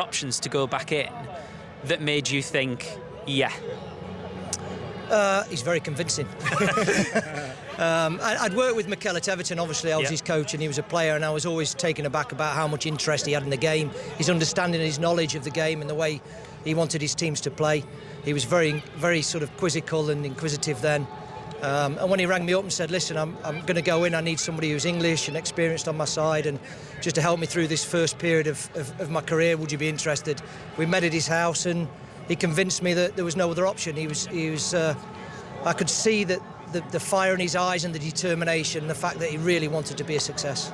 options to go back in that made you think, yeah? He's very convincing. I'd worked with Mikel at Everton, obviously. I was his coach and he was a player, and I was always taken aback about how much interest he had in the game, his understanding and his knowledge of the game and the way he wanted his teams to play. He was very, very sort of quizzical and inquisitive then. And when he rang me up and said, listen, I'm going to go in, I need somebody who's English and experienced on my side, and just to help me through this first period of my career, would you be interested? We met at his house and he convinced me that there was no other option. He was I could see that the fire in his eyes and the determination, the fact that he really wanted to be a success.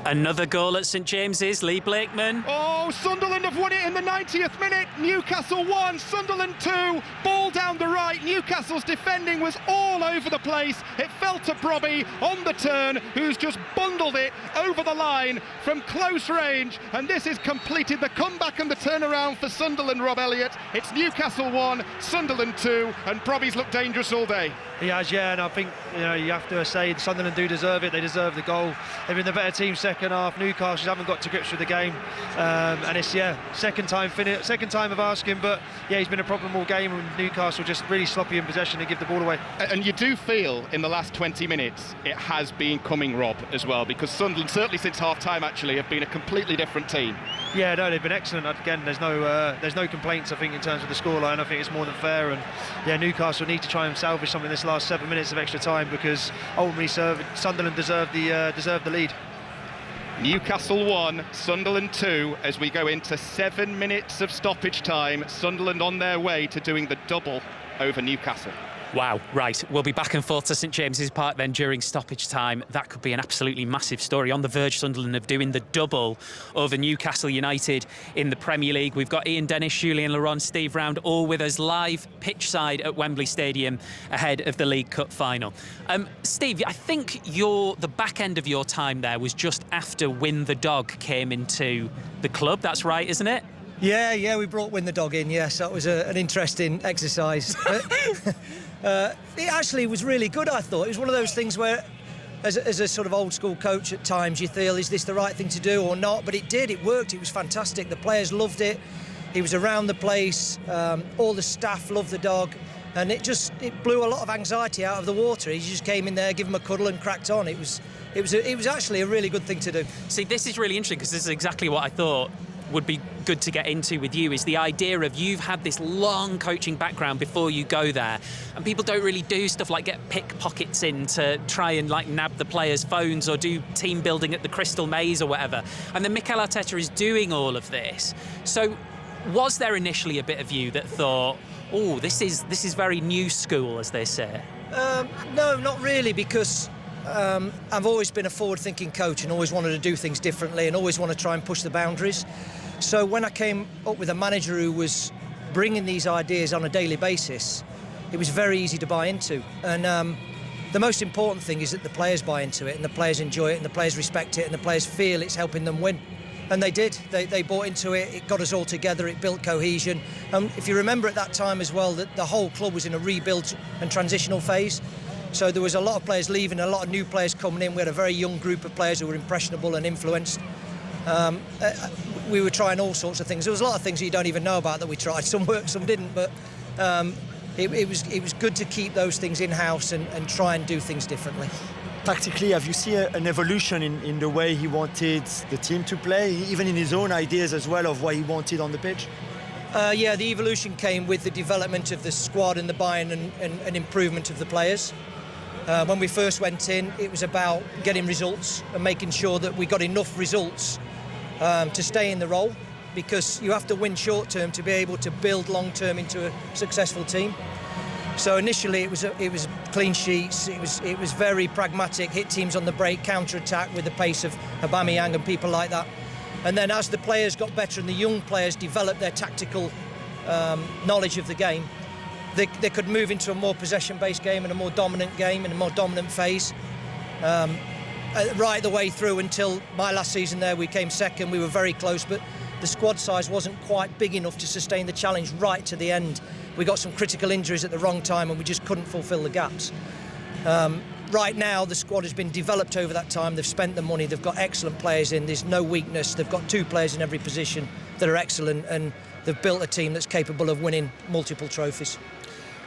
Another goal at St James's, Lee Blakeman. Oh, Sunderland have won it in the 90th minute. Newcastle 1, Sunderland 2. Ball down the right. Newcastle's defending was all over the place. It fell to Brobby on the turn, who's just bundled it over the line from close range. And this has completed the comeback and the turnaround for Sunderland, Rob Elliott. It's Newcastle 1, Sunderland 2, and Brobby's looked dangerous all day. He has, yeah, and I think you have to say Sunderland do deserve it. They deserve the goal. They've been the better team second half. Newcastle haven't got to grips with the game, and it's second time of asking, but he's been a problem all game. And Newcastle just really sloppy in possession and give the ball away. And you do feel in the last 20 minutes it has been coming, Rob, as well, because Sunderland, certainly since half-time actually, have been a completely different team. Yeah, no, they've been excellent. Again, there's no complaints, I think, in terms of the scoreline. I think it's more than fair, and Newcastle need to try and salvage something this last 7 minutes of extra time, because ultimately Sunderland deserve the lead. Newcastle 1, Sunderland 2, as we go into 7 minutes of stoppage time. Sunderland on their way to doing the double over Newcastle. Wow, right. We'll be back and forth to St James's Park then during stoppage time. That could be an absolutely massive story. On the verge, Sunderland, of doing the double over Newcastle United in the Premier League. We've got Ian Dennis, Julien Laurent, Steve Round, all with us live pitch side at Wembley Stadium ahead of the League Cup final. Steve, I think the back end of your time there was just after Win the Dog came into the club. That's right, isn't it? Yeah, we brought Win the Dog in, yes. That was an interesting exercise. It actually was really good, I thought. It was one of those things where, as a sort of old-school coach at times, you feel, is this the right thing to do or not? But it worked, it was fantastic. The players loved it. He was around the place. All the staff loved the dog. And it blew a lot of anxiety out of the water. He just came in there, give him a cuddle and cracked on. It was actually a really good thing to do. See, this is really interesting, because this is exactly what I thought would be good to get into with you, is the idea of you've had this long coaching background before you go there, and people don't really do stuff like get pickpockets in to try and like nab the players' phones or do team building at the Crystal Maze or whatever. And then Mikel Arteta is doing all of this. So was there initially a bit of you that thought, oh, this is very new school, as they say? No, not really, because I've always been a forward-thinking coach and always wanted to do things differently and always want to try and push the boundaries. So when I came up with a manager who was bringing these ideas on a daily basis, it was very easy to buy into. And the most important thing is that the players buy into it and the players enjoy it and the players respect it and the players feel it's helping them win. And they did. They bought into it. It got us all together. It built cohesion. If you remember at that time as well, that the whole club was in a rebuild and transitional phase. So there was a lot of players leaving, a lot of new players coming in. We had a very young group of players who were impressionable and influenced. We were trying all sorts of things. There was a lot of things that you don't even know about that we tried. Some worked, some didn't. But it was good to keep those things in-house and try and do things differently. Tactically, have you seen an evolution in the way he wanted the team to play, even in his own ideas as well of what he wanted on the pitch? Yeah, the evolution came with the development of the squad and the buy-in and improvement of the players. When we first went in, it was about getting results and making sure that we got enough results to stay in the role, because you have to win short-term to be able to build long-term into a successful team. So initially it was clean sheets, it was very pragmatic, hit teams on the break, counter-attack with the pace of Aubameyang and people like that. And then as the players got better and the young players developed their tactical knowledge of the game, they could move into a more possession-based game and a more dominant game and a more dominant phase. Right the way through until my last season there, we came second, we were very close, but the squad size wasn't quite big enough to sustain the challenge right to the end. We got some critical injuries at the wrong time and we just couldn't fulfil the gaps. Right now, the squad has been developed over that time. They've spent the money. They've got excellent players in. There's no weakness. They've got 2 players in every position. that are excellent, and they've built a team that's capable of winning multiple trophies.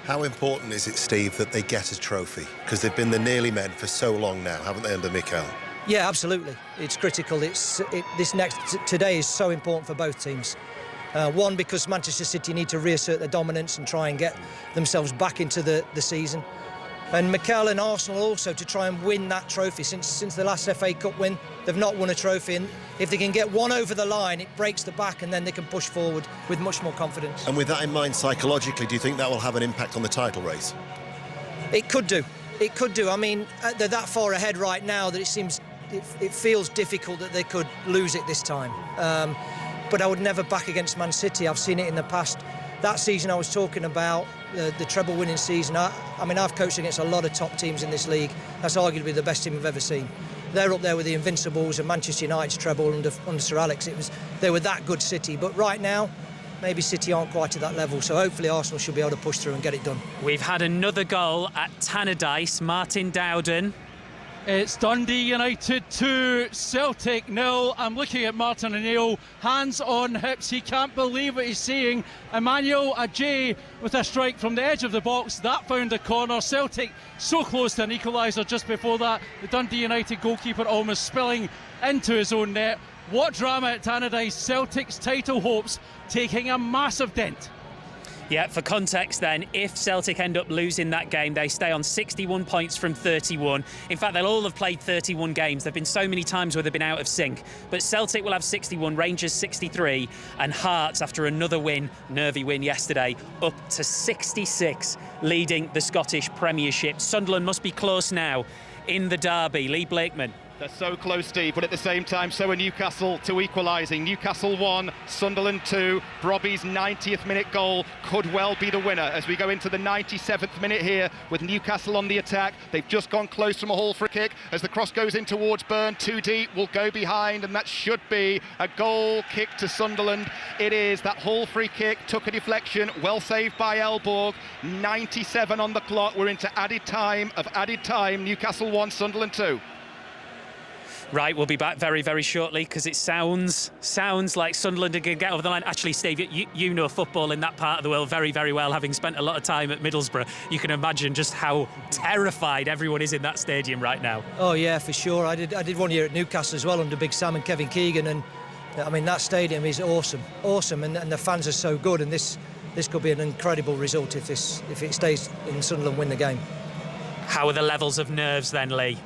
How important is it, Steve, that they get a trophy? Because they've been the nearly men for so long now, haven't they, under Mikel? Yeah, absolutely. It's critical. Today is so important for both teams. One, because Manchester City need to reassert their dominance and try and get themselves back into the season. And Mikel and Arsenal also to try and win that trophy. Since the last FA Cup win, they've not won a trophy. And if they can get one over the line, it breaks the back, and then they can push forward with much more confidence. And with that in mind, psychologically, do you think that will have an impact on the title race? It could do. It could do. I mean, they're that far ahead right now that it feels difficult that they could lose it this time. But I would never back against Man City. I've seen it in the past. That season I was talking about, the treble winning season, I mean, I've coached against a lot of top teams in this league. That's arguably the best team I've ever seen. They're up there with the Invincibles and Manchester United's treble under Sir Alex. They were that good, City. But right now, maybe City aren't quite at that level. So hopefully Arsenal should be able to push through and get it done. We've had another goal at Tannadice. Martin Dowden. It's Dundee United 2, Celtic 0. I'm looking at Martin O'Neill, hands on hips. He can't believe what he's seeing. Emmanuel Ajay with a strike from the edge of the box. That found a corner. Celtic so close to an equaliser just before that. The Dundee United goalkeeper almost spilling into his own net. What drama at Tannadice. Celtic's title hopes taking a massive dent. Yeah, for context then, if Celtic end up losing that game, they stay on 61 points from 31. In fact, they'll all have played 31 games. There have been so many times where they've been out of sync. But Celtic will have 61, Rangers 63, and Hearts, after another win, nervy win yesterday, up to 66, leading the Scottish Premiership. Sunderland must be close now in the derby. Lee Blakeman. They're so close, Steve, but at the same time, so are Newcastle to equalising. Newcastle 1, Sunderland 2. Brobbey's 90th minute goal could well be the winner as we go into the 97th minute here with Newcastle on the attack. They've just gone close from a Hall free kick as the cross goes in towards Byrne. Too deep, will go behind, and that should be a goal kick to Sunderland. It is. That Hall free kick took a deflection, well saved by Elborg. 97 on the clock. We're into added time. Newcastle 1, Sunderland 2. Right, we'll be back very, very shortly because it sounds like Sunderland are going to get over the line. Actually, Steve, you know football in that part of the world very, very well, having spent a lot of time at Middlesbrough. You can imagine just how terrified everyone is in that stadium right now. Oh yeah, for sure. I did 1 year at Newcastle as well under Big Sam and Kevin Keegan, and I mean that stadium is awesome, and the fans are so good. And this could be an incredible result if it stays and Sunderland win the game. How are the levels of nerves then, Lee?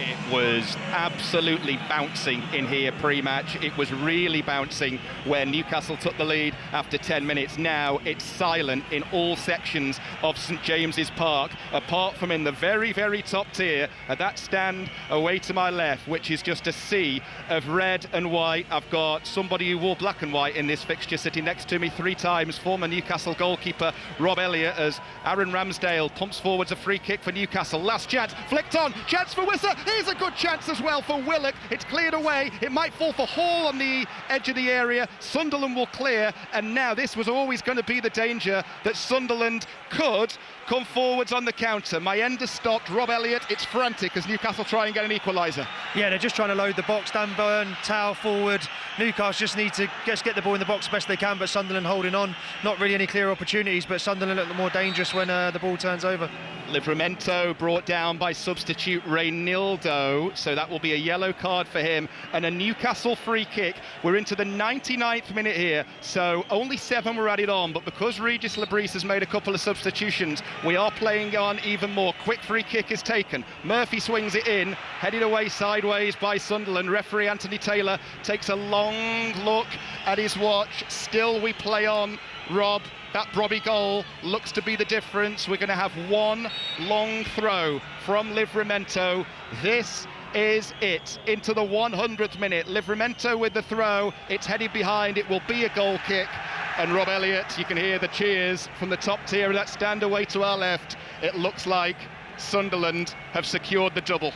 It was absolutely bouncing in here pre-match. It was really bouncing when Newcastle took the lead after 10 minutes. Now it's silent in all sections of St James's Park, apart from in the very, very top tier at that stand away to my left, which is just a sea of red and white. I've got somebody who wore black and white in this fixture sitting next to me 3 times, former Newcastle goalkeeper Rob Elliott, as Aaron Ramsdale pumps forwards a free kick for Newcastle. Last chance, flicked on, chance for Wissa. Here's a good chance as well for Willock. It's cleared away. It might fall for Hall on the edge of the area. Sunderland will clear, and now this was always going to be the danger that Sunderland could come forwards on the counter. My end has stopped. Rob Elliott, it's frantic as Newcastle try and get an equaliser. Yeah, they're just trying to load the box. Dan Byrne, Tao forward. Newcastle just need to just get the ball in the box best they can, but Sunderland holding on. Not really any clear opportunities, but Sunderland look more dangerous when the ball turns over. Livramento brought down by substitute Reynildo, so that will be a yellow card for him, and a Newcastle free kick. We're into the 99th minute here, so only 7 were added on, but because Regis Labrise has made a couple of substitutions, we are playing on even more. Quick free kick is taken. Murphy swings it in, headed away sideways by Sunderland. Referee Anthony Taylor takes a long look at his watch. Still we play on. Rob, that Brobbey goal looks to be the difference. We're going to have one long throw from Livramento. This is it. Into the 100th minute. Livramento with the throw. It's headed behind. It will be a goal kick. And Rob Elliott, you can hear the cheers from the top tier of that stand away to our left. It looks like Sunderland have secured the double.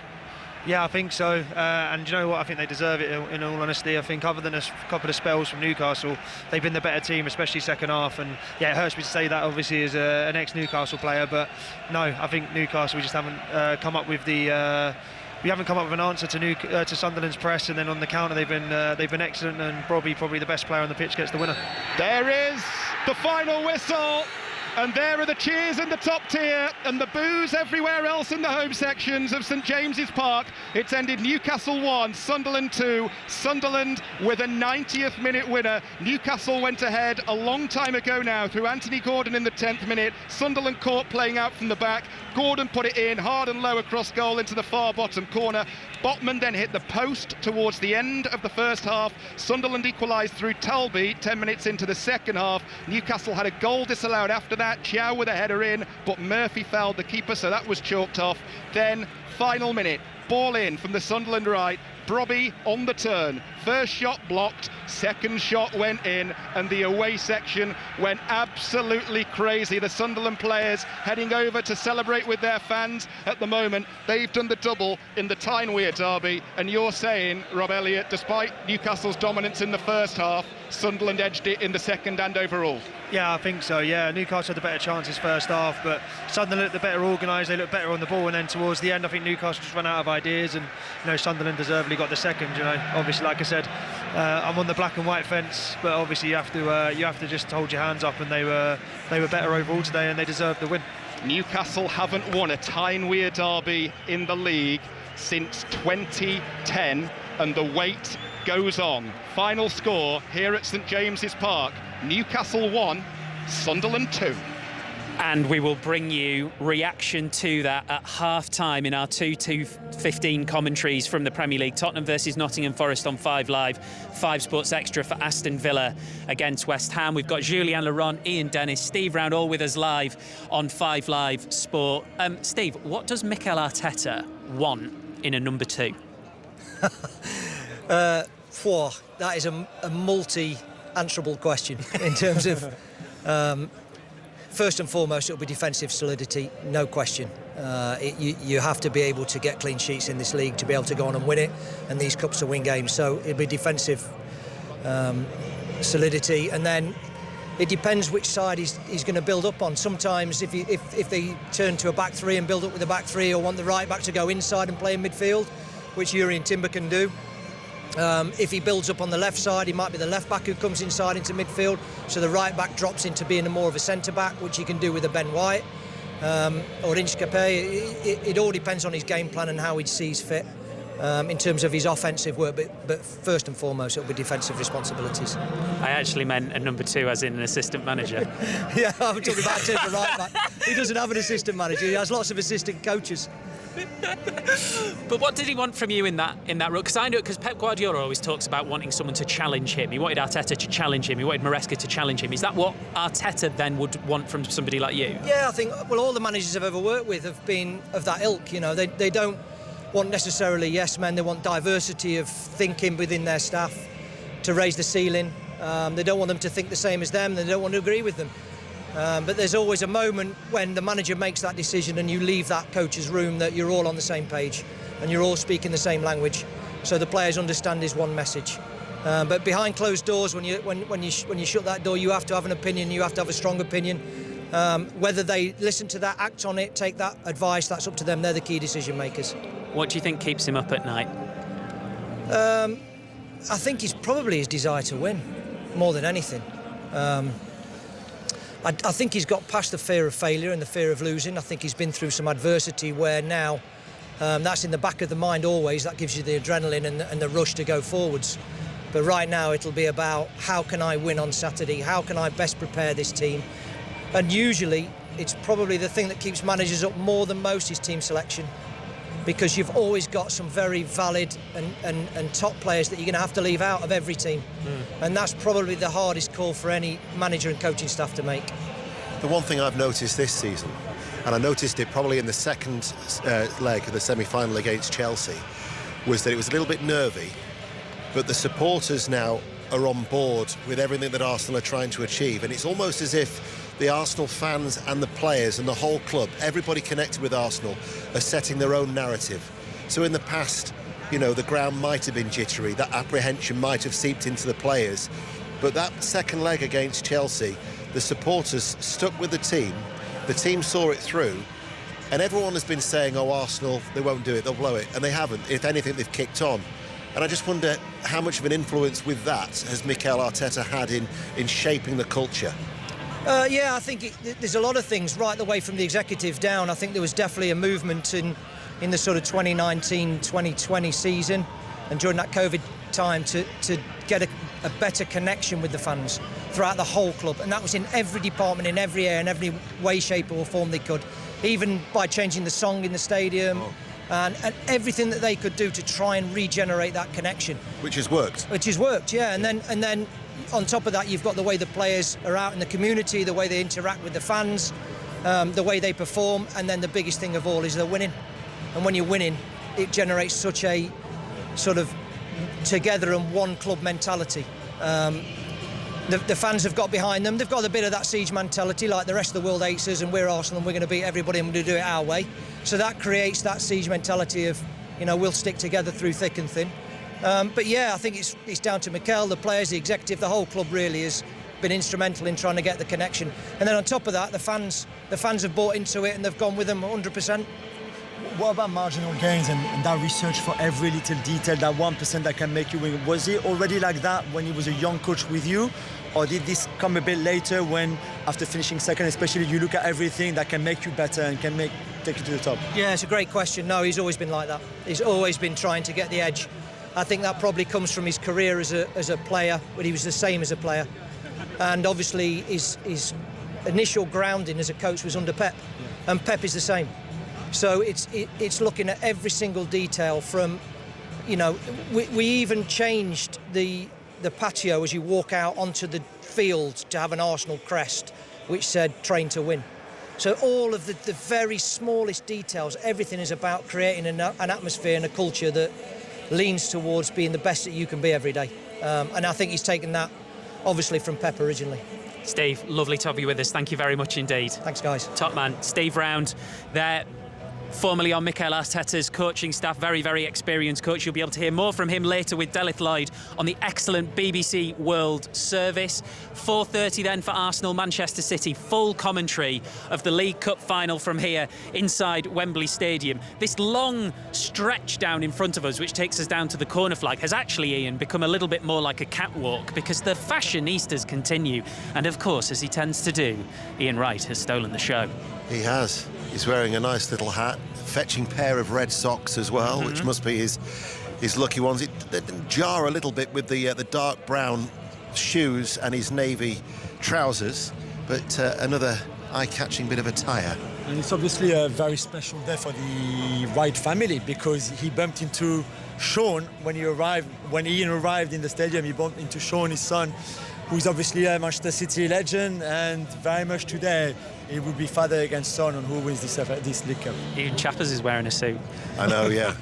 Yeah, I think so, and you know what, I think they deserve it in all honesty. I think other than a couple of spells from Newcastle, they've been the better team, especially second half, and yeah, it hurts me to say that obviously as an ex-Newcastle player, but no, I think Newcastle just haven't come up with the we haven't come up with an answer to Sunderland's press, and then on the counter they've been excellent, and probably the best player on the pitch gets the winner. There is the final whistle. And there are the cheers in the top tier and the boos everywhere else in the home sections of St James's Park. It's ended Newcastle 1, Sunderland 2. Sunderland with a 90th minute winner. Newcastle went ahead a long time ago now through Anthony Gordon in the 10th minute. Sunderland caught playing out from the back. Gordon put it in hard and low across goal into the far bottom corner. Botman then hit the post towards the end of the first half. Sunderland equalised through Talby 10 minutes into the second half. Newcastle had a goal disallowed after that. Chow with a header in, but Murphy fouled the keeper, so that was chalked off. Then, final minute, ball in from the Sunderland right. Brobby on the turn. First shot blocked, second shot went in, and the away section went absolutely crazy. The Sunderland players heading over to celebrate with their fans. At the moment, they've done the double in the Tyne-Wear derby, and you're saying, Rob Elliott, despite Newcastle's dominance in the first half, Sunderland edged it in the second and overall. Yeah, I think so. Yeah, Newcastle had the better chances first half, but Sunderland looked the better organised. They looked better on the ball, and then towards the end, I think Newcastle just ran out of ideas, and Sunderland deservedly got the second. Obviously, like I said, I'm on the black and white fence, but obviously you have to just hold your hands up, and they were better overall today, and they deserved the win. Newcastle haven't won a Tyne-Wear derby in the league since 2010, and the wait goes on. Final score here at St James's Park: Newcastle 1, Sunderland 2. And we will bring you reaction to that at half-time in our 2-2-15 commentaries from the Premier League. Tottenham versus Nottingham Forest on 5 Live, 5 Sports Extra for Aston Villa against West Ham. We've got Julien Laurent, Ian Dennis, Steve Round, all with us live on 5 Live Sport. Steve, what does Mikel Arteta want in a number 2? That is a multi-answerable question in terms of... First and foremost, it'll be defensive solidity, no question. You have to be able to get clean sheets in this league to be able to go on and win it, and these cups are win games. So it'll be defensive solidity, and then it depends which side he's going to build up on. Sometimes if they turn to a back 3 and build up with a back 3, or want the right back to go inside and play in midfield, which Jurrien Timber can do. If he builds up on the left side, he might be the left back who comes inside into midfield, so the right back drops into being more of a centre back, which he can do with a Ben White or Inchcape. It all depends on his game plan and how he sees fit in terms of his offensive work, but first and foremost it'll be defensive responsibilities. I actually meant a number 2 as in an assistant manager. Yeah, I'm talking about the right back. He doesn't have an assistant manager, he has lots of assistant coaches. But what did he want from you in that role? Because I know, because Pep Guardiola always talks about wanting someone to challenge him. He wanted Arteta to challenge him. He wanted Maresca to challenge him. Is that what Arteta then would want from somebody like you? Yeah, I think, well, all the managers I've ever worked with have been of that ilk. They don't want necessarily yes men. They want diversity of thinking within their staff to raise the ceiling. They don't want them to think the same as them. They don't want to agree with them. But there's always a moment when the manager makes that decision and you leave that coach's room that you're all on the same page and you're all speaking the same language, so the players understand his one message. But behind closed doors, when you shut that door, you have to have an opinion. You have to have a strong opinion. Whether they listen to that, act on it, take that advice, that's up to them. They're the key decision makers. What do you think keeps him up at night? I think it's probably his desire to win more than anything. I think he's got past the fear of failure and the fear of losing. I think he's been through some adversity where now that's in the back of the mind always. That gives you the adrenaline and the rush to go forwards. But right now it'll be about how can I win on Saturday? How can I best prepare this team? And usually it's probably the thing that keeps managers up more than most is team selection, because you've always got some very valid and top players that you're going to have to leave out of every team. And that's probably the hardest call for any manager and coaching staff to make. The one thing I've noticed this season, and I noticed it probably in the second leg of the semi-final against Chelsea, was that it was a little bit nervy, but the supporters now are on board with everything that Arsenal are trying to achieve, and it's almost as if the Arsenal fans and the players and the whole club, everybody connected with Arsenal, are setting their own narrative. So in the past, the ground might have been jittery, that apprehension might have seeped into the players, but that second leg against Chelsea, the supporters stuck with the team saw it through, And everyone has been saying, oh, Arsenal, they won't do it, they'll blow it. And they haven't. If anything, they've kicked on. And I just wonder how much of an influence with that has Mikel Arteta had in shaping the culture? Yeah, I think there's a lot of things right the way from the executive down. I think there was definitely a movement in the sort of 2019-2020 season and during that COVID time to get a better connection with the fans throughout the whole club. And that was in every department, in every area, in every way, shape or form they could. Even by changing the song in the stadium and everything that they could do to try and regenerate that connection. Which has worked. Yeah. And then on top of that, you've got the way the players are out in the community, the way they interact with the fans, the way they perform, and then the biggest thing of all is they're winning. And when you're winning, it generates such a sort of together and one club mentality. The fans have got behind them. They've got a bit of that siege mentality, like the rest of the world hates us and we're Arsenal and we're going to beat everybody and we're going to do it our way. So that creates that siege mentality of, we'll stick together through thick and thin. But yeah, I think it's down to Mikel, the players, the executive, the whole club really has been instrumental in trying to get the connection. And then on top of that, the fans have bought into it and they've gone with them 100%. What about marginal gains and that research for every little detail, that 1% that can make you win? Was he already like that when he was a young coach with you? Or did this come a bit later when, after finishing second, especially, you look at everything that can make you better and can take you to the top? Yeah, it's a great question. No, he's always been like that. He's always been trying to get the edge. I think that probably comes from his career as a player, but he was the same as a player. And obviously his initial grounding as a coach was under Pep, and Pep is the same. So it's looking at every single detail from, we even changed the patio as you walk out onto the field to have an Arsenal crest which said train to win. So all of the very smallest details, everything is about creating an atmosphere and a culture that leans towards being the best that you can be every day. And I think he's taken that obviously from Pep originally. Steve, lovely to have you with us. Thank you very much indeed. Thanks, guys. Top man, Steve Round there, formerly on Mikel Arteta's coaching staff, very, very experienced coach. You'll be able to hear more from him later with Delith Lloyd on the excellent BBC World Service. 4:30 then for Arsenal, Manchester City. Full commentary of the League Cup final from here inside Wembley Stadium. This long stretch down in front of us, which takes us down to the corner flag, has actually, Ian, become a little bit more like a catwalk because the fashionistas continue. And of course, as he tends to do, Ian Wright has stolen the show. He has. He's wearing a nice little hat, fetching pair of red socks as well, which must be his lucky ones. They jar a little bit with the dark brown shoes and his navy trousers, but another eye-catching bit of attire. And it's obviously a very special day for the Wright family because he bumped into Sean when Ian arrived in the stadium. He bumped into Sean, his son, who's obviously a Manchester City legend, and very much today it will be father against son on who wins this League Cup. Even Chappers is wearing a suit. I know, yeah.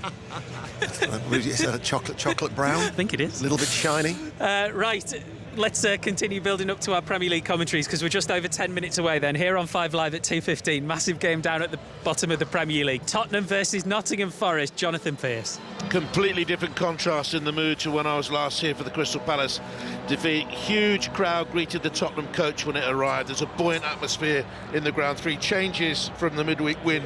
Is that a chocolate brown? I think it is. A little bit shiny. Right. Let's continue building up to our Premier League commentaries because we're just over 10 minutes away then. Here on 5 Live at 2:15. Massive game down at the bottom of the Premier League. Tottenham versus Nottingham Forest. Jonathan Pearce. Completely different contrast in the mood to when I was last here for the Crystal Palace defeat. Huge crowd greeted the Tottenham coach when it arrived. There's a buoyant atmosphere in the ground. 3 changes from the midweek win,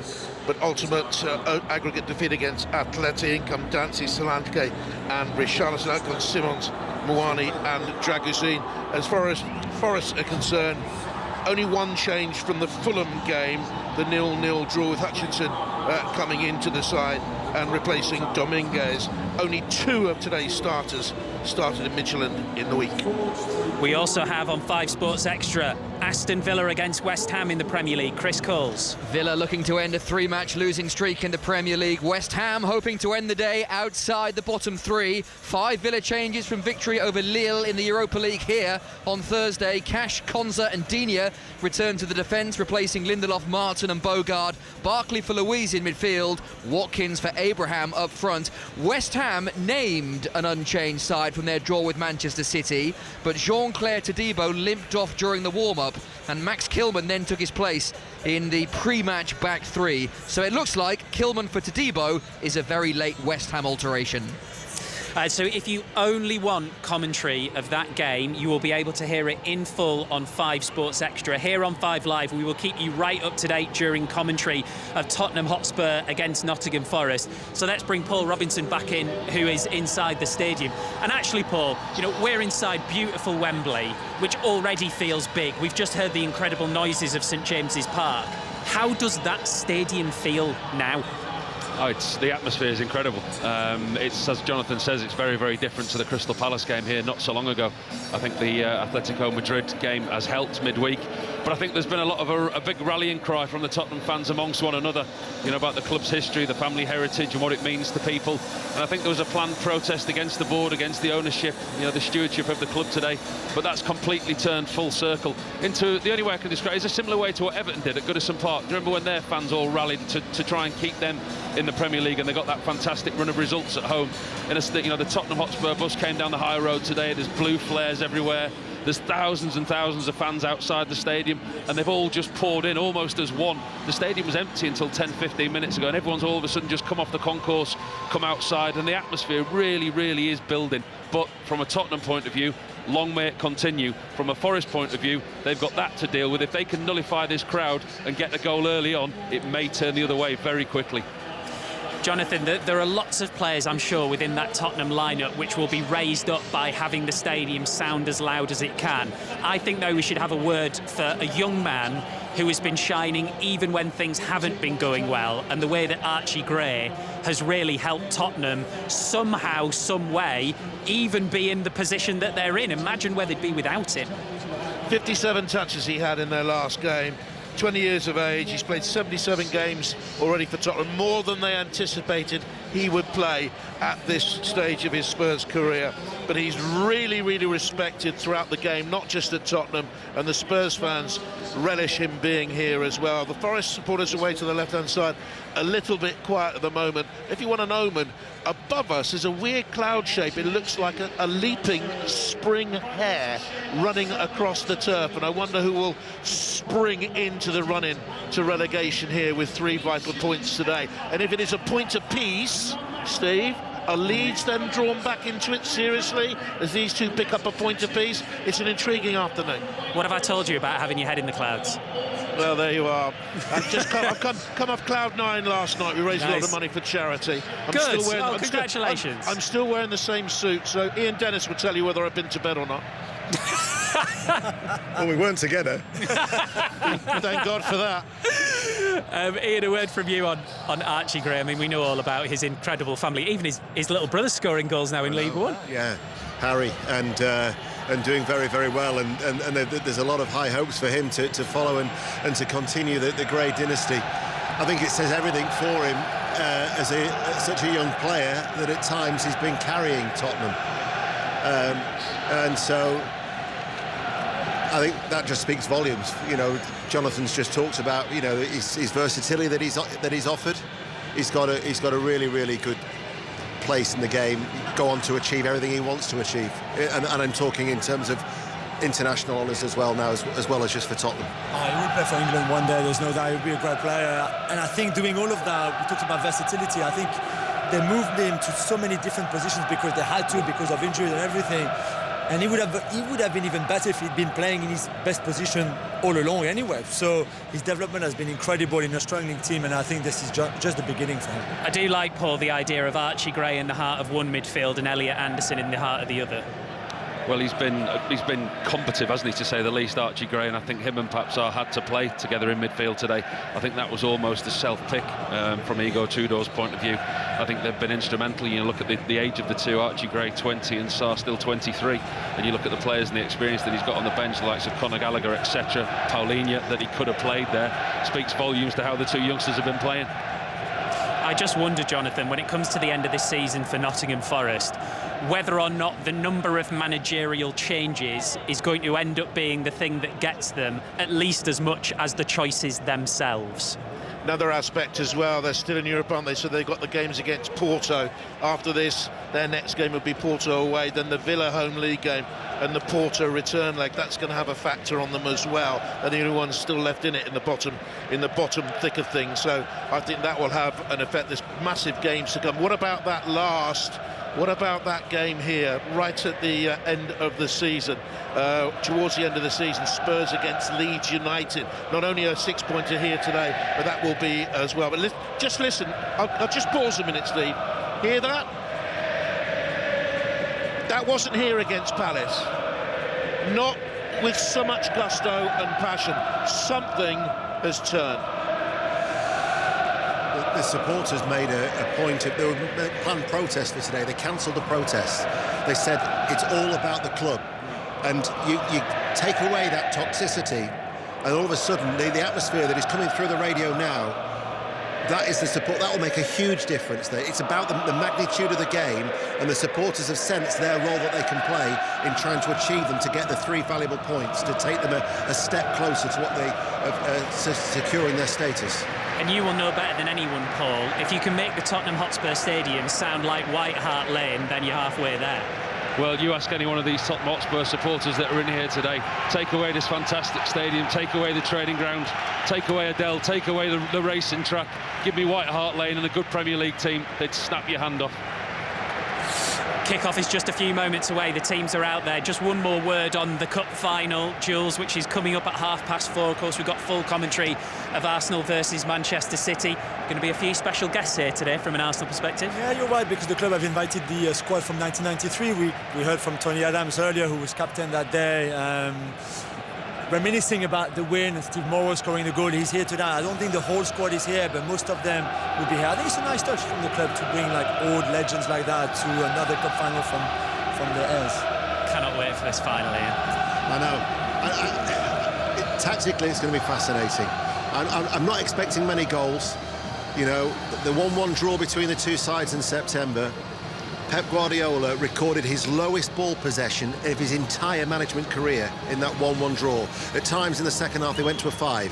but ultimate aggregate defeat against Atleti. In come Dancy, Solanke and Richarlison. Out comes Simons, Mouani and Draguzin. As far as Forest are concerned, only one change from the Fulham game, the 0-0 draw with Hutchinson coming into the side and replacing Dominguez. Only 2 of today's starters started in Midtjylland in the week. We also have on 5 Sports Extra Aston Villa against West Ham in the Premier League. Chris Coles. Villa looking to end a 3-match losing streak in the Premier League. West Ham hoping to end the day outside the bottom 3. 5 Villa changes from victory over Lille in the Europa League here on Thursday. Cash, Konza and Digne return to the defence, replacing Lindelof, Martin and Bogard. Barkley for Louise in midfield. Watkins for Abraham up front. West Ham named an unchanged side from their draw with Manchester City, but Jean-Claire Todibo limped off during the warm-up and Max Kilman then took his place in the pre-match back 3. So it looks like Kilman for Todibo is a very late West Ham alteration. So if you only want commentary of that game, you will be able to hear it in full on 5 Sports Extra. Here on 5 Live, we will keep you right up to date during commentary of Tottenham Hotspur against Nottingham Forest. So let's bring Paul Robinson back in, who is inside the stadium. And actually, Paul, you know, we're inside beautiful Wembley, which already feels big. We've just heard the incredible noises of St James's Park. How does that stadium feel now? Oh, the atmosphere is incredible. It's, as Jonathan says, it's very, very different to the Crystal Palace game here not so long ago. I think the Atletico Madrid game has helped midweek, but I think there's been a lot of a big rallying cry from the Tottenham fans amongst one another, you know, about the club's history, the family heritage and what it means to people. And I think there was a planned protest against the board, against the ownership, you know, the stewardship of the club today, but that's completely turned full circle into, the only way I can describe it is a similar way to what Everton did at Goodison Park. Do you remember when their fans all rallied to try and keep them in the Premier League, and they got that fantastic run of results at home? And you know, the Tottenham Hotspur bus came down the high road today. There's blue flares everywhere. There's thousands and thousands of fans outside the stadium, and they've all just poured in almost as one. The stadium was empty until 10-15 minutes ago, and everyone's all of a sudden just come off the concourse, come outside, and the atmosphere really, really is building. But from a Tottenham point of view, long may it continue. From a Forest point of view, they've got that to deal with. If they can nullify this crowd and get a goal early on, it may turn the other way very quickly. Jonathan, there are lots of players, I'm sure, within that Tottenham lineup which will be raised up by having the stadium sound as loud as it can. I think, though, we should have a word for a young man who has been shining even when things haven't been going well, and the way that Archie Gray has really helped Tottenham somehow, some way, even be in the position that they're in. Imagine where they'd be without him. 57 touches he had in their last game. 20 years of age, he's played 77 games already for Tottenham, more than they anticipated he would play at this stage of his Spurs career. But he's really, really respected throughout the game, not just at Tottenham, and the Spurs fans relish him being here as well. The Forest supporters away to the left-hand side, a little bit quiet at the moment. If you want an omen, above us is a weird cloud shape. It looks like a leaping spring hare running across the turf, and I wonder who will spring into the run-in to relegation here with 3 vital points today. And if it is a point apiece, Steve, are Leeds then drawn back into it seriously as these two pick up a point apiece? It's an intriguing afternoon. What have I told you about having your head in the clouds? Well, there you are. I've come off cloud 9 last night. We raised a lot of money for charity. Good. Congratulations. I'm still wearing the same suit, so Ian Dennis will tell you whether I've been to bed or not. Well, we weren't together. Thank God for that. Ian, a word from you on Archie Gray. I mean, we know all about his incredible family. Even his little brother's scoring goals now in League One. Yeah, Harry, and doing very, very well. And there's a lot of high hopes for him to follow and to continue the Gray dynasty. I think it says everything for him as such a young player that at times he's been carrying Tottenham. And so I think that just speaks volumes. You know, Jonathan's just talked about, you know, his versatility that he's offered. He's got a really, really good place in the game, go on to achieve everything he wants to achieve. And I'm talking in terms of international honours as well now, as well as just for Tottenham. He will play for England one day, there's no doubt. He'll be a great player. And I think doing all of that, we talked about versatility, I think they moved him to so many different positions because they had to, because of injuries and everything. And he would have been even better if he'd been playing in his best position all along anyway. So his development has been incredible in a struggling team, and I think this is just the beginning for him. I do like, Paul, the idea of Archie Gray in the heart of one midfield and Elliot Anderson in the heart of the other. Well, he's been combative, hasn't he, to say the least, Archie Gray, and I think him and Papsar had to play together in midfield today. I think that was almost a self-pick from Igor Tudor's point of view. I think they've been instrumental. You look at the age of the two, Archie Gray 20 and Sarr still 23, and you look at the players and the experience that he's got on the bench, the likes of Conor Gallagher, etc., Paulinho, that he could have played there, speaks volumes to how the two youngsters have been playing. I just wonder, Jonathan, when it comes to the end of this season for Nottingham Forest, whether or not the number of managerial changes is going to end up being the thing that gets them at least as much as the choices themselves. Another aspect as well, they're still in Europe, aren't they? So they've got the games against Porto. After this, their next game would be Porto away, then the Villa home league game and the Porto return leg. That's going to have a factor on them as well. They're the only ones still left in it in the bottom thick of things. So I think that will have an effect. There's massive games to come. What about that last What about that game here, right at the end of the season, towards the end of the season, Spurs against Leeds United? Not only a 6-pointer here today, but that will be as well. But just listen, I'll just pause a minute, Steve. Hear that? That wasn't here against Palace. Not with so much gusto and passion. Something has turned. The supporters made a point of, they were planned protest for today. They cancelled the protest. They said it's all about the club, and you take away that toxicity, and all of a sudden the atmosphere that is coming through the radio now, that is the support. That will make a huge difference there. It's about the magnitude of the game, and the supporters have sensed their role that they can play in trying to achieve them, to get the 3 valuable points, to take them a step closer to what they securing their status. And you will know better than anyone, Paul, if you can make the Tottenham Hotspur Stadium sound like White Hart Lane, then you're halfway there. Well, you ask any one of these Tottenham Hotspur supporters that are in here today, take away this fantastic stadium, take away the training ground, take away Adele, take away the racing track, give me White Hart Lane and a good Premier League team, they'd snap your hand off. Kick-off is just a few moments away. The teams are out there. Just one more word on the Cup final, Jules, which is coming up at 4:30. Of course, we've got full commentary of Arsenal versus Manchester City. Going to be a few special guests here today from an Arsenal perspective. Yeah, you're right, because the club have invited the squad from 1993. We heard from Tony Adams earlier, who was captain that day. Reminiscing about the win, and Steve Morrow scoring the goal. He's here today. I don't think the whole squad is here, but most of them will be here. I think it's a nice touch from the club to bring like old legends like that to another cup final from the heirs. Cannot wait for this final, Ian. I know. Tactically, it's going to be fascinating. I'm not expecting many goals. You know, the 1-1 draw between the two sides in September. Pep Guardiola recorded his lowest ball possession of his entire management career in that 1-1 draw. At times in the second half, they went to a 5.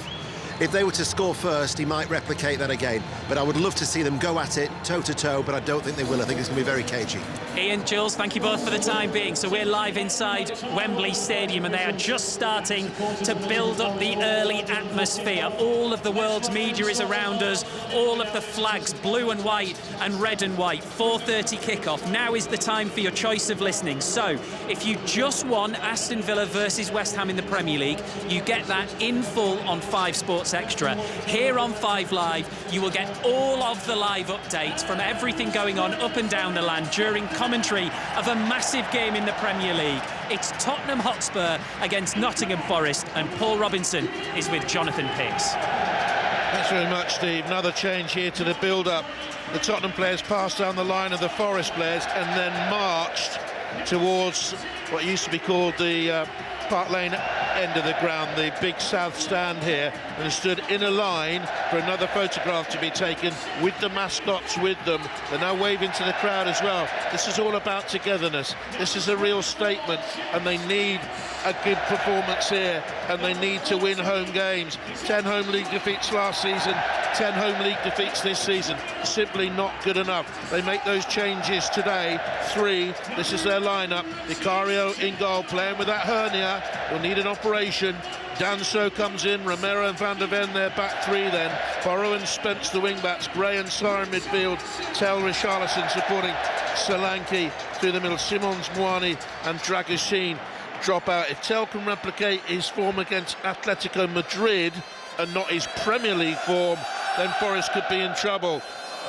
If they were to score first, he might replicate that again. But I would love to see them go at it toe-to-toe, but I don't think they will. I think it's going to be very cagey. Ian, Jules, thank you both for the time being. So we're live inside Wembley Stadium, and they are just starting to build up the early atmosphere. All of the world's media is around us. All of the flags, blue and white and red and white. 4:30 kickoff. Now is the time for your choice of listening. So if you just won Aston Villa versus West Ham in the Premier League, you get that in full on 5 Sports Extra. Here on 5 Live, you will get all of the live updates from everything going on up and down the land during commentary of a massive game in the Premier League. It's Tottenham Hotspur against Nottingham Forest, and Paul Robinson is with Jonathan Pearce. Thanks very much, Steve. Another change here to the build-up. The Tottenham players passed down the line of the Forest players and then marched towards what used to be called the Park Lane end of the ground, the big south stand here, and stood in a line for another photograph to be taken with the mascots with them. They're now waving to the crowd as well. This is all about togetherness. This is a real statement, and they need a good performance here, and they need to win home games. 10 home league defeats last season, 10 home league defeats this season. Simply not good enough. They make those changes today. 3, this is their lineup. Vicario in goal, playing with that hernia, will need an operation. Danso comes in, Romero and Van der Ven, their back 3 then. Burrow and Spence, the wing-backs. Gray and Sarr in midfield. Tell Richarlison supporting Solanke through the middle. Simons, Moani and Dragoshin drop out. If Tell can replicate his form against Atletico Madrid and not his Premier League form, then Forest could be in trouble.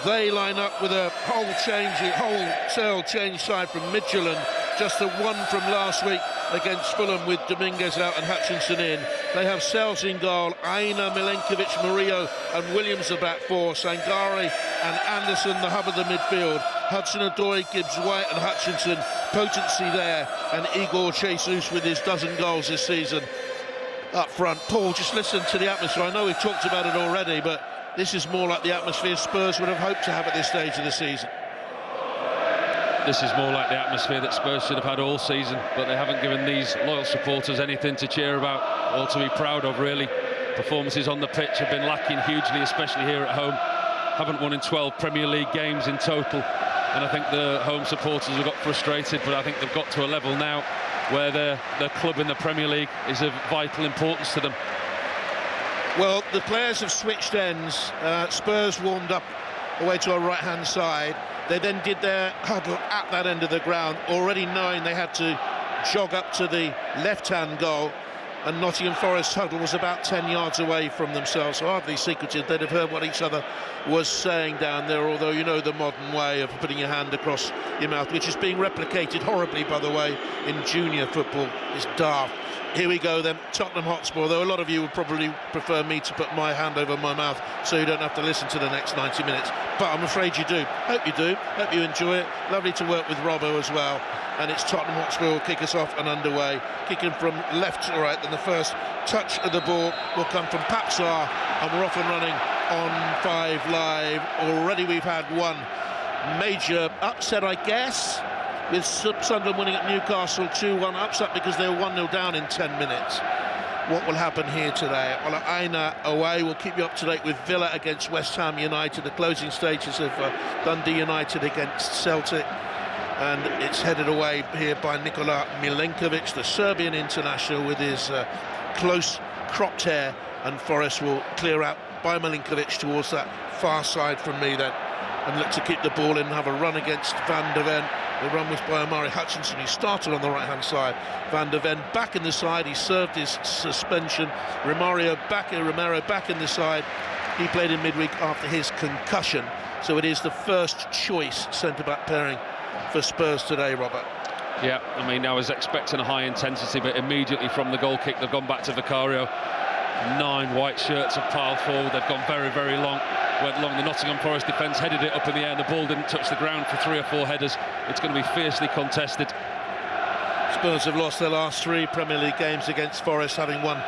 They line up with a wholesale change side from Midtjylland, just the one from last week against Fulham with Dominguez out and Hutchinson in. They have Sells in goal, Aina, Milenkovic, Murillo and Williams the back 4, Sangare and Anderson the hub of the midfield, Hudson-Odoi, Gibbs, White and Hutchinson, potency there, and Igor Jesus with his dozen goals this season up front. Paul, just listen to the atmosphere. I know we've talked about it already, but this is more like the atmosphere Spurs would have hoped to have at this stage of the season. This is more like the atmosphere that Spurs should have had all season, but they haven't given these loyal supporters anything to cheer about or to be proud of, really. Performances on the pitch have been lacking hugely, especially here at home. Haven't won in 12 Premier League games in total, and I think the home supporters have got frustrated, but I think they've got to a level now where their club in the Premier League is of vital importance to them. Well, the players have switched ends. Spurs warmed up away to our right-hand side. They then did their huddle at that end of the ground, already knowing they had to jog up to the left-hand goal, and Nottingham Forest's huddle was about 10 yards away from themselves, so hardly secretive. They'd have heard what each other was saying down there, although you know the modern way of putting your hand across your mouth, which is being replicated horribly, by the way, in junior football. It's daft. Here we go then, Tottenham Hotspur, though a lot of you would probably prefer me to put my hand over my mouth so you don't have to listen to the next 90 minutes. But I'm afraid you do. Hope you do. Hope you enjoy it. Lovely to work with Robbo as well. And it's Tottenham Hotspur will kick us off and underway. Kicking from left to right, then the first touch of the ball will come from Papsar, and we're off and running on 5 Live. Already we've had one major upset, I guess, with Sunderland winning at Newcastle 2-1, upset because they were 1-0 down in 10 minutes. What will happen here today? Well, Aina away will keep you up to date with Villa against West Ham United, the closing stages of Dundee United against Celtic. And it's headed away here by Nikola Milenkovic, the Serbian international, with his close cropped hair, and Forest will clear out by Milenkovic towards that far side from me then, and look to keep the ball in and have a run against Van der Ven. The run was by Omari Hutchinson, who started on the right-hand side. Van der Ven back in the side, he served his suspension. Romero back in the side. He played in midweek after his concussion, so it is the first choice centre-back pairing for Spurs today, Robert. Yeah, I mean, I was expecting a high intensity, but immediately from the goal kick, they've gone back to Vicario. 9 white shirts have piled forward. They've gone very, very long. Went long. The Nottingham Forest defence headed it up in the air, and the ball didn't touch the ground for 3 or 4 headers. It's going to be fiercely contested. Spurs have lost their last 3 Premier League games against Forest, having won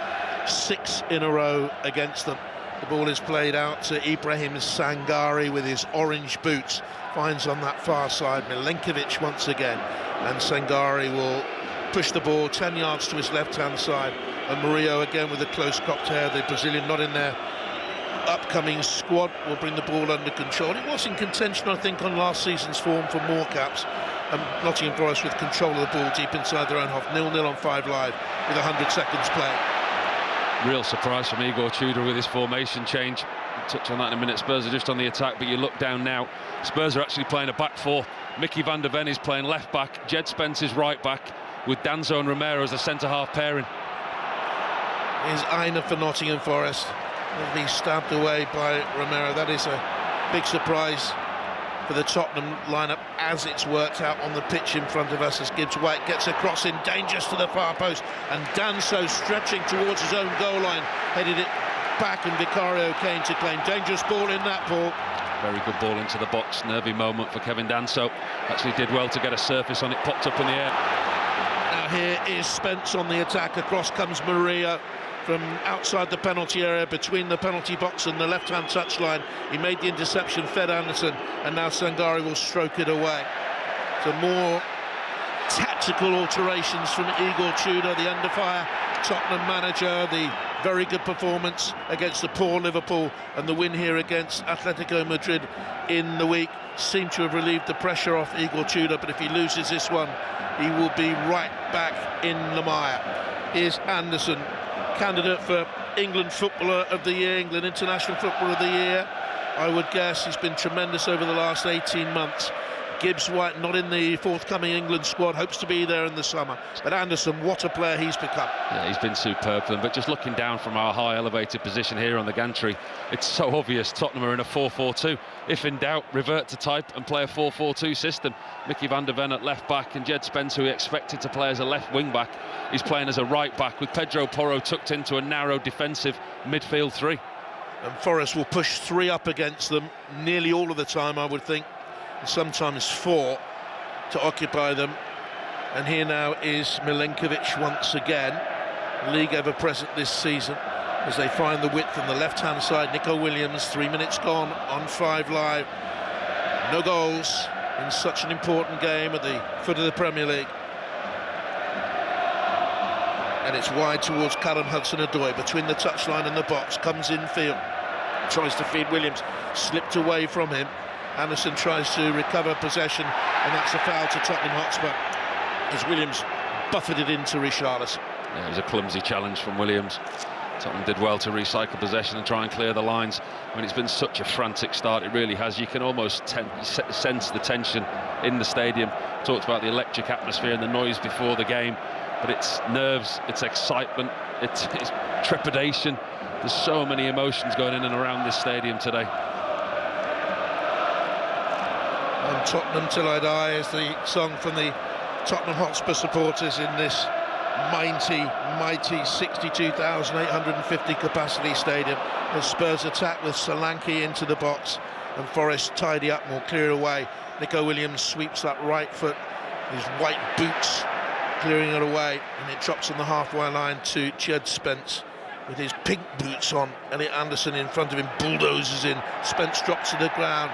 6 in a row against them. The ball is played out to Ibrahim Sangare with his orange boots. Finds on that far side Milenkovic once again, and Sangare will push the ball 10 yards to his left-hand side, and Murillo again with a close cropped hair, the Brazilian not in their upcoming squad, will bring the ball under control. It was in contention, I think, on last season's form for more caps, and Nottingham Forest with control of the ball deep inside their own half. 0-0 on 5 Live with 100 seconds played. Real surprise from Igor Tudor with his formation change. We'll touch on that in a minute. Spurs are just on the attack, but you look down now, Spurs are actually playing a back 4. Mickey van der Ven is playing left back, Jed Spence is right back, with Danzo and Romero as a centre-half pairing. Is Aina for Nottingham Forest. He'll be stabbed away by Romero. That is a big surprise for the Tottenham lineup as it's worked out on the pitch in front of us, as Gibbs White gets a cross in, dangerous to the far post, and Danso stretching towards his own goal line, headed it back, and Vicario came to claim. Dangerous ball in that ball. Very good ball into the box, nervy moment for Kevin Danso. Actually did well to get a surface on it, popped up in the air. Now here is Spence on the attack, across comes Maria from outside the penalty area, between the penalty box and the left-hand touchline. He made the interception, fed Anderson, and now Sangare will stroke it away. So more tactical alterations from Igor Tudor, the under-fire Tottenham manager, the very good performance against the poor Liverpool, and the win here against Atletico Madrid in the week seem to have relieved the pressure off Igor Tudor, but if he loses this one, he will be right back in the mire. Here's Anderson, candidate for England Footballer of the Year, England International Footballer of the Year. I would guess he's been tremendous over the last 18 months. Gibbs White not in the forthcoming England squad, hopes to be there in the summer. But Anderson, what a player he's become. Yeah, he's been superb. But just looking down from our high elevated position here on the gantry, it's so obvious Tottenham are in a 4-4-2. If in doubt, revert to type and play a 4-4-2 system. Mickey van der Ven at left back, and Jed Spence, who we expected to play as a left wing back, he's playing as a right back, with Pedro Porro tucked into a narrow defensive midfield 3. And Forest will push 3 up against them nearly all of the time, I would think, and sometimes 4 to occupy them. And here now is Milenkovic once again, league ever present this season, as they find the width on the left-hand side. Nico Williams, 3 minutes gone on 5 Live. No goals in such an important game at the foot of the Premier League. And it's wide towards Callum Hudson-Odoi, between the touchline and the box, comes in field, tries to feed Williams, slipped away from him. Anderson tries to recover possession, and that's a foul to Tottenham Hotspur, as Williams buffeted into Richarlison. Yeah, it was a clumsy challenge from Williams. Tottenham did well to recycle possession and try and clear the lines. I mean, it's been such a frantic start, it really has. You can almost sense the tension in the stadium. Talked about the electric atmosphere and the noise before the game, but it's nerves, it's excitement, it's trepidation. There's so many emotions going in and around this stadium today. And Tottenham Till I Die is the song from the Tottenham Hotspur supporters in this mighty 62,850 capacity stadium. As Spurs attack with Solanke into the box and Forest tidy up more, clear away. Nico Williams sweeps that right foot, his white boots clearing it away, and it drops on the halfway line to Jed Spence with his pink boots on. Elliot Anderson in front of him bulldozes in. Spence drops to the ground.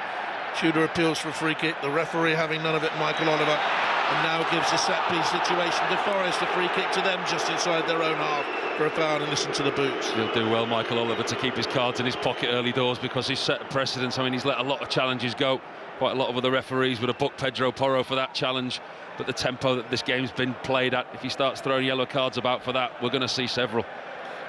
Tudor appeals for a free kick. The referee having none of it, Michael Oliver, and now gives a set-piece situation to Forest. A free kick to them just inside their own half for a foul, and listen to the boots. He'll do well, Michael Oliver, to keep his cards in his pocket early doors, because he's set a precedence. I mean, he's let a lot of challenges go. Quite a lot of other referees would have booked Pedro Porro for that challenge, but the tempo that this game's been played at, if he starts throwing yellow cards about for that, we're going to see several.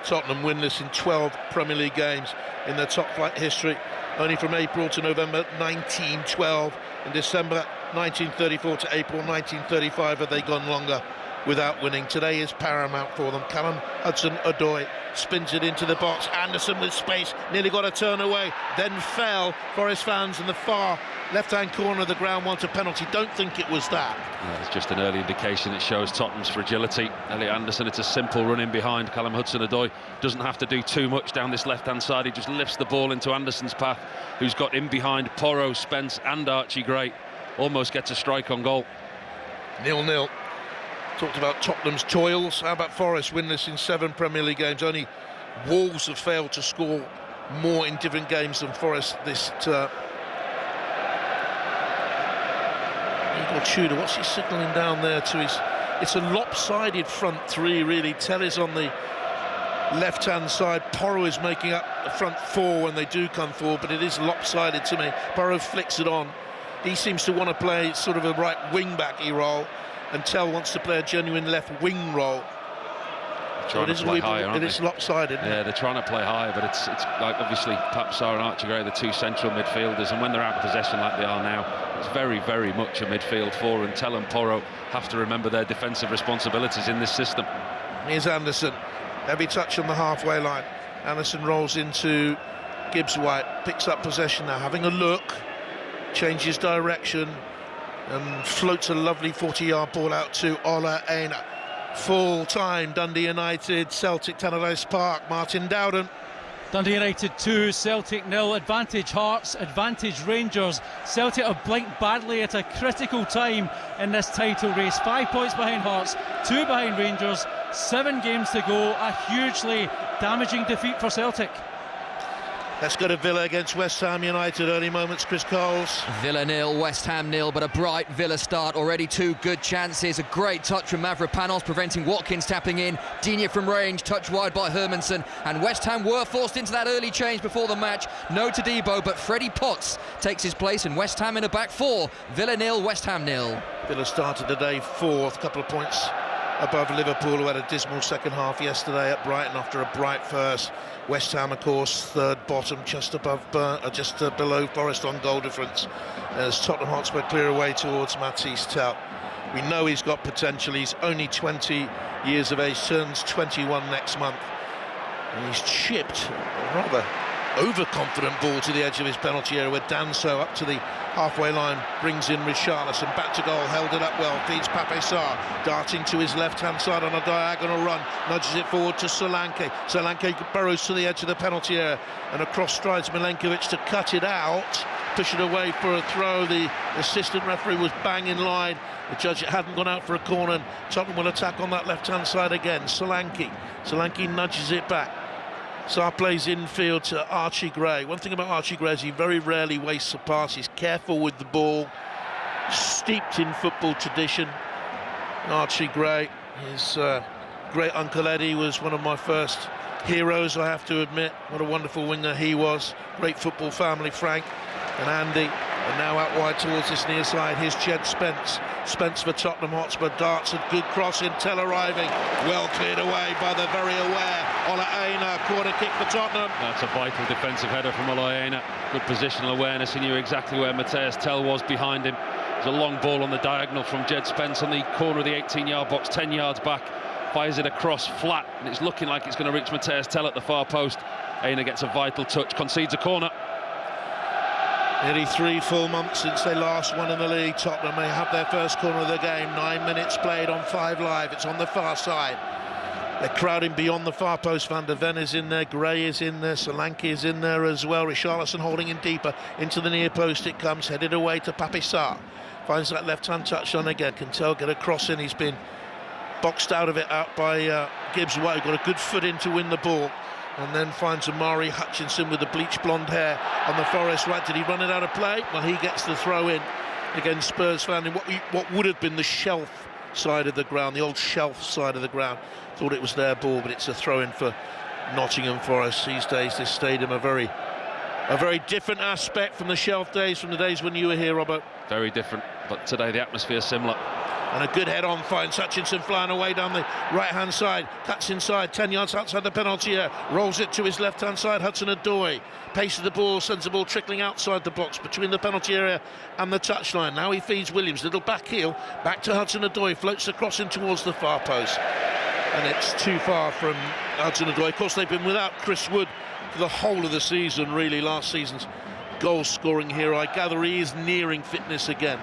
Tottenham winless in 12 Premier League games in their top flight history, only from April to November 1912. In December 1934 to April 1935 have they gone longer without winning. Today is paramount for them. Callum Hudson-Odoi spins it into the box. Anderson with space, nearly got a turn away, then fell. Forest fans in the far left-hand corner of the ground want a penalty. Don't think it was that. Yeah, it's just an early indication. It shows Tottenham's fragility. Elliot Anderson, it's a simple run in behind. Callum Hudson-Odoi doesn't have to do too much down this left-hand side. He just lifts the ball into Anderson's path, who's got in behind Porro, Spence and Archie Gray. Almost gets a strike on goal. 0-0. Talked about Tottenham's toils. How about Forest winless in 7 Premier League games? Only Wolves have failed to score more in different games than Forest this term. Igor Tudor, what's he signalling down there to his... It's a lopsided front three, really. Telly's on the left-hand side. Porro is making up the front four when they do come forward, but it is lopsided to me. Porro flicks it on. He seems to want to play sort of a right wing-backy role, and Tell wants to play a genuine left wing role. So it is it's lopsided. Yeah, they're trying to play higher, but it's like obviously Papsar and Archie Gray, the two central midfielders, and when they're out of possession like they are now, it's very, very much a midfield four, and Tell and Porro have to remember their defensive responsibilities in this system. Here's Anderson, heavy touch on the halfway line. Anderson rolls into Gibbs-White, picks up possession now, having a look, changes direction, and floats a lovely 40-yard ball out to Ola Aina. Full time, Dundee United, Celtic, Tannadice Park. Martin Dowden. Dundee United 2, Celtic 0, advantage Hearts, advantage Rangers. Celtic have blinked badly at a critical time in this title race. 5 points behind Hearts, 2 behind Rangers, 7 games to go. A hugely damaging defeat for Celtic. Let's go to Villa against West Ham United. Early moments, Chris Coles. Villa 0, West Ham 0, but a bright Villa start. Already 2 good chances. A great touch from Mavropanos, preventing Watkins tapping in. Digne from range, touched wide by Hermansen. And West Ham were forced into that early change before the match. No Todibo, but Freddie Potts takes his place, and West Ham in a back 4. Villa 0, West Ham 0. Villa started the day 4th, couple of points above Liverpool, who had a dismal second half yesterday at Brighton after a bright first. West Ham, of course, 3rd bottom, just below Forest on goal difference, as Tottenham Hotspur clear away towards Matisse Tell. We know he's got potential. He's only 20 years of age, turns 21 next month, and he's chipped a rather overconfident ball to the edge of his penalty area, where Danso up to the halfway line brings in Richarlison, back to goal, held it up well, feeds Pape Sarr, darting to his left-hand side on a diagonal run, nudges it forward to Solanke. Solanke burrows to the edge of the penalty area, and across strides Milenkovic to cut it out, push it away for a throw. The assistant referee was bang in line. The judge hadn't gone out for a corner, and Tottenham will attack on that left-hand side again. Solanke nudges it back. Sarr plays infield to Archie Gray. One thing about Archie Gray is he very rarely wastes a pass. He's careful with the ball, steeped in football tradition. Archie Gray, his great Uncle Eddie was one of my first heroes, I have to admit. What a wonderful winger he was. Great football family, Frank and Andy. And now out wide towards this near side, here's Jed Spence. Spence for Tottenham Hotspur, darts a good cross in, Tell arriving, well cleared away by the very aware Ola Aina. Corner kick for Tottenham. That's a vital defensive header from Ola Aina. Good positional awareness, he knew exactly where Matthias Tell was behind him. There's a long ball on the diagonal from Jed Spence on the corner of the 18-yard box, 10 yards back, fires it across flat, and it's looking like it's going to reach Matthias Tell at the far post. Aina gets a vital touch, concedes a corner. Nearly 3 full months since they last won in the league. Tottenham may have their first corner of the game. 9 minutes played on 5 Live. It's on the far side. They're crowding beyond the far post. Van der Ven is in there, Gray is in there, Solanke is in there as well. Richarlison holding in deeper into the near post. It comes headed away to Pape Sarr. Finds that left-hand touch on again. Can Tell get a cross in. He's been boxed out of it out by Gibbs White. Got a good foot in to win the ball. And then finds Amari Hutchinson with the bleach blonde hair on the Forest right. Did he run it out of play? Well, he gets the throw in against Spurs fan in what would have been the shelf side of the ground, the old shelf side of the ground. Thought it was their ball, but it's a throw in for Nottingham Forest. These days, this stadium a very different aspect from the shelf days, from the days when you were here, Robert. Very different, but today the atmosphere is similar. And a good head on finds Hutchinson flying away down the right-hand side. Cuts inside, 10 yards outside the penalty area. Rolls it to his left-hand side, Hudson-Odoi. Pace of the ball, sends the ball trickling outside the box between the penalty area and the touchline. Now he feeds Williams, little back heel, back to Hudson-Odoi, floats the cross in towards the far post. And it's too far from Hudson-Odoi. Of course, they've been without Chris Wood for the whole of the season, really. Last season's goal-scoring hero. I gather he is nearing fitness again.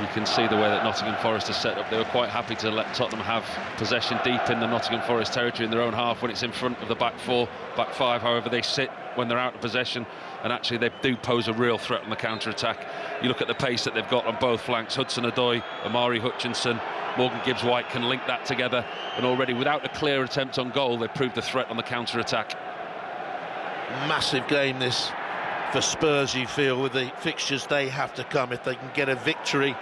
You can see the way that Nottingham Forest is set up. They were quite happy to let Tottenham have possession deep in the Nottingham Forest territory in their own half when it's in front of the back 4, back 5, however they sit when they're out of possession, and actually they do pose a real threat on the counter-attack. You look at the pace that they've got on both flanks. Hudson-Odoi, Amari Hutchinson, Morgan Gibbs-White can link that together, and already without a clear attempt on goal, they've proved a threat on the counter-attack. Massive game this for Spurs, you feel, with the fixtures they have to come. If they can get a victory,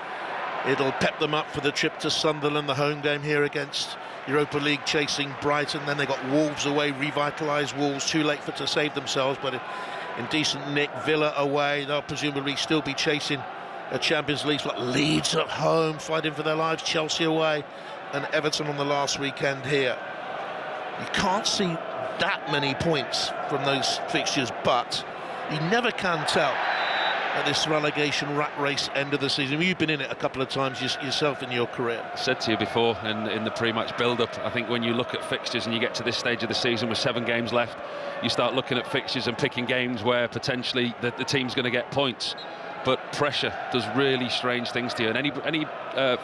it'll pep them up for the trip to Sunderland, the home game here against Europa League chasing Brighton. Then they got Wolves away, revitalised Wolves, too late to save themselves, but in decent nick. Villa away, they'll presumably still be chasing a Champions League spot. Leeds at home, fighting for their lives. Chelsea away, and Everton on the last weekend here. You can't see that many points from those fixtures, but you never can tell at this relegation rat race end of the season. You've been in it a couple of times yourself in your career. I said to you before in the pre-match build-up, I think when you look at fixtures and you get to this stage of the season with 7 games left, you start looking at fixtures and picking games where potentially the team's going to get points. But pressure does really strange things to you. And any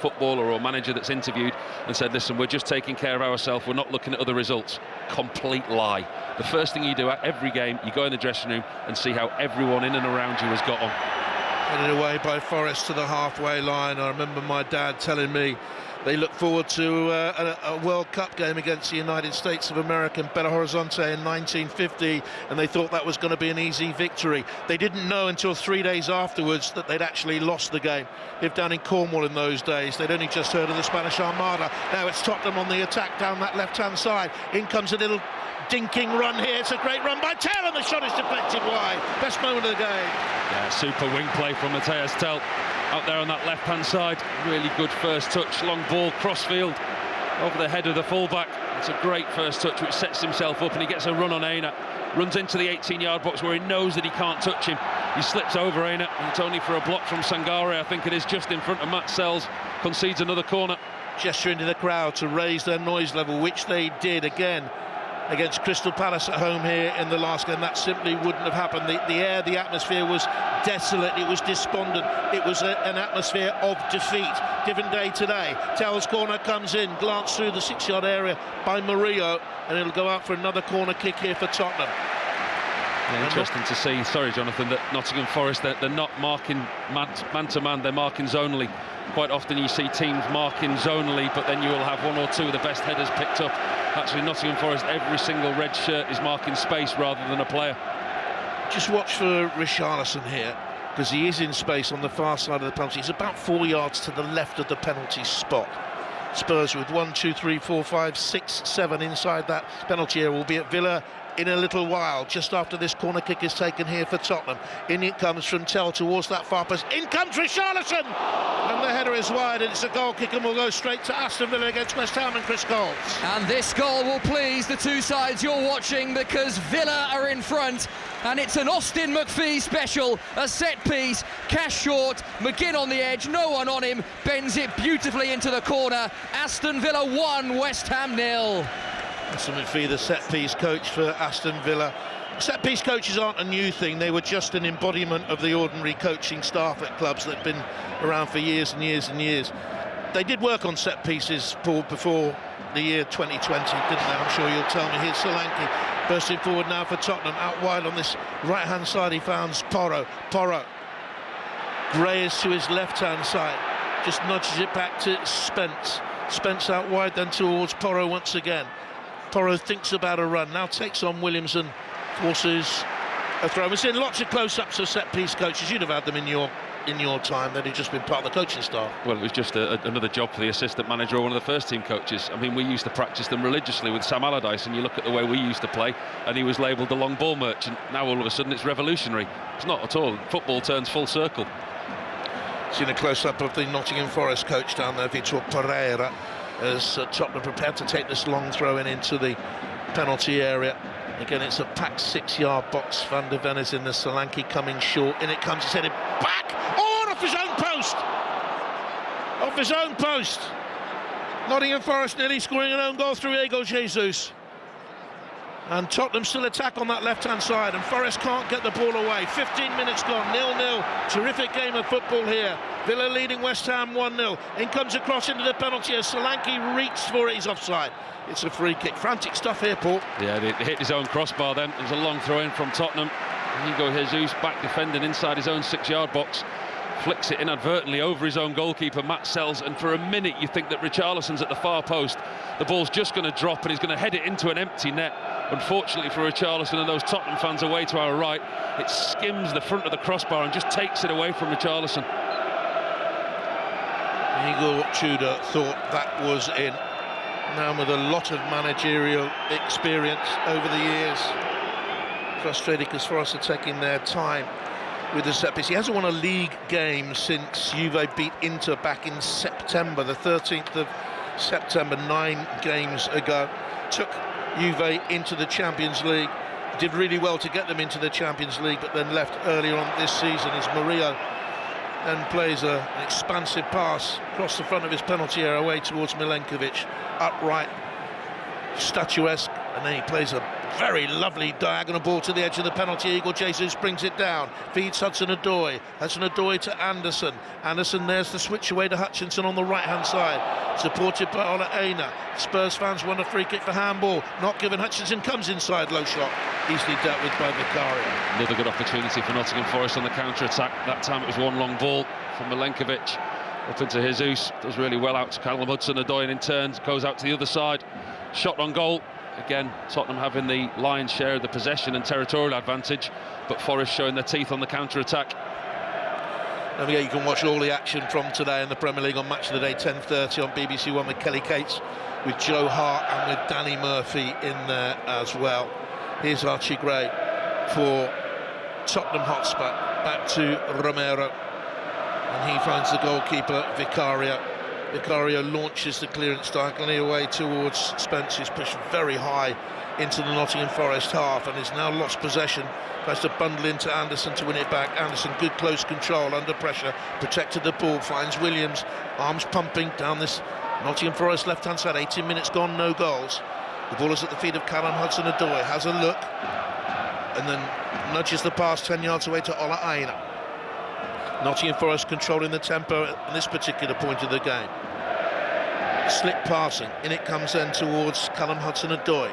footballer or manager that's interviewed and said, listen, we're just taking care of ourselves, we're not looking at other results, complete lie. The first thing you do at every game, you go in the dressing room and see how everyone in and around you has got on. Headed away by Forest to the halfway line. I remember my dad telling me they look forward to a World Cup game against the United States of America in Belo Horizonte in 1950, and they thought that was going to be an easy victory. They didn't know until 3 days afterwards that they'd actually lost the game. Lived down in Cornwall in those days. They'd only just heard of the Spanish Armada. Now it's Tottenham on the attack down that left-hand side. In comes a little dinking run here. It's a great run by Tell, and the shot is deflected wide. Best moment of the game. Yeah, super wing play from Matthias Tell out there on that left-hand side. Really good first touch, long ball, crossfield over the head of the fullback. It's a great first touch which sets himself up, and he gets a run on Aina. Runs into the 18-yard box where he knows that he can't touch him. He slips over Aina, and it's only for a block from Sangare, I think it is, just in front of Matt Sells. Concedes another corner. Gesture into the crowd to raise their noise level, which they did again against Crystal Palace at home here in the last game. That simply wouldn't have happened. The atmosphere was desolate, it was despondent, it was an atmosphere of defeat. Different day today. Tell's corner comes in, glance through the 6-yard area by Murillo, and it'll go out for another corner kick here for Tottenham. Yeah, interesting to see, sorry Jonathan, that Nottingham Forest, they're not marking man-to-man, they're marking zonally. Quite often you see teams marking zonally, but then you will have 1 or 2 of the best headers picked up. Actually, Nottingham Forest, every single red shirt is marking space rather than a player. Just watch for Richarlison here, because he is in space on the far side of the penalty. He's about 4 yards to the left of the penalty spot. Spurs with 1, 2, 3, 4, 5, 6, 7 inside that penalty area, albeit Villa in a little while, just after this corner kick is taken here for Tottenham. In it comes from Tell towards that far post. In comes Richarlison! And the header is wide, and it's a goal kick, and will go straight to Aston Villa against West Ham and Chris Golds. And this goal will please the two sides you're watching, because Villa are in front, and it's an Austin McPhee special, a set piece, Cash short, McGinn on the edge, no one on him, bends it beautifully into the corner. Aston Villa 1, West Ham 0. Austin McPhee, the set-piece coach for Aston Villa. Set-piece coaches aren't a new thing. They were just an embodiment of the ordinary coaching staff at clubs that have been around for years and years and years. They did work on set-pieces, Paul, before the year 2020, didn't they? I'm sure you'll tell me. Here's Solanke bursting forward now for Tottenham. Out wide on this right-hand side, he finds Porro. Gray is to his left-hand side. Just nudges it back to Spence. Spence out wide, then towards Porro once again. Porro thinks about a run, now takes on Williams and forces a throw. We've seen lots of close-ups of set-piece coaches. You'd have had them in your time. They'd have just been part of the coaching staff. Well, it was just another job for the assistant manager or one of the first-team coaches. I mean, we used to practice them religiously with Sam Allardyce, and you look at the way we used to play, and he was labelled the long ball merchant. Now all of a sudden it's revolutionary. It's not at all. Football turns full circle. Seen a close-up of the Nottingham Forest coach down there, Vitor Pereira, as Tottenham prepared to take this long throw in into the penalty area. Again, it's a packed 6-yard box. Van der Ven is in the Solanke coming short. In it comes, it's headed back. Oh, off his own post! Off his own post. Nottingham Forest nearly scoring an own goal through Diego Jesus. And Tottenham still attack on that left-hand side, and Forest can't get the ball away. 15 minutes gone, 0-0. Terrific game of football here. Villa leading West Ham 1-0. In comes across into the penalty as Solanke reached for it. He's offside. It's a free kick. Frantic stuff here, Paul. Yeah, they hit his own crossbar then. It was a long throw in from Tottenham. Diego Jesus back defending inside his own 6-yard box. Flicks it inadvertently over his own goalkeeper, Matt Sells, and for a minute you think that Richarlison's at the far post. The ball's just going to drop and he's going to head it into an empty net. Unfortunately for Richarlison and those Tottenham fans away to our right, it skims the front of the crossbar and just takes it away from Richarlison. Igor Tudor thought that was in. Now with a lot of managerial experience over the years. Frustrated because Forest are taking their time with the set piece. He hasn't won a league game since Juve beat Inter back in September, the 13th of September, 9 games ago. Took Juve into the Champions League, did really well to get them into the Champions League, but then left earlier on this season as Murillo then plays an expansive pass across the front of his penalty area away towards Milenkovic, upright, statuesque, and then he plays a very lovely diagonal ball to the edge of the penalty. Igor Jesus brings it down, feeds Hudson-Odoi. Hudson-Odoi to Anderson. Anderson, there's the switch away to Hutchinson on the right-hand side, supported by Ola Aina. Spurs fans want a free kick for handball, not given. Hutchinson comes inside, low shot, easily dealt with by Vicario. Another good opportunity for Nottingham Forest on the counter-attack. That time it was one long ball from Milenkovic up into Jesus. Does really well out to Callum Hudson-Odoi, and in turn goes out to the other side. Shot on goal. Again, Tottenham having the lion's share of the possession and territorial advantage, but Forest showing their teeth on the counter-attack. And yeah, you can watch all the action from today in the Premier League on Match of the Day, 10:30 on BBC One with Kelly Cates, with Joe Hart and with Danny Murphy in there as well. Here's Archie Gray for Tottenham Hotspur, back to Romero, and he finds the goalkeeper, Vicario. Vicario launches the clearance diagonally away towards Spence, who's pushed very high into the Nottingham Forest half and has now lost possession. Tries to bundle into Anderson to win it back. Anderson, good close control under pressure, protected the ball, finds Williams, arms pumping down this Nottingham Forest left-hand side. 18 minutes gone, no goals. The ball is at the feet of Callum Hudson-Odoi, has a look, and then nudges the pass 10 yards away to Ola Aina. Nottingham Forest controlling the tempo at this particular point of the game. Slick passing, in it comes then towards Callum Hudson-Odoi.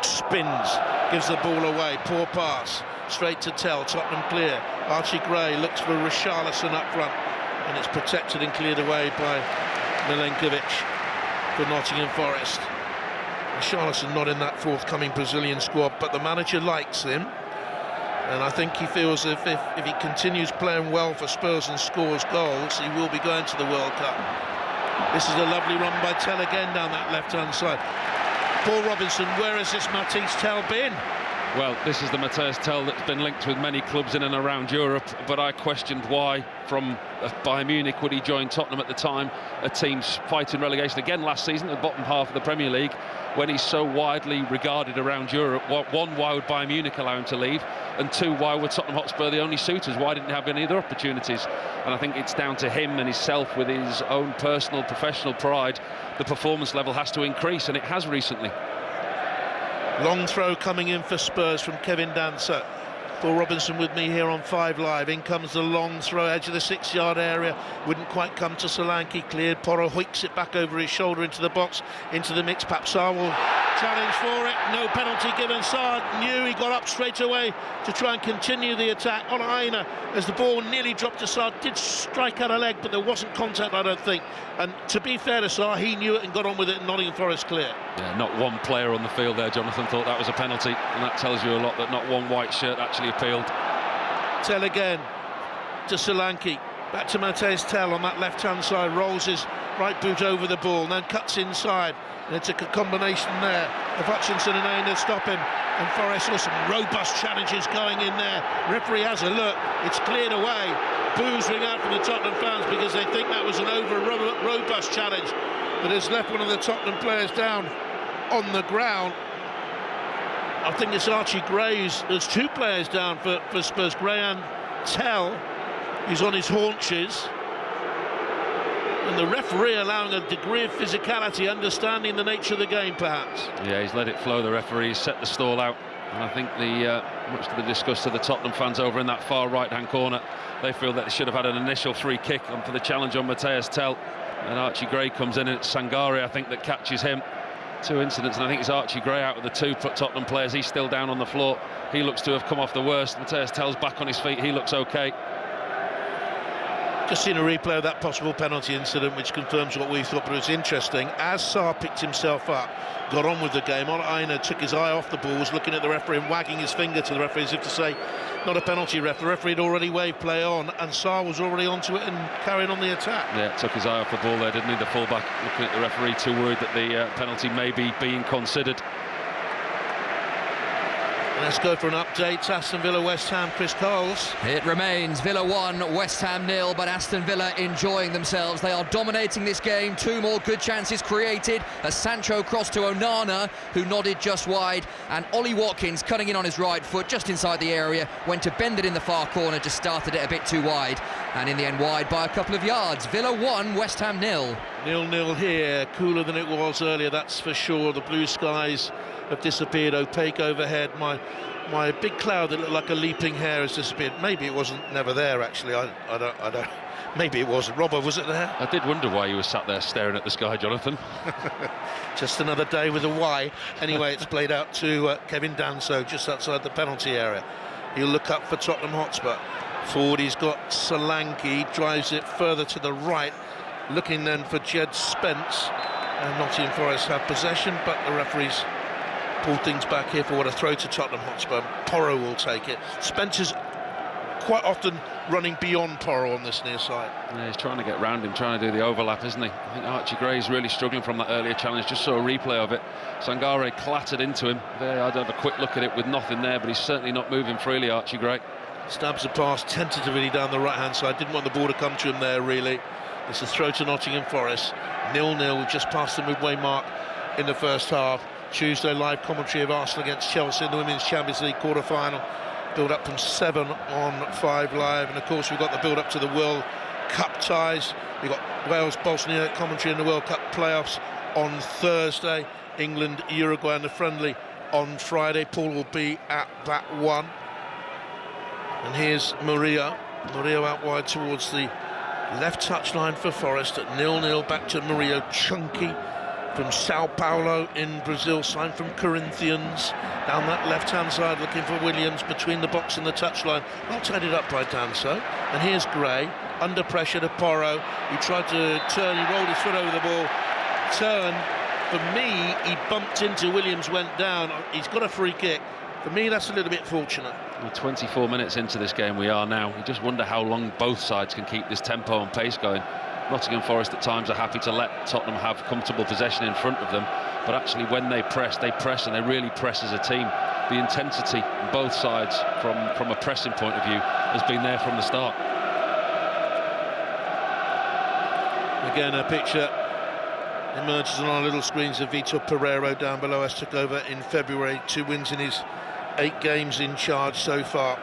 Spins, gives the ball away, poor pass, straight to Tell, Tottenham clear. Archie Gray looks for Richarlison up front, and it's protected and cleared away by Milenkovic for Nottingham Forest. Richarlison not in that forthcoming Brazilian squad, but the manager likes him. And I think he feels if he continues playing well for Spurs and scores goals, he will be going to the World Cup. This is a lovely run by Tell again down that left-hand side. Paul Robinson, where has this Matthias Tell been? Well, this is the Matthias Tell that's been linked with many clubs in and around Europe, but I questioned why from Bayern Munich would he join Tottenham at the time, a team fighting relegation again last season, the bottom half of the Premier League, when he's so widely regarded around Europe. One, why would Bayern Munich allow him to leave? And two, why were Tottenham Hotspur the only suitors? Why didn't he have any other opportunities? And I think it's down to him and himself, with his own personal, professional pride. The performance level has to increase, and it has recently. Long throw coming in for Spurs from Kevin Dancer. Paul Robinson with me here on 5 Live. In comes the long throw, edge of the 6-yard area. Wouldn't quite come to Solanke. Cleared. Porro hoiks it back over his shoulder into the box, into the mix. Perhaps Sarr will challenge for it. No penalty given. Sarr knew, he got up straight away to try and continue the attack on Aina as the ball nearly dropped to Sarr. Did strike out a leg, but there wasn't contact, I don't think. And to be fair to Sarr, he knew it and got on with it, and Nottingham Forest clear. Yeah, not one player on the field there, Jonathan, thought that was a penalty, and that tells you a lot, that not one white shirt actually appealed. Tell again to Solanke. Back to Matthias Tell on that left-hand side, rolls his right boot over the ball, and then cuts inside. And it's a combination there of Hutchinson and Aina stop him. And Forest saw some robust challenges going in there. Referee has a look, it's cleared away. Boos ring out from the Tottenham fans because they think that was an over-robust challenge that has left one of the Tottenham players down on the ground. I think it's Archie Gray. There's 2 players down for Spurs. Gray and Tell. He's on his haunches. And the referee allowing a degree of physicality, understanding the nature of the game, perhaps. Yeah, he's let it flow, the referee. He's set the stall out. And I think much to the disgust of the Tottenham fans over in that far right-hand corner, they feel that they should have had an initial free kick for the challenge on Matthias Tell. And Archie Gray comes in, and it's Sangare, I think, that catches him. 2 incidents, and I think it's Archie Gray out of the 2 Tottenham players. He's still down on the floor. He looks to have come off the worst. Matthias Tell's back on his feet. He looks okay. Just seen a replay of that possible penalty incident, which confirms what we thought, but it was interesting. As Sarr picked himself up, got on with the game, Aina took his eye off the ball, was looking at the referee and wagging his finger to the referee as if to say, not a penalty, ref. The referee had already waved play on, and Sarr was already onto it and carrying on the attack. Yeah, took his eye off the ball there, didn't he? The fullback looking at the referee, too worried that the penalty may be being considered. Let's go for an update. Aston Villa, West Ham, Chris Coles. It remains Villa 1, West Ham 0, but Aston Villa enjoying themselves. They are dominating this game. 2 more good chances created. A Sancho cross to Onana, who nodded just wide, and Ollie Watkins cutting in on his right foot just inside the area, went to bend it in the far corner, just started it a bit too wide, and in the end wide by a couple of yards. Villa 1, West Ham 0. 0-0 here, cooler than it was earlier, that's for sure. The blue skies have disappeared, opaque overhead. My big cloud that looked like a leaping hare has disappeared. Maybe it wasn't never there, actually. I don't. Maybe it wasn't. Robbo, was it there? I did wonder why you were sat there staring at the sky, Jonathan. Just another day with a Y. Anyway, it's played out to Kevin Danso just outside the penalty area. He'll look up for Tottenham Hotspur. Forward, he's got Solanke, drives it further to the right, looking then for Jed Spence. And Nottingham Forest have possession, but the referees pull things back here for what a throw to Tottenham Hotspur. Porro will take it. Spencer's quite often running beyond Porro on this near side. Yeah, he's trying to get round him, trying to do the overlap, isn't he? I think Archie Gray's really struggling from that earlier challenge. Just saw a replay of it. Sangare clattered into him. There, I'd have a quick look at it with nothing there, but he's certainly not moving freely, Archie Gray. Stabs a pass tentatively down the right-hand side. Didn't want the ball to come to him there, really. It's a throw to Nottingham Forest. 0-0, we've just passed the midway mark in the first half. Tuesday live commentary of Arsenal against Chelsea in the Women's Champions League quarter-final. Build up from 7 on 5 Live, and of course we've got the build up to the World Cup ties. We've got Wales-Bosnia commentary in the World Cup playoffs on Thursday. England, Uruguay in the friendly on Friday. Paul will be at that one. And here's Murillo out wide towards the left touchline for Forest at 0-0. Back to Murillo, chunky from Sao Paulo in Brazil, signed from Corinthians. Down that left-hand side, looking for Williams between the box and the touchline. Well tidied up by Danso. And here's Gray, under pressure to Porro. He tried to turn, he rolled his foot over the ball. Turn, for me, he bumped into Williams, went down. He's got a free kick. For me, that's a little bit fortunate. Well, 24 minutes into this game we are now. You just wonder how long both sides can keep this tempo and pace going. Nottingham Forest at times are happy to let Tottenham have comfortable possession in front of them, but actually when they press and they really press as a team. The intensity on both sides from a pressing point of view has been there from the start. Again, a picture emerges on our little screens of Vitor Pereiro down below us. Took over in February, 2 wins in his 8 games in charge so far.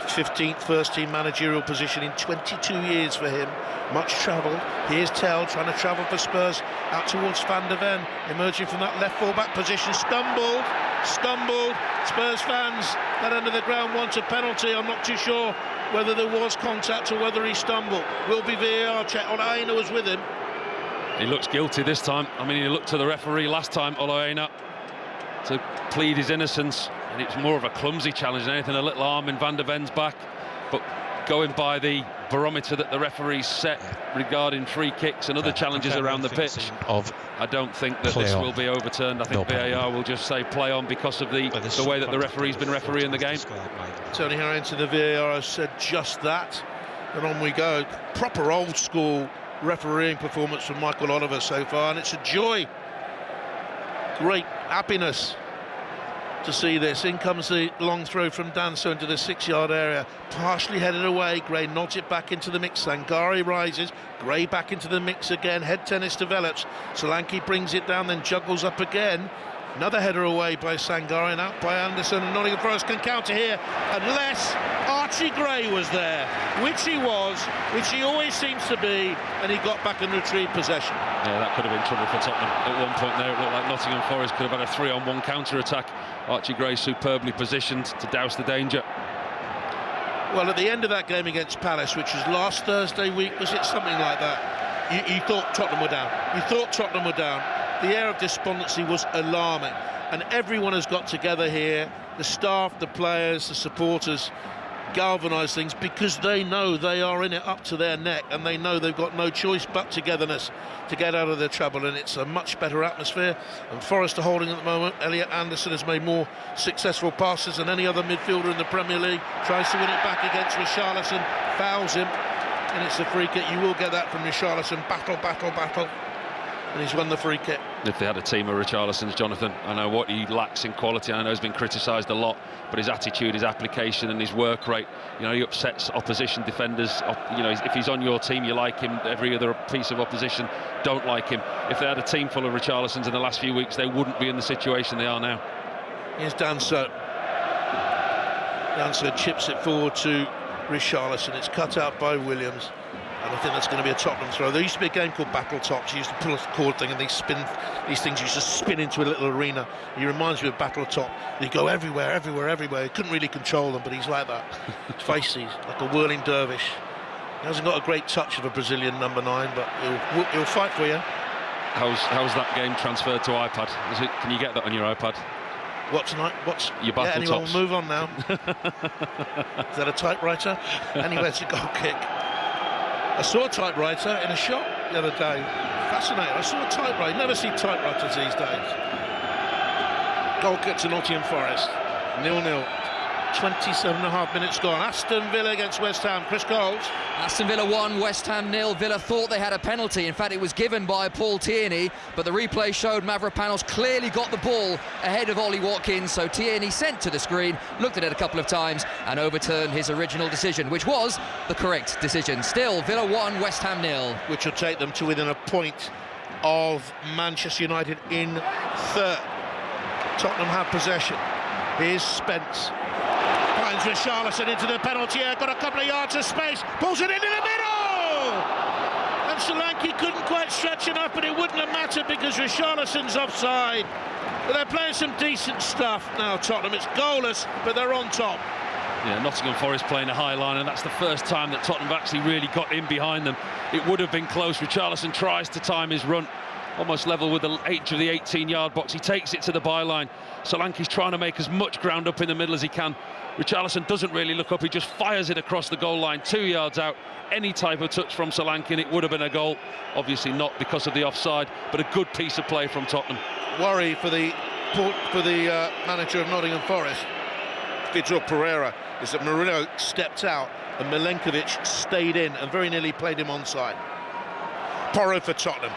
15th first-team managerial position in 22 years for him. Much travelled. Here's Tell trying to travel for Spurs out towards Van der Ven, emerging from that left full-back position. Stumbled. Spurs fans that end of the ground want a penalty. I'm not too sure whether there was contact or whether he stumbled. Will be VAR check. Olaena was with him. He looks guilty this time. I mean, he looked to the referee last time, Olaena, to plead his innocence, and it's more of a clumsy challenge than anything, a little arm in Van der Ven's back. But going by the barometer that the referees set regarding free kicks and other challenges around the pitch, I don't think that this will be overturned. I think VAR will just say play on because of the way that the referee's been refereeing the game. Tony Harrington, the VAR, has said just that, and on we go. Proper old school refereeing performance from Michael Oliver so far, and it's a joy, great happiness to see this. In comes the long throw from Danso into the 6-yard area, partially headed away. Gray nods it back into the mix. Sangare rises, Gray back into the mix again. Head tennis develops. Solanke brings it down, then juggles up again. Another header away by Sangare and out by Anderson, and Nottingham Forest can counter here unless Archie Gray was there, which he was, which he always seems to be, and he got back and retrieved possession. Yeah, that could have been trouble for Tottenham. At one point there, it looked like Nottingham Forest could have had a 3-on-1 counter-attack. Archie Gray superbly positioned to douse the danger. Well, at the end of that game against Palace, which was last Thursday week, was it something like that? You thought Tottenham were down. The air of despondency was alarming, and everyone has got together here, the staff, the players, the supporters, galvanise things, because they know they are in it up to their neck, and they know they've got no choice but togetherness to get out of their trouble, and it's a much better atmosphere. And Forest are holding at the moment. Elliot Anderson has made more successful passes than any other midfielder in the Premier League, tries to win it back against Richarlison, fouls him, and it's a free kick. You will get that from Richarlison. Battle, and he's won the free kick. If they had a team of Richarlison's, Jonathan, I know what he lacks in quality. I know he's been criticised a lot, but his attitude, his application and his work rate, you know, he upsets opposition defenders. You know, if he's on your team, you like him. Every other piece of opposition don't like him. If they had a team full of Richarlisons in the last few weeks, they wouldn't be in the situation they are now. Here's Danso. Danso chips it forward to Richarlison. It's cut out by Williams. And I think that's going to be a Tottenham throw. There used to be a game called Battle Tops. You used to pull a cord thing and these things used to spin into a little arena. He reminds me of Battle Top. They go everywhere. He couldn't really control them, but he's like that. Feisty, like a whirling dervish. He hasn't got a great touch of a Brazilian number 9, but he'll fight for you. How's that game transferred to iPad? Can you get that on your iPad? What tonight? What's your Battle anyway, Tops? We'll move on now. Is that a typewriter? Anyway, it's a goal kick. I saw a typewriter in a shop the other day. Fascinating. I saw a typewriter. You never see typewriters these days. Goal kick to Nottingham Forest. 0-0. 27.5 minutes gone. Aston Villa against West Ham. Chris Coles. Aston Villa 1, West Ham 0. Villa thought they had a penalty. In fact, it was given by Paul Tierney, but the replay showed Mavropanos clearly got the ball ahead of Ollie Watkins, so Tierney sent to the screen, looked at it a couple of times and overturned his original decision, which was the correct decision. Still, Villa 1, West Ham 0. Which will take them to within a point of Manchester United in third. Tottenham have possession. Here's Spence. Finds Richarlison into the penalty area, got a couple of yards of space, pulls it into the middle! And Solanke couldn't quite stretch enough, but it wouldn't have mattered because Richarlison's offside. But they're playing some decent stuff now, Tottenham. It's goalless, but they're on top. Yeah, Nottingham Forest playing a high line, and that's the first time that Tottenham have actually really got in behind them. It would have been close. Richarlison tries to time his run, almost level with the edge of the 18-yard box. He takes it to the byline. Solanke's trying to make as much ground up in the middle as he can. Richarlison doesn't really look up, he just fires it across the goal line, 2 yards out. Any type of touch from Solanke and it would have been a goal. Obviously not because of the offside, but a good piece of play from Tottenham. Worry for the manager of Nottingham Forest, Vitor Pereira, is that Murillo stepped out and Milenkovic stayed in and very nearly played him onside. Porro for Tottenham.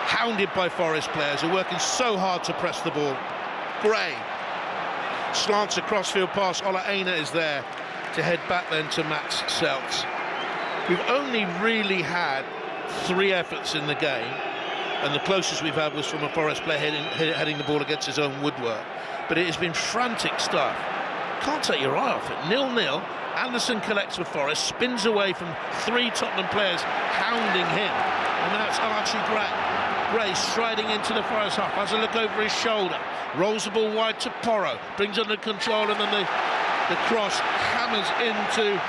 hounded by Forest players who are working so hard to press the ball. Gray slants a crossfield pass. Ola Aina is there to head back then to Mats Seltz. We've only really had 3 efforts in the game, and the closest we've had was from a Forest player heading the ball against his own woodwork. But it has been frantic stuff. Can't take your eye off it. 0-0. Anderson collects for Forest, spins away from 3 Tottenham players hounding him, and now it's Archie Gray. Gray striding into the Forest half, has a look over his shoulder, rolls the ball wide to Porro, brings under control, and then the cross hammers into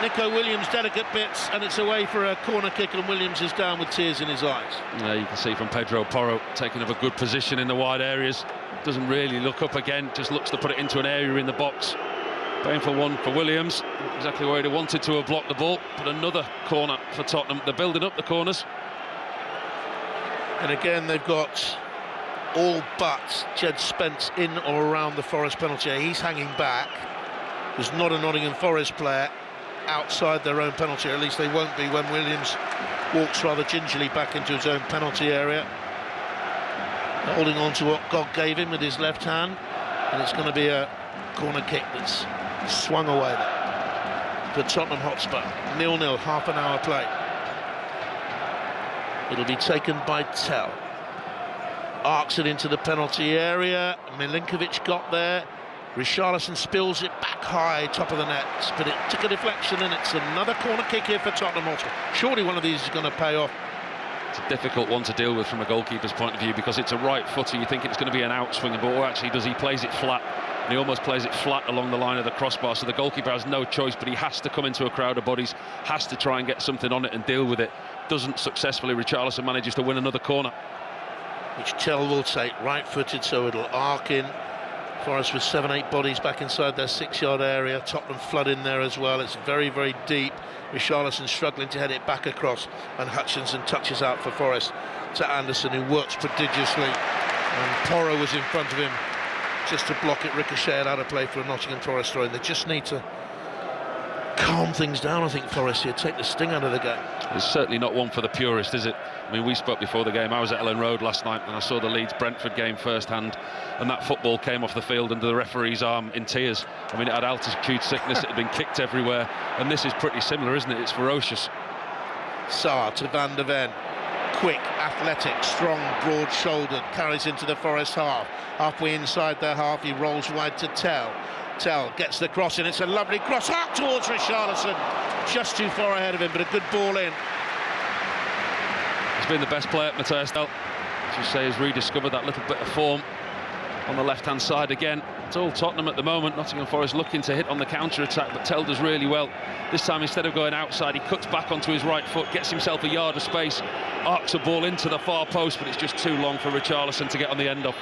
Nico Williams' delicate bits, and it's away for a corner kick, and Williams is down with tears in his eyes. Yeah, you can see from Pedro Porro taking up a good position in the wide areas. Doesn't really look up again, just looks to put it into an area in the box. Painful one for Williams, exactly where he wanted to have blocked the ball, but another corner for Tottenham. They're building up the corners. And again, they've got all but Jed Spence in or around the Forest penalty area. He's hanging back. There's not a Nottingham Forest player outside their own penalty area. At least they won't be when Williams walks rather gingerly back into his own penalty area, holding on to what God gave him with his left hand, and it's going to be a corner kick that's swung away there for Tottenham Hotspur. 0-0, half an hour play. It'll be taken by Tell. Arcs it into the penalty area. Milinkovic got there. Richarlison spills it back high, top of the net, but it took a deflection, and it's another corner kick here for Tottenham Hotspur. Surely one of these is going to pay off. It's a difficult one to deal with from a goalkeeper's point of view, because it's a right footer. You think it's going to be an outswinger, but what actually does, he plays it flat, and he almost plays it flat along the line of the crossbar, so the goalkeeper has no choice, but he has to come into a crowd of bodies, has to try and get something on it and deal with it. Doesn't successfully. Richarlison manages to win another corner, which Tell will take, right-footed, so it'll arc in. Forest with 7-8 bodies back inside their 6-yard area. Tottenham flood in there as well. It's very, very deep. Richarlison struggling to head it back across, and Hutchinson touches out for Forest to Anderson, who works prodigiously, and Porro was in front of him just to block it, ricocheted out of play for a Nottingham Forest throw. They just need to calm things down, I think, Forest here, take the sting out of the game. It's certainly not one for the purist, is it? I mean, we spoke before the game. I was at Ellen Road last night, and I saw the Leeds-Brentford game firsthand, and that football came off the field under the referee's arm in tears. I mean, it had altitude sickness, it had been kicked everywhere, and this is pretty similar, isn't it? It's ferocious. Saar to Van der Ven. Quick, athletic, strong, broad-shouldered, carries into the Forest half. Halfway inside their half, he rolls wide to Tell. Tell gets the cross in, it's a lovely cross out towards Richarlison, just too far ahead of him, but a good ball in. He's been the best player, Matthias Tell, as you say, has rediscovered that little bit of form on the left-hand side again. It's all Tottenham at the moment. Nottingham Forest looking to hit on the counter-attack, but Tell does really well. This time, instead of going outside, he cuts back onto his right foot, gets himself a yard of space, arcs a ball into the far post, but it's just too long for Richarlison to get on the end of.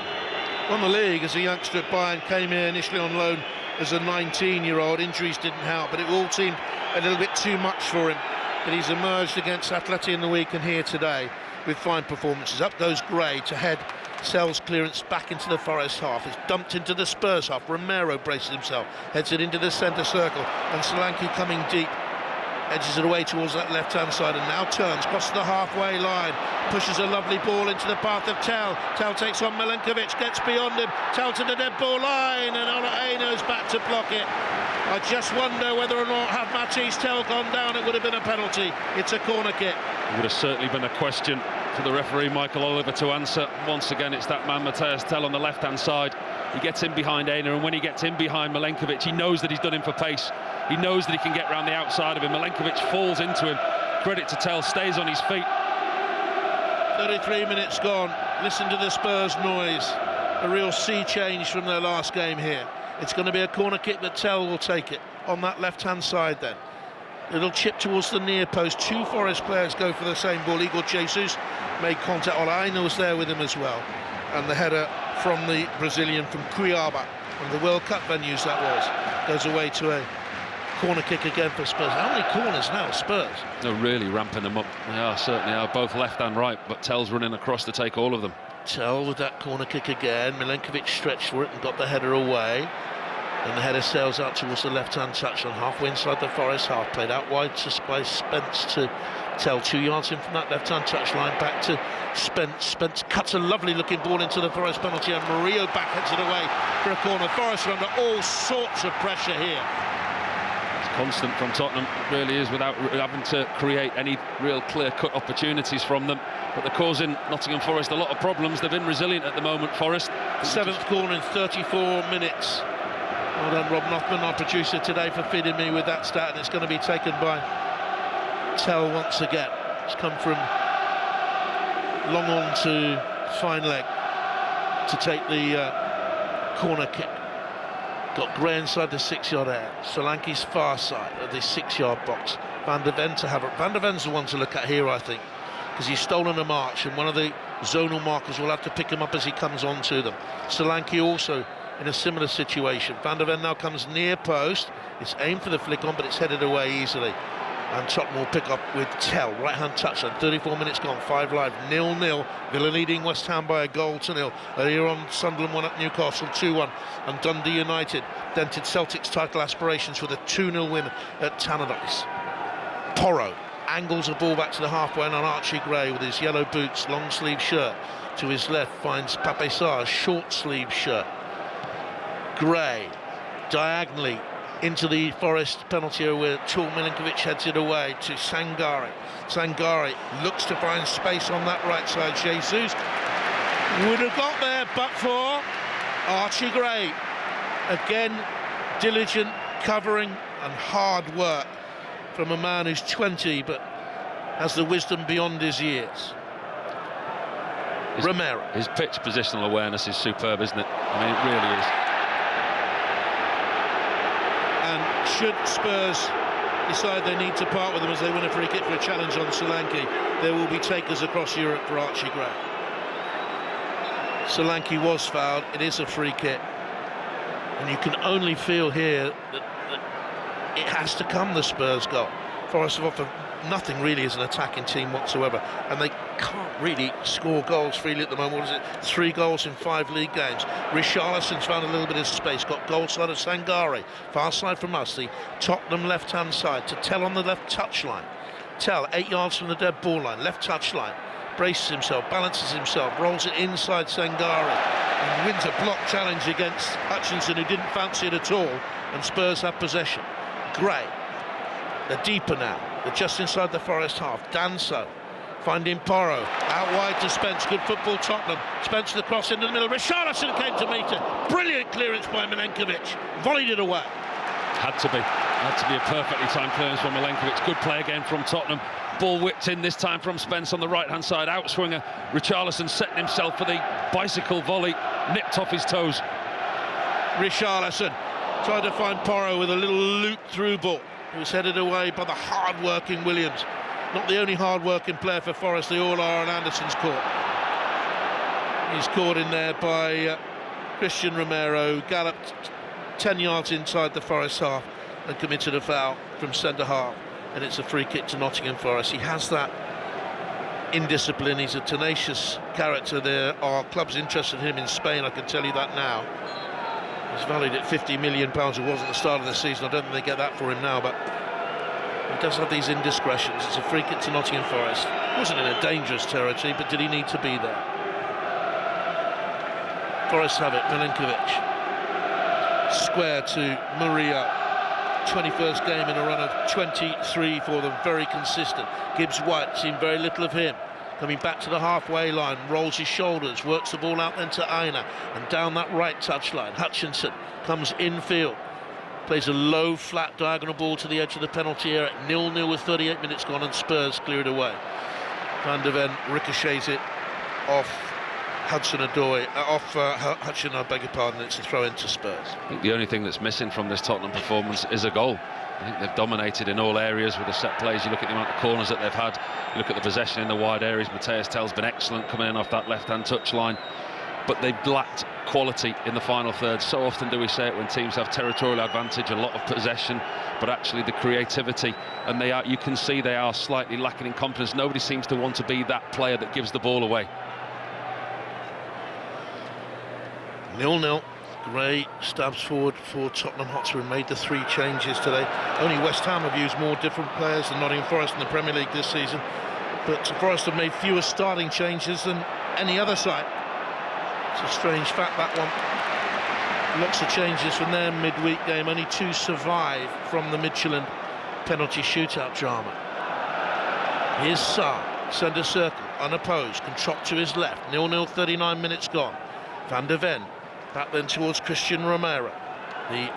Won the league as a youngster at Bayern, came here initially on loan as a 19-year-old. Injuries didn't help, but it all seemed a little bit too much for him. But he's emerged against Atleti in the week and here today with fine performances. Up goes Gray to head Sell's clearance back into the Forest half. It's dumped into the Spurs half. Romero braces himself, heads it into the centre circle, and Solanke coming deep, edges it away towards that left-hand side, and now turns, crosses the halfway line, pushes a lovely ball into the path of Tell. Tell takes on Milinkovic, gets beyond him, Tell to the dead ball line, and Ola Aino's back to block it. I just wonder whether or not, had Matisse Tell gone down, it would have been a penalty. It's a corner kick. It would have certainly been a question for the referee, Michael Oliver, to answer. Once again, it's that man, Matthias Tell, on the left-hand side. He gets in behind Aina, and when he gets in behind Milinkovic, he knows that he's done him for pace. He knows that he can get round the outside of him. Milinkovic falls into him. Credit to Tell, stays on his feet. 33 minutes gone. Listen to the Spurs noise. A real sea change from their last game here. It's going to be a corner kick, but Tell will take it on that left-hand side then. Little chip towards the near post. 2 Forest players go for the same ball. Igor Jesus made contact. Olaina was there with him as well. And the header from the Brazilian from Cuiabá, one of the World Cup venues that was, goes away to a corner kick again for Spurs. How many corners now, Spurs? They're really ramping them up. They are, certainly are, both left and right, but Tell's running across to take all of them. Tell with that corner kick again. Milinkovic stretched for it and got the header away. And the header sails out towards the left-hand touchline, halfway inside the Forest half, played out wide by Spence to Tell, 2 yards in from that left-hand touchline, back to Spence. Spence cuts a lovely-looking ball into the Forest penalty, and Murillo backheads it away for a corner. Forest are under all sorts of pressure here. It's constant from Tottenham, really is, without having to create any real clear-cut opportunities from them. But they're causing Nottingham Forest a lot of problems. They've been resilient at the moment, Forest. 7th corner in 34 minutes. Well done, Rob Nothman, our producer today, for feeding me with that stat, and it's going to be taken by Tell once again. It's come from long on to fine leg to take the corner kick. Got Gray inside the 6-yard area. Solanke's far side of the 6-yard box. Van der Ven to have it. Van der Ven's the one to look at here, I think, because he's stolen a march, and one of the zonal markers will have to pick him up as he comes on to them. Solanke also in a similar situation. Van der Ven now comes near post. It's aimed for the flick on, but it's headed away easily. And Tottenham will pick up with Tell, right-hand touchline, 34 minutes gone, 5 live, 0-0. Villa leading West Ham by a goal to 0. Earlier on, Sunderland 1 at Newcastle, 2-1. And Dundee United dented Celtic's title aspirations with a 2-0 win at Tannadice. Porro angles the ball back to the halfway line on Archie Gray with his yellow boots, long-sleeve shirt. To his left finds Pape Sarr's short-sleeve shirt. Gray diagonally into the Forest penalty area where Tul Milinkovic heads it away to Sangare. Sangare looks to find space on that right side. Jesus would have got there but for Archie Gray. Again, diligent covering and hard work from a man who's 20 but has the wisdom beyond his years. Romero. His pitch positional awareness is superb, isn't it? I mean, it really is. And should Spurs decide they need to part with them as they win a free kick for a challenge on Solanke, there will be takers across Europe for Archie Gray. Solanke was fouled, it is a free kick, and you can only feel here that it has to come, the Spurs goal. Forest have offered nothing really as an attacking team whatsoever, and they can't really score goals freely at the moment. What is it? 3 goals in 5 league games. Richarlison's found a little bit of space, got goal side of Sangare, far side from us, the Tottenham left-hand side, to Tell on the left touchline. Tell 8 yards from the dead ball line, left touchline, braces himself, balances himself, rolls it inside Sangare, and wins a block challenge against Hutchinson, who didn't fancy it at all, and Spurs have possession. Gray, they're deeper now, they're just inside the Forest half. Danso finding Porro, out wide to Spence, good football Tottenham. Spence the cross into the middle, Richarlison came to meet it, brilliant clearance by Milenkovic, volleyed it away. Had to be a perfectly timed clearance from Milenkovic. Good play again from Tottenham. Ball whipped in this time from Spence on the right-hand side, outswinger. Richarlison setting himself for the bicycle volley, nipped off his toes. Richarlison tried to find Porro with a little loop-through ball. It was headed away by the hard-working Williams. Not the only hard-working player for Forest, they all are on Anderson's court. He's caught in there by Christian Romero, galloped 10 yards inside the Forest half and committed a foul from centre half, and it's a free kick to Nottingham Forest. He has that indiscipline, he's a tenacious character. There are clubs interested in him in Spain, I can tell you that now. He's valued at £50 million, it was at the start of the season. I don't think they get that for him now, but he does have these indiscretions. It's a free kick to Nottingham Forest. He wasn't in a dangerous territory, but did he need to be there? Forest have it, Milenkovic. Square to Murillo. 21st game in a run of 23 for them, very consistent. Gibbs White, seen very little of him. Coming back to the halfway line, rolls his shoulders, works the ball out then to Aina, and down that right touchline. Hutchinson comes infield, plays a low, flat diagonal ball to the edge of the penalty area. 0-0 with 38 minutes gone, and Spurs clear it away. Van der Ven ricochets it off Hudson-Odoi, Hutchinson, I beg your pardon. It's a throw into Spurs. I think the only thing that's missing from this Tottenham performance is a goal. I think they've dominated in all areas with the set plays. You look at the amount of corners that they've had, you look at the possession in the wide areas. Mateus Tell's been excellent coming in off that left-hand touchline, but they've lacked quality in the final third. So often do we say it when teams have territorial advantage, a lot of possession, but actually the creativity, and you can see they are slightly lacking in confidence. Nobody seems to want to be that player that gives the ball away. 0-0, Gray stabs forward for Tottenham Hotspur and made the 3 changes today. Only West Ham have used more different players than Nottingham Forest in the Premier League this season, but Forest have made fewer starting changes than any other side. It's a strange fact, that one. Lots of changes from their midweek game, only 2 survive from the Midtjylland penalty shootout drama. Here's Sarr, centre circle, unopposed, can trot to his left, 0-0, 39 minutes gone. Van der Ven, back then towards Christian Romero, the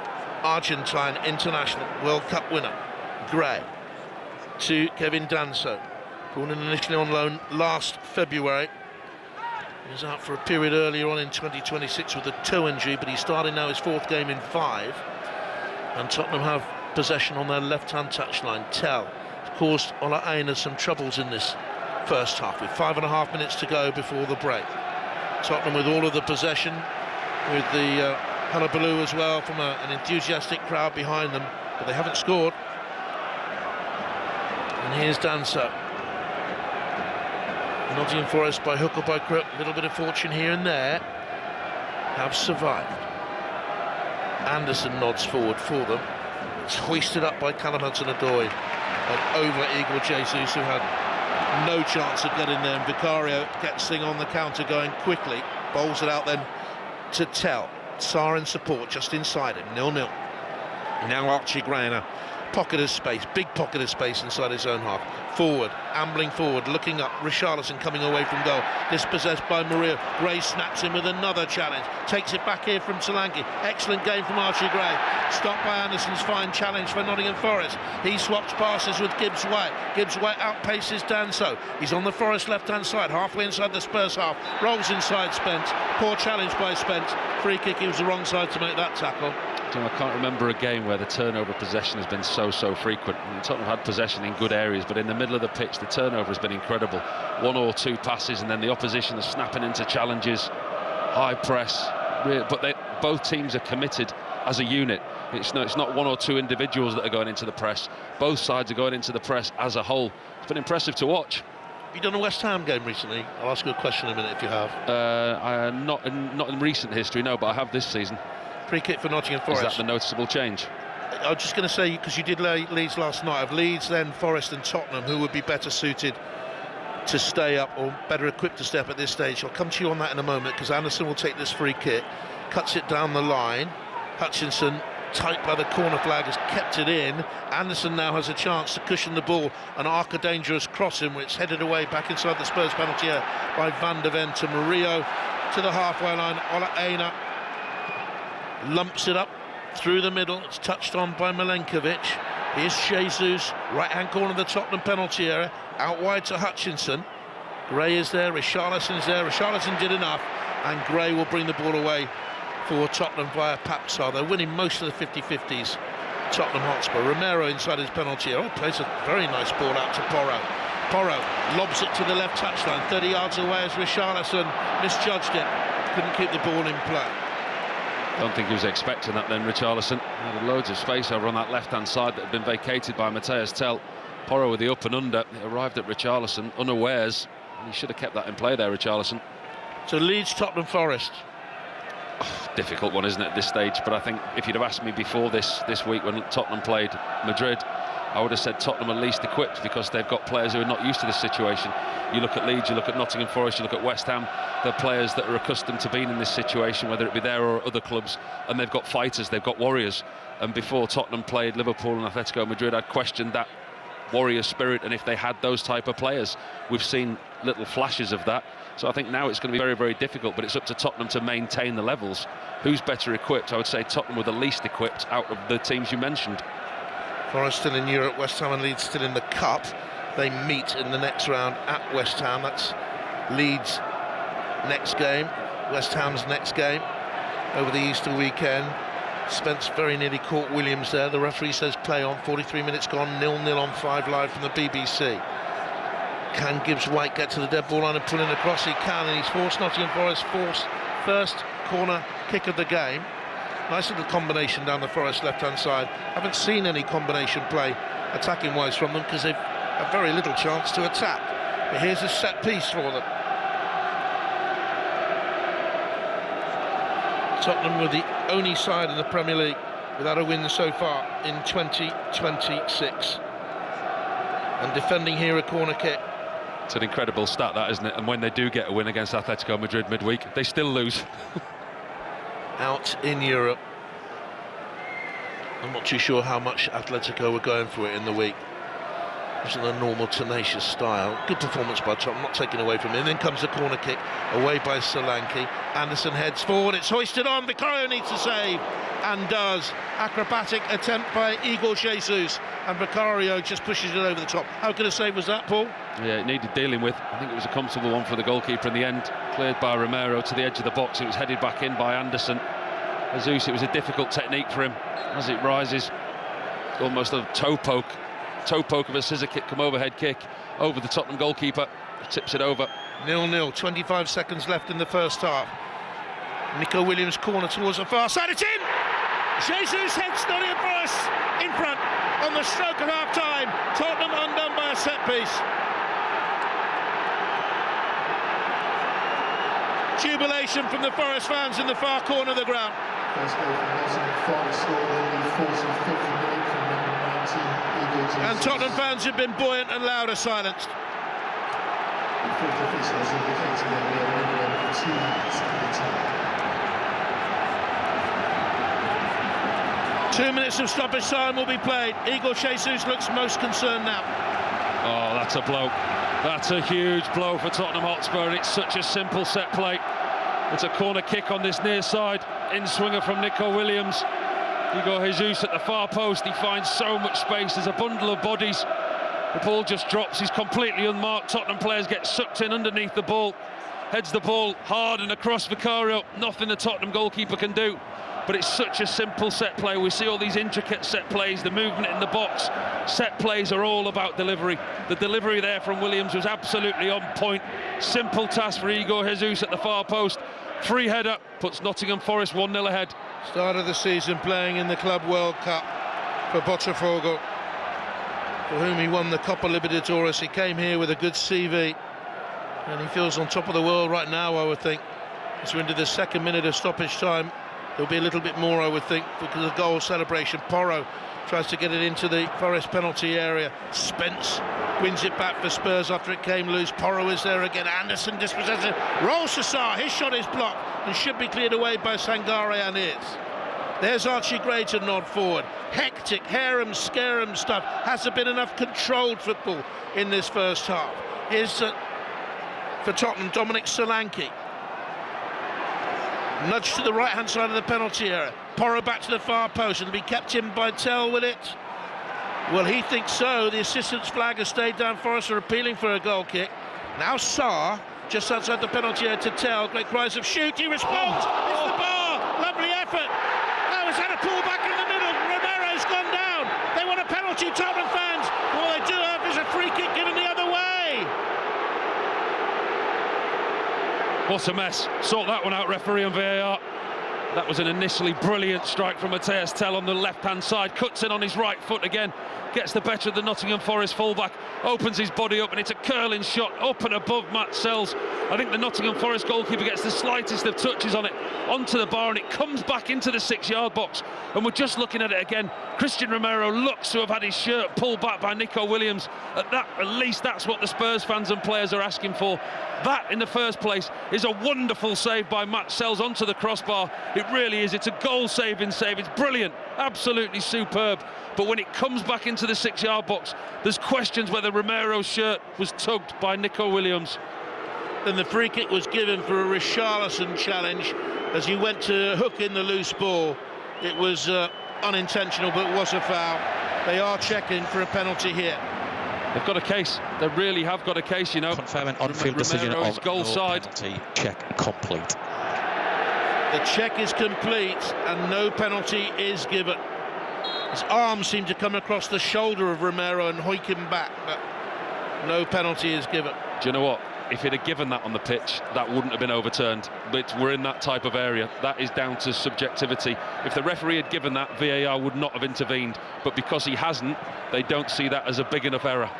Argentine international, World Cup winner. Gray to Kevin Danso, brought in initially on loan last February. He was out for a period earlier on in 2026 with a toe injury, but he's starting now his 4th game in 5. And Tottenham have possession on their left-hand touchline. Tell caused Ola Aina some troubles in this first half, with 5.5 minutes to go before the break. Tottenham with all of the possession, with the hullabaloo as well from an enthusiastic crowd behind them, but they haven't scored. And here's Danso. Nottingham Forest, by hook or by crook, a little bit of fortune here and there, have survived. Anderson nods forward for them. It's hoisted up by Callum Hudson-Odoi and over Igor Jesus, who had no chance of getting there, and Vicario gets thing on the counter going quickly, bowls it out then to Tell. Sarr in support just inside him, 0-0. Now Archie Gray in a pocket of space, big pocket of space inside his own half. Forward, ambling forward, looking up, Richarlison coming away from goal, dispossessed by Murillo. Gray snaps in with another challenge, takes it back here from Solanke. Excellent game from Archie Gray, stopped by Anderson's fine challenge for Nottingham Forest. He swaps passes with Gibbs-White. Gibbs-White outpaces Danso. He's on the Forest left-hand side, halfway inside the Spurs half, rolls inside Spence. Poor challenge by Spence. Free kick, he was the wrong side to make that tackle. I can't remember a game where the turnover possession has been so frequent. I mean, Tottenham had possession in good areas, but in the middle of the pitch the turnover has been incredible. 1 or 2 passes and then the opposition are snapping into challenges, high press, but both teams are committed as a unit. It's not 1 or 2 individuals that are going into the press. Both sides are going into the press as a whole. It's been impressive to watch. Have you done a West Ham game recently? I'll ask you a question in a minute if you have. Not in recent history, no, but I have this season. Free kick for Nottingham Forest. Is that the noticeable change? I was just going to say, because you did Leeds last night, of Leeds, then Forest and Tottenham, who would be better suited to stay up or better equipped to stay up at this stage? I'll come to you on that in a moment, because Anderson will take this free kick, cuts it down the line. Hutchinson, tight by the corner flag, has kept it in. Anderson now has a chance to cushion the ball and arc a dangerous crossing, which headed away back inside the Spurs penalty area by Van der Ven to Murillo to the halfway line. Ola Aina lumps it up through the middle. It's touched on by Milenkovic. Here's Jesus, right-hand corner of the Tottenham penalty area, out wide to Hutchinson. Gray is there, Richarlison's there. Richarlison did enough, and Gray will bring the ball away for Tottenham via Papsar. They're winning most of the 50-50s, Tottenham Hotspur. Romero inside his penalty area. Plays a very nice ball out to Porro. Porro lobs it to the left touchline, 30 yards away as Richarlison misjudged it. Couldn't keep the ball in play. Don't think he was expecting that then, Richarlison. Had loads of space over on that left-hand side that had been vacated by Matthias Tell. Porro with the up and under. It arrived at Richarlison unawares. He should have kept that in play there, Richarlison. So Leeds, Tottenham Forest. Difficult one, isn't it, at this stage? But I think if you'd have asked me before this week when Tottenham played Madrid, I would have said Tottenham are least equipped because they've got players who are not used to this situation. You look at Leeds, you look at Nottingham Forest, you look at West Ham. They're players that are accustomed to being in this situation, whether it be there or other clubs, and they've got fighters, they've got warriors. And before Tottenham played Liverpool and Atletico Madrid, I'd questioned that warrior spirit and if they had those type of players. We've seen little flashes of that. So I think now it's going to be very difficult, but it's up to Tottenham to maintain the levels. Who's better equipped? I would say Tottenham were the least equipped out of the teams you mentioned. Forest still in Europe, West Ham and Leeds still in the Cup. They meet in the next round at West Ham. That's Leeds' next game, West Ham's next game over the Easter weekend. Spence very nearly caught Williams there. The referee says play on, 43 minutes gone, 0-0 on 5 Live from the BBC. Can Gibbs-White get to the dead ball line and pull in across? He can, and he's forced Nottingham Forest first corner kick of the game. Nice little combination down the Forest left-hand side. Haven't seen any combination play attacking-wise from them because they've had very little chance to attack. But here's a set piece for them. Tottenham with the only side in the Premier League without a win so far in 2026. And defending here a corner kick. It's an incredible stat, that, isn't it? And when they do get a win against Atletico Madrid midweek, they still lose. Out in Europe. I'm not too sure how much Atletico were going for it in the week. It wasn't a normal tenacious style. Good performance by Tottenham, not taken away from him. And then comes the corner kick, away by Solanke. Anderson heads forward, it's hoisted on, Vicario needs to save, and does. Acrobatic attempt by Igor Jesus, and Vicario just pushes it over the top. How good a save was that, Paul? Yeah, it needed dealing with. I think it was a comfortable one for the goalkeeper in the end. Cleared by Romero to the edge of the box. It was headed back in by Anderson. Jesus, it was a difficult technique for him. As it rises, almost a toe poke of a scissor kick, come overhead kick over the Tottenham goalkeeper, tips it over. 0-0, 25 seconds left in the first half. Nico Williams corner towards the far side, it's in! Jesus heads Nottingham Forest in front on the stroke of half time. Tottenham undone by a set piece. Jubilation from the Forest fans in the far corner of the ground. First goal from Nottingham Forest scored in the 45th minute from number 19. And Tottenham fans have been buoyant and louder silenced. The fourth official has indicated that we are in 2 minutes of the time. 2 minutes of stoppage time will be played. Igor Jesus looks most concerned now. Oh, that's a blow. That's a huge blow for Tottenham Hotspur. It's such a simple set play. It's a corner kick on this near side. In swinger from Nico Williams. Igor Jesus at the far post, he finds so much space, there's a bundle of bodies, the ball just drops, he's completely unmarked. Tottenham players get sucked in underneath the ball, heads the ball hard and across Vicario. Nothing the Tottenham goalkeeper can do, but it's such a simple set play. We see all these intricate set plays, the movement in the box. Set plays are all about delivery. The delivery there from Williams was absolutely on point. Simple task for Igor Jesus at the far post. Free header puts Nottingham Forest 1-0 ahead. Start of the season playing in the Club World Cup for Botafogo, for whom he won the Copa Libertadores. He came here with a good CV, and he feels on top of the world right now, I would think. As we're into the second minute of stoppage time, there'll be a little bit more, I would think, because of the goal celebration. Porro tries to get it into the Forest penalty area. Spence wins it back for Spurs after it came loose. Porro is there again. Anderson dispossesses. Rolls to Sarr. His shot is blocked and should be cleared away by Sangare, and is. There's Archie Gray to nod forward. Hectic, harem-scarum stuff. Hasn't been enough controlled football in this first half. Here's for Tottenham, Dominic Solanke. Nudge to the right-hand side of the penalty area. Porro back to the far post. It'll be kept in by Tell, will it? Well, he thinks so. The assistant's flag has stayed down. Forest are appealing for a goal kick. Now Sarr, just outside the penalty area to Tell. Great cries of shoot. He responds. It's the bar. Lovely effort. Now he's had a pull back in the middle. Romero's gone down. They want a penalty, Tottenham fans. All they do have is a free kick given the other way. What a mess. Sort that one out, referee and VAR. That was an initially brilliant strike from Matthias Tell on the left-hand side. Cuts in on his right foot again. Gets the better of the Nottingham Forest fullback. Opens his body up, and it's a curling shot up and above Matt Sells. I think the Nottingham Forest goalkeeper gets the slightest of touches on it onto the bar, and it comes back into the 6-yard box. And we're just looking at it again. Christian Romero looks to have had his shirt pulled back by Nico Williams. At least that's what the Spurs fans and players are asking for. That, in the first place, is a wonderful save by Matt Sells onto the crossbar. It really is. It's a goal-saving save. It's brilliant. Absolutely superb. But when it comes back into the 6-yard box, there's questions whether Romero's shirt was tugged by Nico Williams. Then the free kick was given for a Richarlison challenge as he went to hook in the loose ball. It was unintentional, but it was a foul. They are checking for a penalty here. They've got a case. They really have got a case, you know. Confirm an on-field decision of goal side. Penalty. Check complete. The check is complete and no penalty is given. His arm seemed to come across the shoulder of Romero and hoik him back, but no penalty is given. Do you know what? If he'd have given that on the pitch, that wouldn't have been overturned. But we're in that type of area. That is down to subjectivity. If the referee had given that, VAR would not have intervened. But because he hasn't, they don't see that as a big enough error.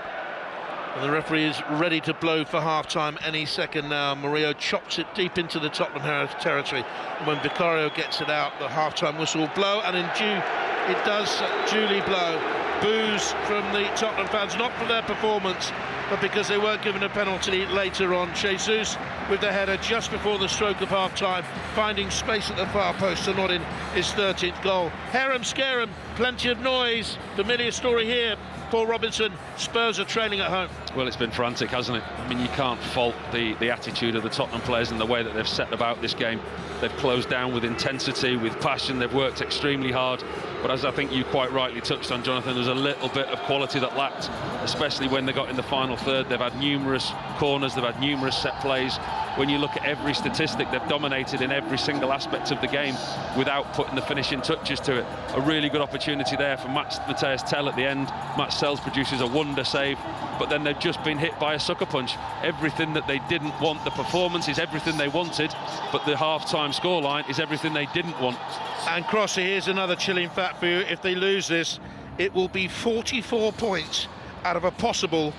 And the referee is ready to blow for half-time any second now. Murillo chops it deep into the Tottenham territory. And when Vicario gets it out, the half-time whistle will blow, and it does duly blow. Boos from the Tottenham fans, not for their performance, but because they weren't given a penalty later on. Jesus with the header just before the stroke of half-time, finding space at the far post to nod in his 13th goal. Harum scarum, plenty of noise. Familiar story here. Paul Robinson, Spurs are trailing at home. Well, it's been frantic, hasn't it? I mean, you can't fault the attitude of the Tottenham players and the way that they've set about this game. They've closed down with intensity, with passion. They've worked extremely hard. But as I think you quite rightly touched on, Jonathan, there's a little bit of quality that lacked, especially when they got in the final third. They've had numerous corners, they've had numerous set plays. When you look at every statistic, they've dominated in every single aspect of the game without putting the finishing touches to it. A really good opportunity there for Matthias Tell at the end. Matt Sells produces a wonder save, but then they've just been hit by a sucker punch. Everything that they didn't want, the performance is everything they wanted, but the half-time scoreline is everything they didn't want. And Crossy, here's another chilling fact for you. If they lose this, it will be 44 points out of a possible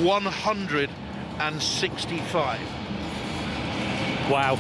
165. Wow.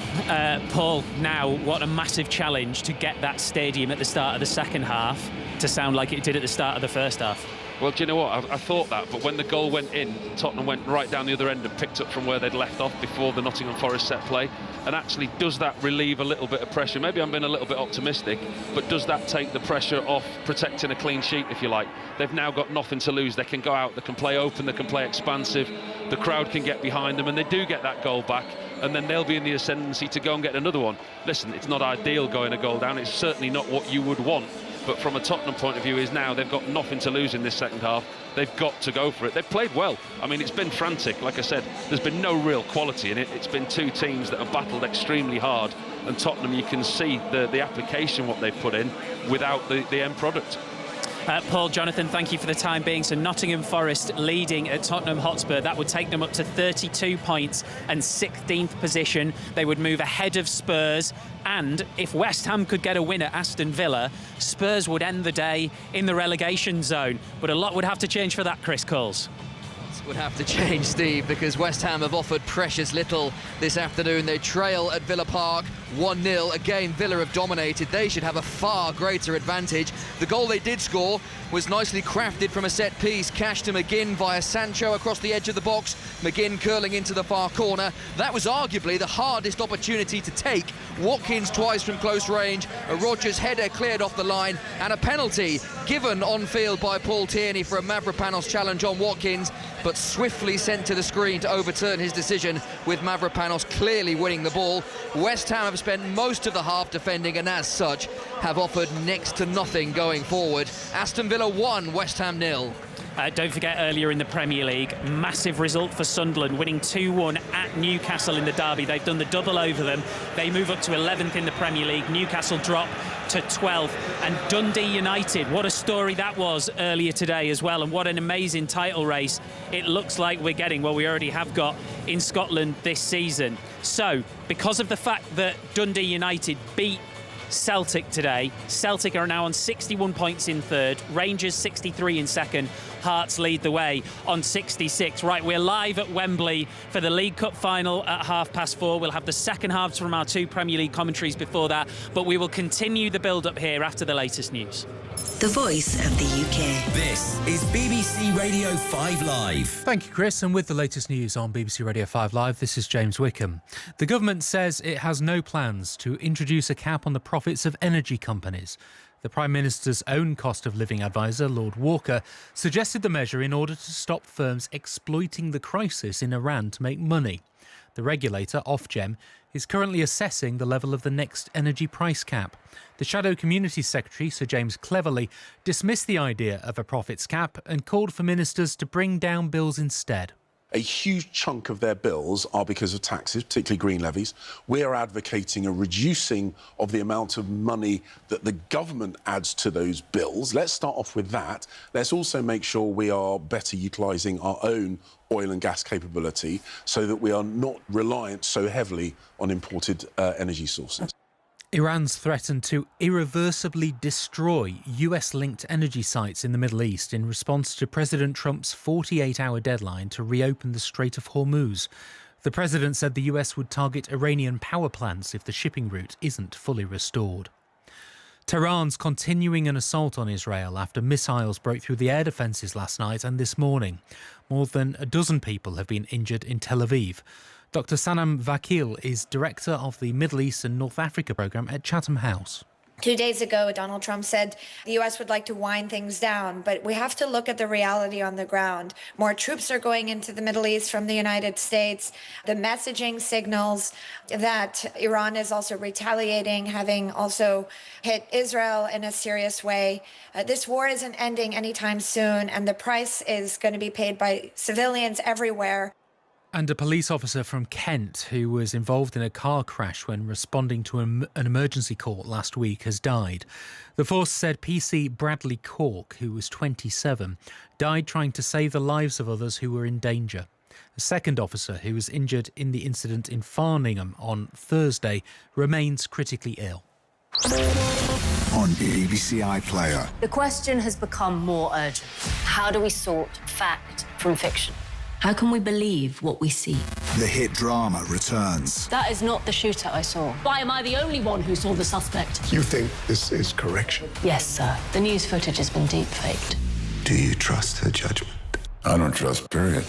Paul, now what a massive challenge to get that stadium at the start of the second half to sound like it did at the start of the first half. Well, do you know what? I thought that, but when the goal went in, Tottenham went right down the other end and picked up from where they'd left off before the Nottingham Forest set play. And actually, does that relieve a little bit of pressure? Maybe I'm being a little bit optimistic, but does that take the pressure off protecting a clean sheet, if you like? They've now got nothing to lose. They can go out, they can play open, they can play expansive. The crowd can get behind them, and they do get that goal back, and then they'll be in the ascendancy to go and get another one. Listen, it's not ideal going a goal down. It's certainly not what you would want. But from a Tottenham point of view is now they've got nothing to lose in this second half. They've got to go for it. They've played well. I mean, it's been frantic. Like I said, there's been no real quality in it. It's been two teams that have battled extremely hard. And Tottenham, you can see the application, what they've put in, without the end product. Paul, Jonathan, thank you for the time being. So Nottingham Forest leading at Tottenham Hotspur. That would take them up to 32 points and 16th position. They would move ahead of Spurs. And if West Ham could get a win at Aston Villa, Spurs would end the day in the relegation zone. But a lot would have to change for that, Chris Coles. Would have to change, Steve, because West Ham have offered precious little this afternoon. They trail at Villa Park 1-0. Again, Villa have dominated. They should have a far greater advantage. The goal they did score was nicely crafted from a set piece. Cashed to McGinn via Sancho across the edge of the box. McGinn curling into the far corner. That was arguably the hardest opportunity to take. Watkins twice from close range. A Rodgers header cleared off the line, and a penalty given on field by Paul Tierney for a Mavropanos challenge on Watkins, but swiftly sent to the screen to overturn his decision, with Mavropanos clearly winning the ball. West Ham have spent most of the half defending, and as such have offered next to nothing going forward. Aston Villa 1, West Ham 0. Don't forget, earlier in the Premier League, massive result for Sunderland, winning 2-1 at Newcastle in the derby. They've done the double over them. They move up to 11th in the Premier League. Newcastle drop to 12th. And Dundee United, what a story that was earlier today as well, and what an amazing title race it looks like we're getting, well, we already have got in Scotland this season. So, because of the fact that Dundee United beat Celtic today, Celtic are now on 61 points in third, Rangers 63 in second, Hearts lead the way on 66. Right, we're live at Wembley for the League Cup final at 4:30. We'll have the second halves from our two Premier League commentaries before that, but we will continue the build-up here after the latest news. The voice of the UK. This is BBC Radio 5 Live. Thank you, Chris. And with the latest news on BBC Radio 5 Live, this is James Wickham. The government says it has no plans to introduce a cap on the profits of energy companies. The Prime Minister's own cost of living advisor, Lord Walker, suggested the measure in order to stop firms exploiting the crisis in Iran to make money. The regulator, Ofgem, is currently assessing the level of the next energy price cap. The Shadow Community Secretary, Sir James Cleverly, dismissed the idea of a profits cap and called for ministers to bring down bills instead. A huge chunk of their bills are because of taxes, particularly green levies. We're advocating a reducing of the amount of money that the government adds to those bills. Let's start off with that. Let's also make sure we are better utilising our own oil and gas capability so that we are not reliant so heavily on imported energy sources. Iran's threatened to irreversibly destroy US-linked energy sites in the Middle East in response to President Trump's 48-hour deadline to reopen the Strait of Hormuz. The president said the US would target Iranian power plants if the shipping route isn't fully restored. Tehran's continuing an assault on Israel after missiles broke through the air defences last night and this morning. More than a dozen people have been injured in Tel Aviv. Dr. Sanam Vakil is director of the Middle East and North Africa programme at Chatham House. 2 days ago, Donald Trump said the U.S. would like to wind things down, but we have to look at the reality on the ground. More troops are going into the Middle East from the United States. The messaging signals that Iran is also retaliating, having also hit Israel in a serious way. This war isn't ending anytime soon, and the price is going to be paid by civilians everywhere. And a police officer from Kent who was involved in a car crash when responding to an emergency call last week has died. The force said PC Bradley Cork, who was 27, died trying to save the lives of others who were in danger. A second officer who was injured in the incident in Farningham on Thursday remains critically ill. On BBC iPlayer. The question has become more urgent. How do we sort fact from fiction? How can we believe what we see? The hit drama returns. That is not the shooter I saw. Why am I the only one who saw the suspect? You think this is correction? Yes, sir. The news footage has been deep-faked. Do you trust her judgment? I don't trust, period.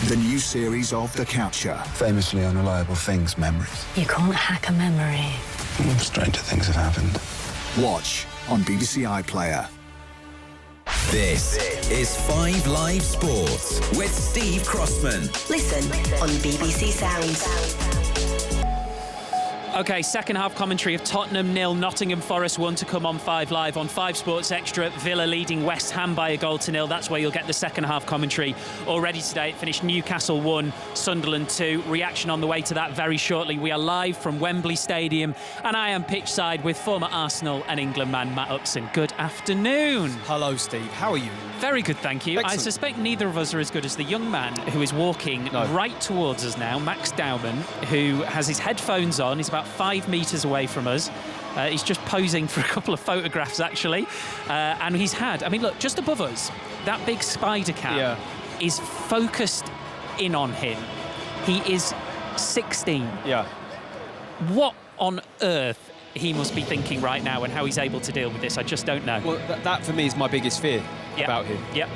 The new series of The Capture. Famously unreliable things, memories. You can't hack a memory. Stranger things have happened. Watch on BBC iPlayer. This is 5 Live Sports with Steve Crossman. Listen on BBC Sounds. OK, second half commentary of Tottenham 0, Nottingham Forest 1 to come on 5 Live. On 5 Sports Extra, Villa leading West Ham by 1-0. That's where you'll get the second half commentary. Already today, it finished Newcastle 1, Sunderland 2. Reaction on the way to that very shortly. We are live from Wembley Stadium, and I am pitchside with former Arsenal and England man Matt Upson. Good afternoon. Hello, Steve. How are you? Very good, thank you. Excellent. I suspect neither of us are as good as the young man who is walking right towards us now, Max Dowman, who has his headphones on. He's about 5 metres away from us. He's just posing for a couple of photographs, actually. And he's had, I mean, look, just above us, that big spider cam is focused in on him. He is 16. Yeah. What on earth he must be thinking right now and how he's able to deal with this, I just don't know. Well, that for me is my biggest fear about him. Yep.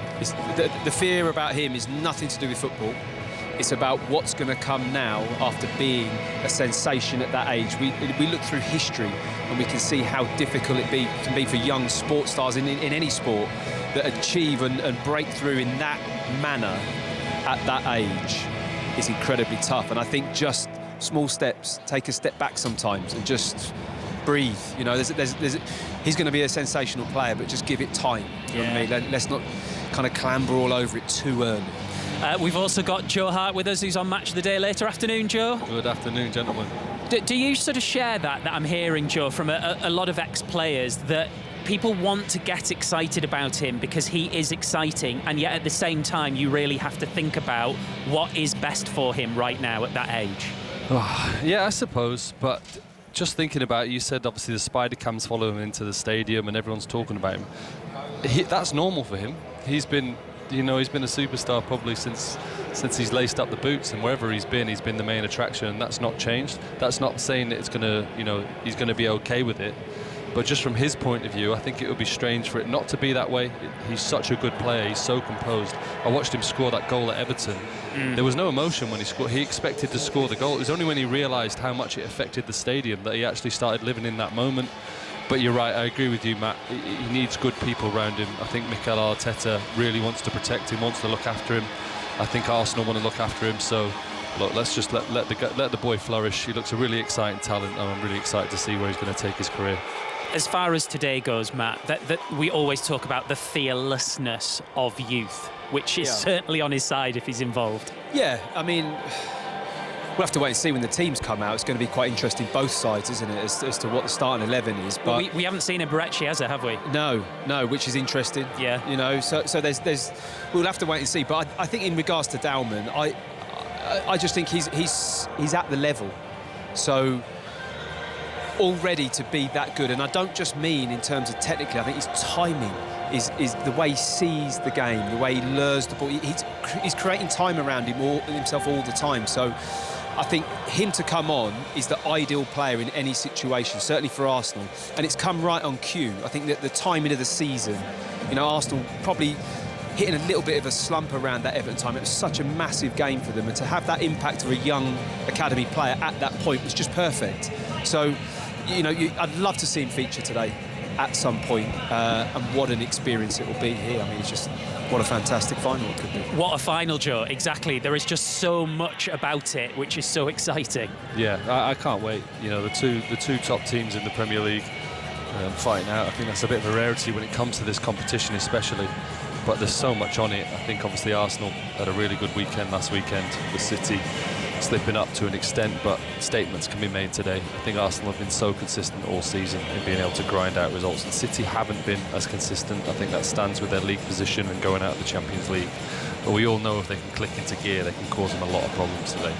The fear about him is nothing to do with football. It's about what's going to come now after being a sensation at that age. We look through history and we can see how difficult it can be for young sports stars in any sport that achieve and break through in that manner at that age is incredibly tough. And I think just small steps, take a step back sometimes and just breathe. You know, he's going to be a sensational player, but just give it time. You know what I mean? Let's not kind of clamber all over it too early. We've also got Joe Hart with us, who's on Match of the Day later. Afternoon, Joe. Good afternoon, gentlemen. Do you sort of share that I'm hearing, Joe, from a lot of ex-players, that people want to get excited about him because he is exciting, and yet at the same time you really have to think about what is best for him right now at that age? Oh, yeah, I suppose, but just thinking about it, you said obviously the spider cams follow him into the stadium and everyone's talking about him. That's normal for him. He's been a superstar probably since he's laced up the boots, and wherever he's been the main attraction, and that's not changed. That's not saying that he's gonna be okay with it, but just from his point of view, I think it would be strange for it not to be that way. He's such a good player. He's so composed. I watched him score that goal at Everton. There was no emotion when he scored. He expected to score the goal. It was only when he realised how much it affected the stadium that he actually started living in that moment. But you're right, I agree with you, Matt. He needs good people around him. I think Mikel Arteta really wants to protect him, wants to look after him. I think Arsenal want to look after him. So, look, let's just let the boy flourish. He looks a really exciting talent, and I'm really excited to see where he's going to take his career. As far as today goes, Matt, that we always talk about the fearlessness of youth, which is certainly on his side if he's involved. Yeah, I mean, we'll have to wait and see when the teams come out. It's going to be quite interesting, both sides, isn't it, as to what the starting 11 is. But well, we haven't seen a Barrechi, have we? No, which is interesting. Yeah. You know, so there's we'll have to wait and see. But I think in regards to Dowman, I just think he's at the level. So all ready to be that good. And I don't just mean in terms of technically, I think his timing is the way he sees the game, the way he lures the ball. He's creating time around himself all the time. So I think him to come on is the ideal player in any situation, certainly for Arsenal. And it's come right on cue. I think that the timing of the season, Arsenal probably hitting a little bit of a slump around that Everton time. It was such a massive game for them, and to have that impact of a young academy player at that point was just perfect. So, I'd love to see him feature today at some point, and what an experience it will be here. I mean, it's just what a fantastic final it could be. What a final, Joe. Exactly. There is just so much about it which is so exciting. Yeah, I can't wait. The two top teams in the Premier League fighting out. I think that's a bit of a rarity when it comes to this competition, especially. But there's so much on it. I think obviously Arsenal had a really good weekend last weekend, with City slipping up to an extent, but statements can be made today. I think Arsenal have been so consistent all season in being able to grind out results, and City haven't been as consistent. I think that stands with their league position and going out of the Champions League. But we all know if they can click into gear, they can cause them a lot of problems today.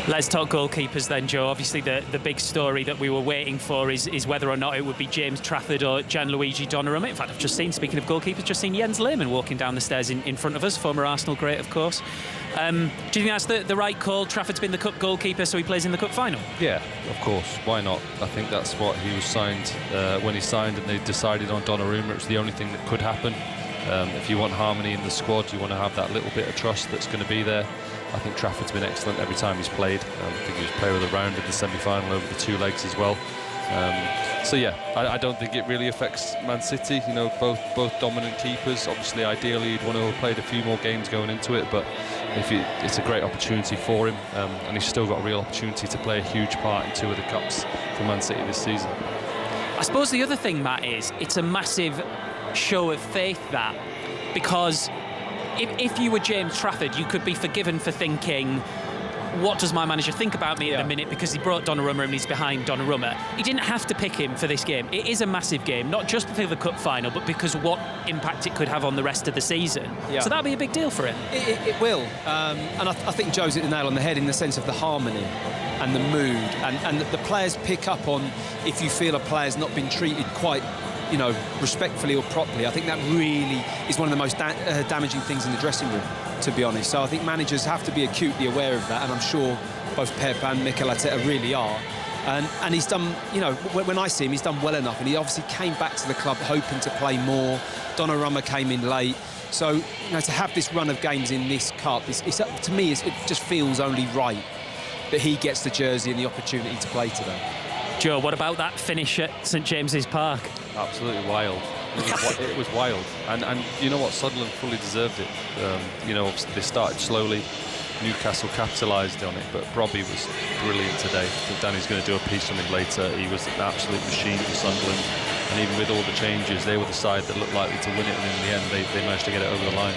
Let's talk goalkeepers then, Joe. Obviously the big story that we were waiting for is whether or not it would be James Trafford or Gianluigi Donnarumma. In fact, I've just seen, speaking of goalkeepers, just seen Jens Lehmann walking down the stairs in front of us, former Arsenal great, of course. Do you think that's the right call? Trafford's been the cup goalkeeper, so he plays in the cup final? Yeah, of course. Why not? I think that's what he was signed, when he signed and they decided on Donnarumma. It was the only thing that could happen. If you want harmony in the squad, you want to have that little bit of trust that's going to be there. I think Trafford's been excellent every time he's played. I think he was player of the round in the semi-final over the two legs as well. So yeah, I don't think it really affects Man City. Both dominant keepers. Obviously, ideally, you'd want to have played a few more games going into it, but it's a great opportunity for him, and he's still got a real opportunity to play a huge part in two of the cups for Man City this season. I suppose the other thing, Matt, is it's a massive show of faith, that, because if you were James Trafford, you could be forgiven for thinking, what does my manager think about me at the minute, because he brought Donnarumma and he's behind Donnarumma. He didn't have to pick him for this game. It is a massive game, not just for the cup final, but because of what impact it could have on the rest of the season. Yeah. So that'll be a big deal for him. It will. And I think Joe's hit the nail on the head in the sense of the harmony and the mood. And the players pick up on if you feel a player's not been treated quite respectfully or properly. I think that really is one of the most damaging things in the dressing room, to be honest. So I think managers have to be acutely aware of that, and I'm sure both Pep and Mikel Arteta really are. And he's done, when I see him, he's done well enough, and he obviously came back to the club hoping to play more. Donnarumma came in late. So, to have this run of games in this cup, to me, it just feels only right that he gets the jersey and the opportunity to play today. Joe, what about that finish at St James's Park? Absolutely wild. It was wild, and you know what, Sunderland fully deserved it. Obviously they started slowly, Newcastle capitalised on it, but Robbie was brilliant today. I think Danny's going to do a piece on him later. He was an absolute machine for Sunderland, and even with all the changes, they were the side that looked likely to win it, and in the end they managed to get it over the line.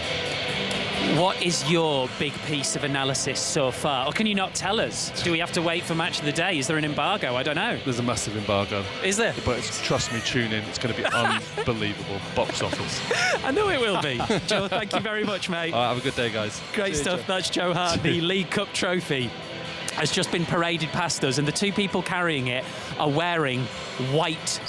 What is your big piece of analysis so far? Or can you not tell us? Do we have to wait for match of the day? Is there an embargo? I don't know. There's a massive embargo. Is there? But trust me, tune in. It's going to be unbelievable. Box office. I know it will be. Joe, thank you very much, mate. All right, have a good day, guys. Great stuff. Joe. That's Joe Hart. The League Cup trophy has just been paraded past us, and the two people carrying it are wearing white.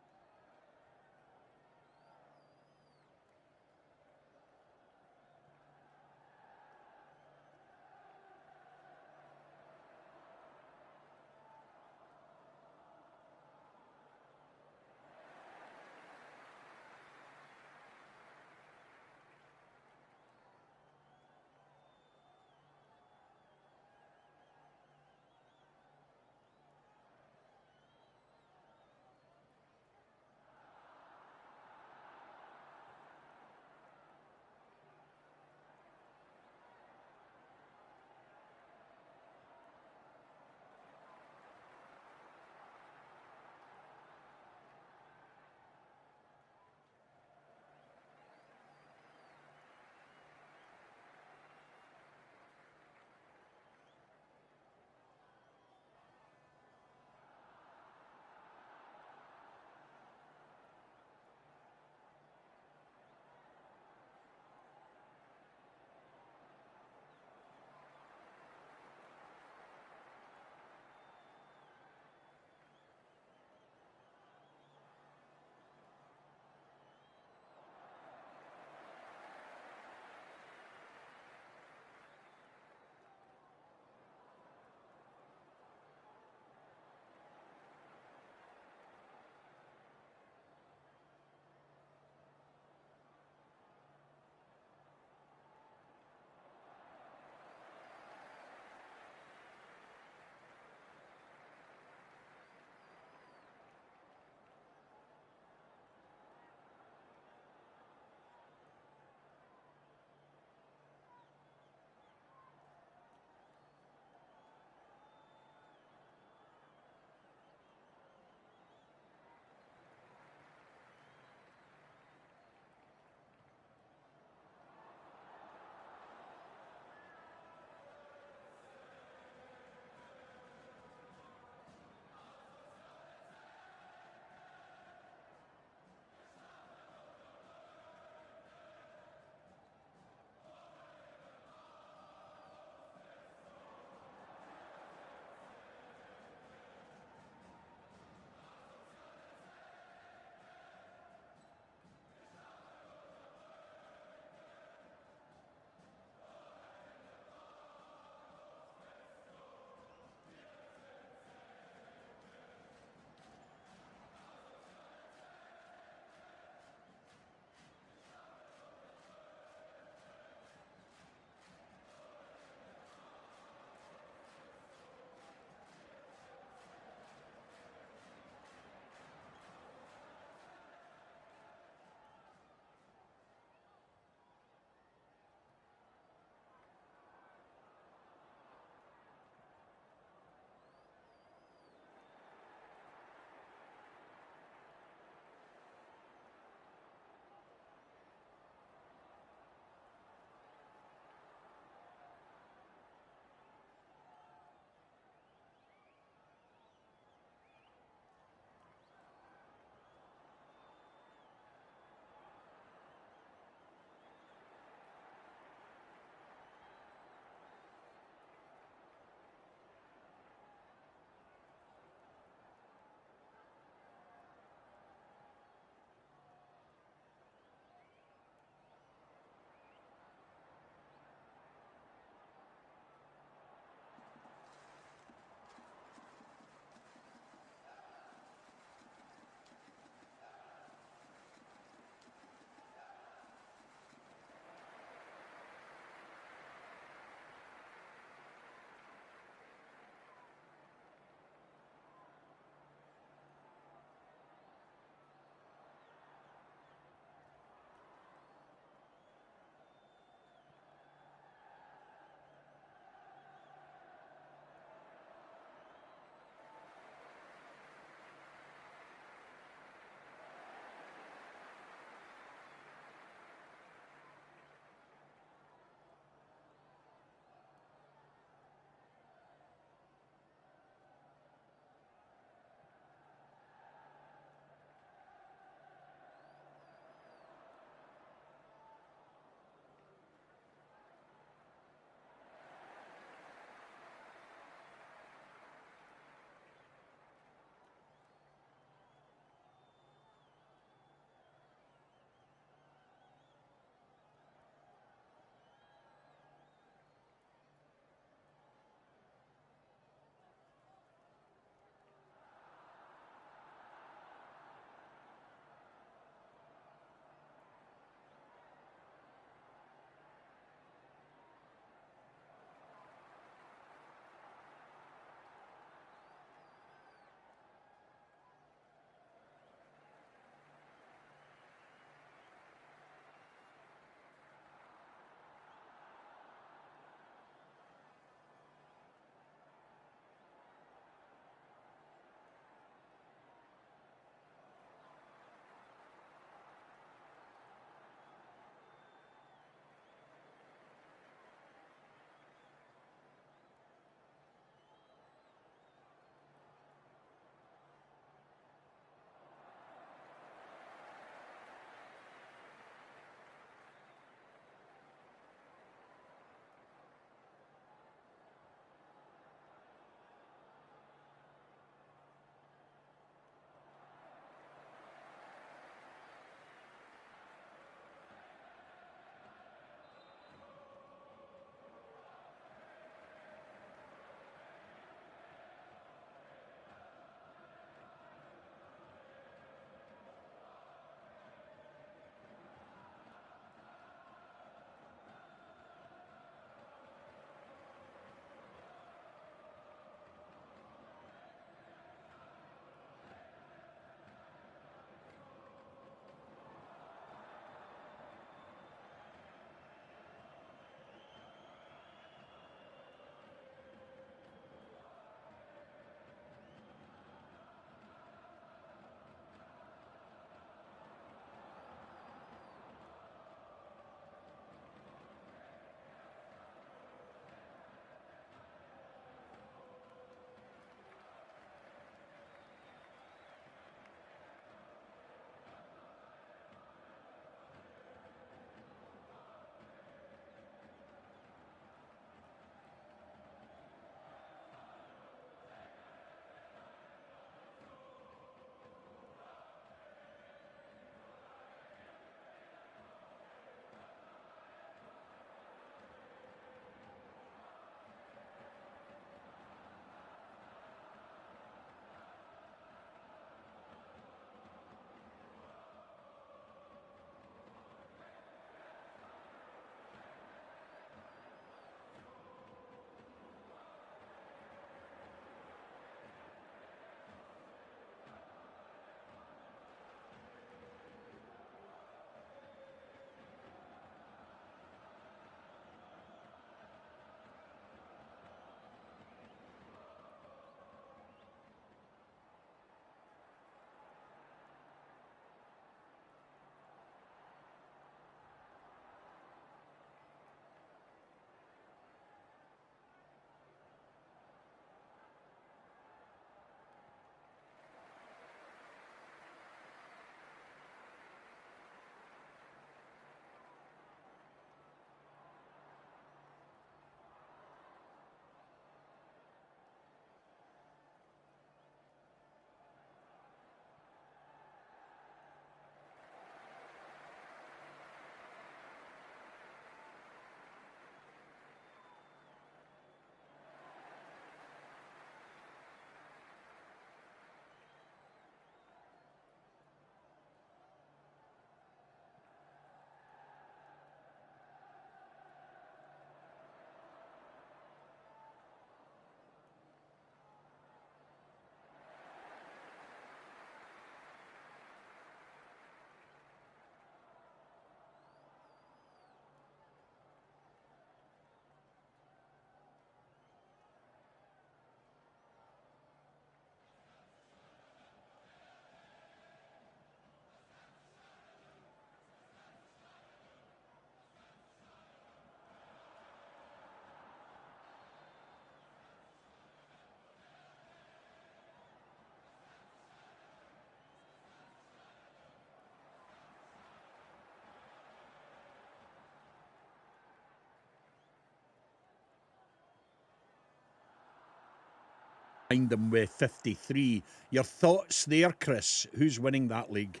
Behind them with 53. Your thoughts there, Chris? Who's winning that league?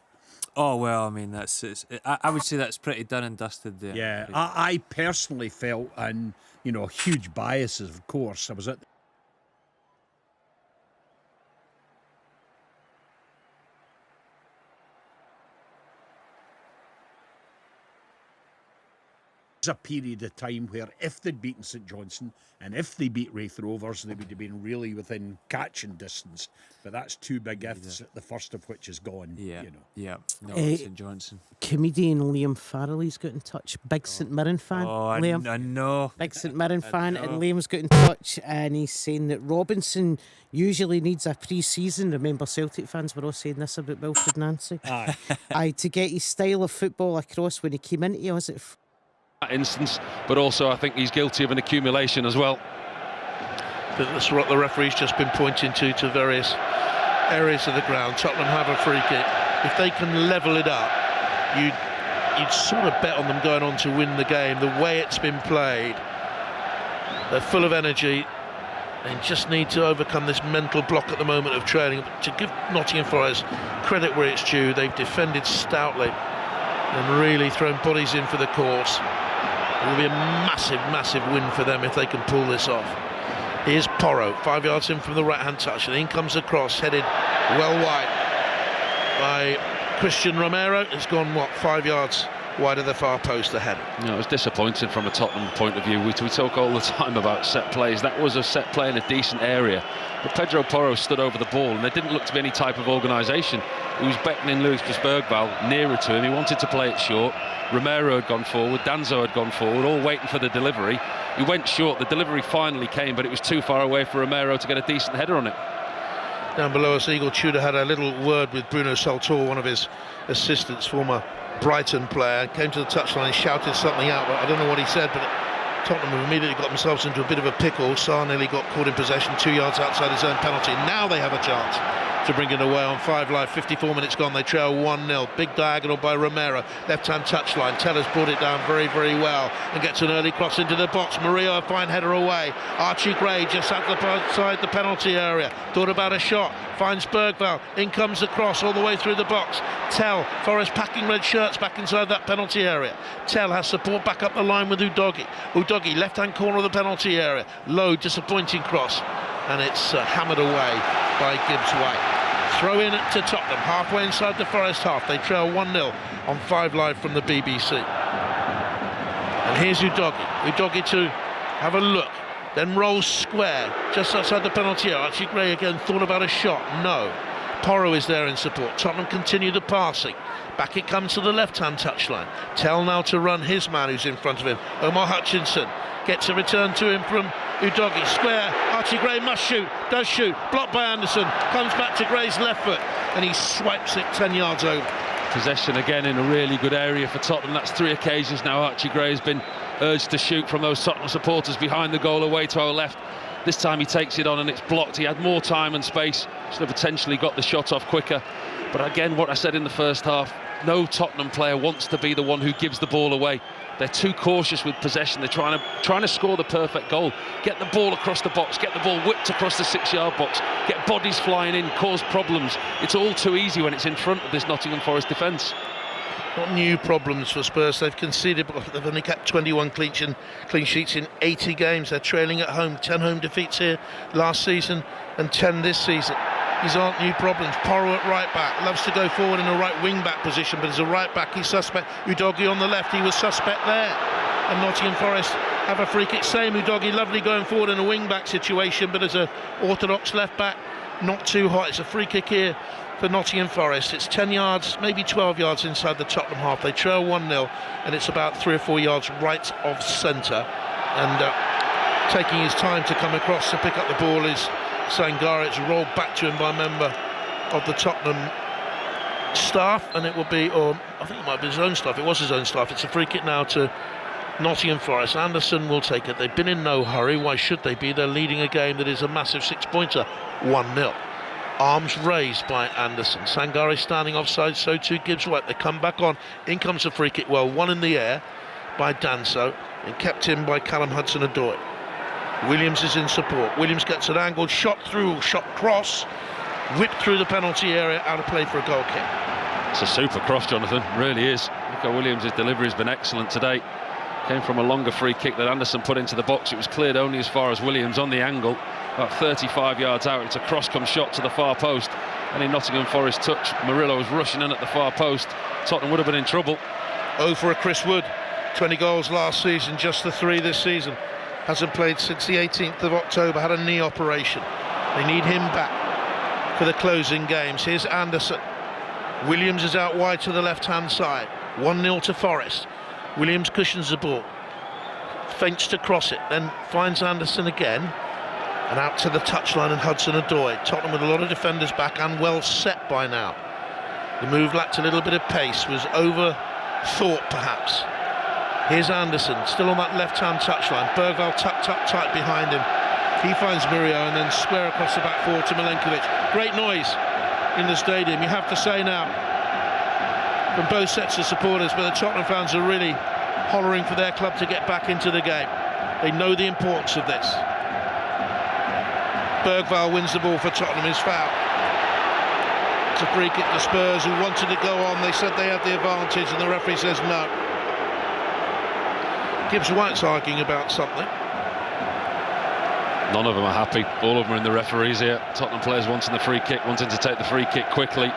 Oh, well, I mean, I would say that's pretty done and dusted there. Yeah, I personally felt, and, you know, huge biases, of course. I was at a period of time where if they'd beaten St Johnstone and if they beat Wraith Rovers, they would have been really within catching distance. But that's two big ifs, the first of which is gone. Yeah, you know. Yeah. No, St Johnstone. Comedian Liam Farrelly's got in touch. Big St Mirren fan. Oh, Liam. I know. Big St Mirren fan, and Liam's got in touch, and he's saying that Robinson usually needs a pre-season. Remember, Celtic fans were all saying this about Wilfred Nancy. Aye, to get his style of football across when he came into you, was it? Instance, but also I think he's guilty of an accumulation as well. But that's what the referee's just been pointing to various areas of the ground. Tottenham have a free kick. If they can level it up, you'd sort of bet on them going on to win the game. The way it's been played, they're full of energy. They just need to overcome this mental block at the moment of training. But to give Nottingham Forest credit where it's due, they've defended stoutly and really thrown bodies in for the cause. It will be a massive, massive win for them if they can pull this off. Here's Porro, 5 yards in from the right-hand touch, and in comes the cross, headed well wide by Christian Romero. It's gone, 5 yards wide of the far post ahead. No, it was disappointing from a Tottenham point of view. We talk all the time about set plays. That was a set play in a decent area. But Pedro Porro stood over the ball, and there didn't look to be any type of organisation. He was beckoning Lucas Bergvall nearer to him. He wanted to play it short. Romero had gone forward, Danzo had gone forward, all waiting for the delivery. He went short. The delivery finally came, but it was too far away for Romero to get a decent header on it. Down below us, Eagle Tudor had a little word with Bruno Saltor, one of his assistants, former Brighton player. Came to the touchline and shouted something out, but I don't know what he said, but Tottenham have immediately got themselves into a bit of a pickle. Sarr nearly got caught in possession 2 yards outside his own penalty. Now they have a chance to bring it away on 5 live. 54 minutes gone, they trail 1-0. Big diagonal by Romero, left-hand touchline. Teller's brought it down very, very well and gets an early cross into the box. Murillo, a fine header away. Archie Gray just outside the penalty area. Thought about a shot, finds Bergvall. In comes the cross all the way through the box. Tell, Forest packing red shirts back inside that penalty area. Tell has support back up the line with Udogie. Udogie, left-hand corner of the penalty area. Low, disappointing cross. And it's hammered away by Gibbs White. Throw in to Tottenham, halfway inside the Forest half. They trail 1-0 on 5 live from the BBC. And here's Udogie. Udogie to have a look, then rolls square just outside the penalty area. Archie Gray again thought about a shot. No. Porro is there in support. Tottenham continue the passing. Back it comes to the left-hand touchline. Tell now to run his man who's in front of him. Omar Hutchinson gets a return to him from Udogie. Square, Archie Gray must shoot, does shoot, blocked by Anderson, comes back to Gray's left foot and he swipes it 10 yards over. Possession again in a really good area for Tottenham. That's 3 occasions now Archie Gray has been urged to shoot from those Tottenham supporters behind the goal away to our left. This time he takes it on and it's blocked. He had more time and space, should have potentially got the shot off quicker. But again, what I said in the first half, no Tottenham player wants to be the one who gives the ball away. They're too cautious with possession. They're trying to score the perfect goal. Get the ball across the box, get the ball whipped across the 6-yard box, get bodies flying in, cause problems. It's all too easy when it's in front of this Nottingham Forest defence. Not new problems for Spurs. They've conceded, but they've only kept 21 clean sheets in 80 games. They're trailing at home. 10 home defeats here last season and 10 this season. These aren't new problems. Porro at right back, loves to go forward in a right wing back position, but as a right back he's suspect. Udogie on the left, he was suspect there. And Nottingham Forest have a free kick. Same Udogie, lovely going forward in a wing back situation, but as a orthodox left back, not too hot. It's a free kick here for Nottingham Forest. It's 10 yards, maybe 12 yards inside the Tottenham half. They trail 1-0 and it's about 3 or 4 yards right of centre. And taking his time to come across to pick up the ball is Sangare. It's rolled back to him by a member of the Tottenham staff, and it will be, or I think it might be his own staff. It was his own staff. It's a free kick now to Nottingham Forest. Anderson will take it. They've been in no hurry. Why should they be? They're leading a game that is a massive 6-pointer. 1-0. Arms raised by Anderson. Sangare standing offside, so too Gibbs White. They come back on. In comes a free kick. Well, one in the air by Danso and kept in by Callum Hudson-Odoi. Williams is in support. Williams gets an angled shot through, shot cross, whipped through the penalty area, out of play for a goal kick. It's a super cross, Jonathan, really is. Nico Williams' delivery has been excellent today. Came from a longer free kick that Anderson put into the box. It was cleared only as far as Williams on the angle, about 35 yards out. It's a cross-come shot to the far post. And in Nottingham Forest touch, Murillo was rushing in at the far post. Tottenham would have been in trouble. Oh, for a Chris Wood. 20 goals last season, just the 3 this season. Hasn't played since the 18th of October, had a knee operation. They need him back for the closing games. Here's Anderson. Williams is out wide to the left-hand side. 1-0 to Forest. Williams cushions the ball. Feints to cross it, then finds Anderson again. And out to the touchline and Hudson-Odoi. Tottenham with a lot of defenders back and well set by now. The move lacked a little bit of pace, was overthought perhaps. Here's Anderson, still on that left-hand touchline. Bergvall tucked up tight behind him. He finds Murillo and then square across the back forward to Milenkovic. Great noise in the stadium, you have to say now, from both sets of supporters, but the Tottenham fans are really hollering for their club to get back into the game. They know the importance of this. Bergvall wins the ball for Tottenham, his foul. It's a free kick to Spurs, who wanted to go on. They said they had the advantage and the referee says no. Gibbs White's arguing about something. None of them are happy. All of them are in the referee's ear. Tottenham players wanting the free kick, wanting to take the free kick quickly.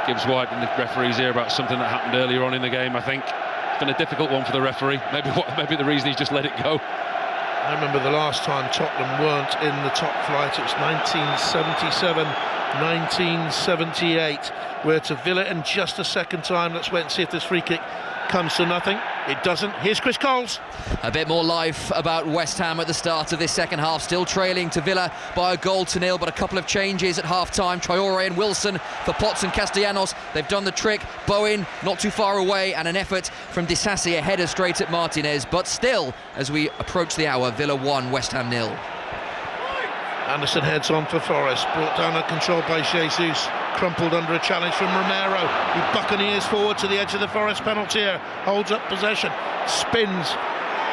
Gibbs White in the referee's ear about something that happened earlier on in the game, I think. It's been a difficult one for the referee. Maybe the reason he's just let it go. I remember the last time Tottenham weren't in the top flight. It was 1977, 1978. We're to Villa in just a second time. Let's wait and see if this free kick comes to nothing. It doesn't. Here's Chris Coles. A bit more life about West Ham at the start of this second half, still trailing to Villa by a 1-0, but a couple of changes at half-time. Traore and Wilson for Potts and Castellanos. They've done the trick. Bowen not too far away, and an effort from Disasi, a header straight at Martinez. But still, as we approach the hour, Villa 1, West Ham 0. Anderson heads on for Forest, brought down and controlled by Jesus, crumpled under a challenge from Romero, who buccaneers forward to the edge of the Forest penalty area, holds up possession, spins,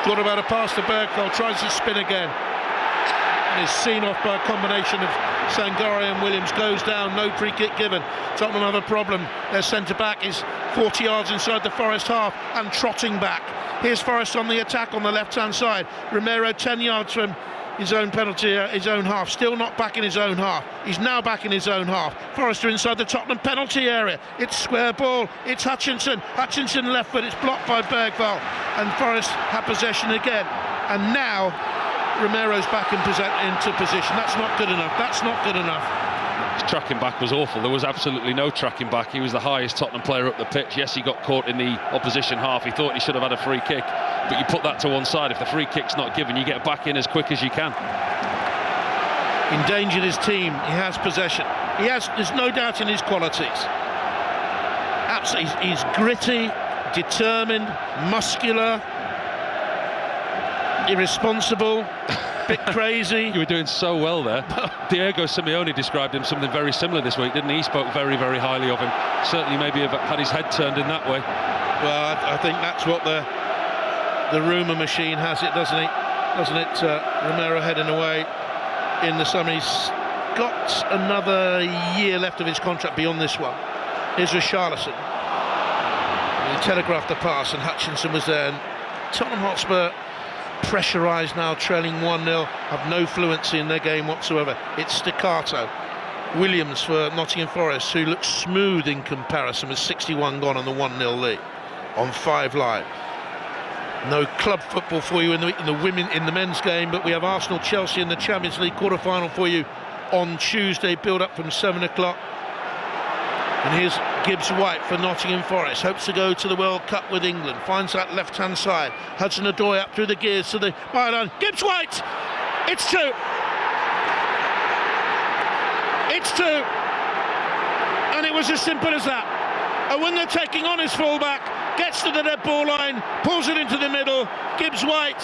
thought about a pass to Bergvall, tries to spin again, and is seen off by a combination of Sangare and Williams, goes down, no free kick given. Tottenham have a problem. Their centre-back is 40 yards inside the Forest half and trotting back. Here's Forest on the attack on the left-hand side. Romero 10 yards from his own penalty, his own half, still not back in his own half. He's now back in his own half. Forrester inside the Tottenham penalty area. It's square ball. It's Hutchinson left foot. It's blocked by Bergvall, and Forest have possession again. And now Romero's back into position. That's not good enough. That's not good enough. His tracking back was awful. There was absolutely no tracking back. He was the highest Tottenham player up the pitch. Yes, he got caught in the opposition half. He thought he should have had a free kick, but you put that to one side. If the free kick's not given, you get back in as quick as you can. Endangered his team. He has possession. There's no doubt in his qualities. Absolutely, he's gritty, determined, muscular, irresponsible, bit crazy. You were doing so well there. Diego Simeone described him something very similar this week, didn't he? He spoke very, very highly of him. Certainly maybe had his head turned in that way. Well, I think that's what the rumour machine has it, doesn't it? Romero heading away in the summer. He's got another year left of his contract beyond this one. Here's Richarlison. He telegraphed the pass and Hutchinson was there. And Tottenham Hotspur pressurised now, trailing 1-0, have no fluency in their game whatsoever. It's staccato. Williams for Nottingham Forest, who looks smooth in comparison, with 61 gone on the 1-0 lead on 5 Live. No club football for you in the men's game, but we have Arsenal Chelsea in the Champions League quarter-final for you on Tuesday, build up from 7 o'clock. And here's Gibbs White for Nottingham Forest, hopes to go to the World Cup with England, finds that left-hand side. Hudson-Odoi up through the gears to the byline. Gibbs White! It's 2! It's 2! And it was as simple as that. And when they're taking on his fullback, gets to the dead ball line, pulls it into the middle. Gibbs White,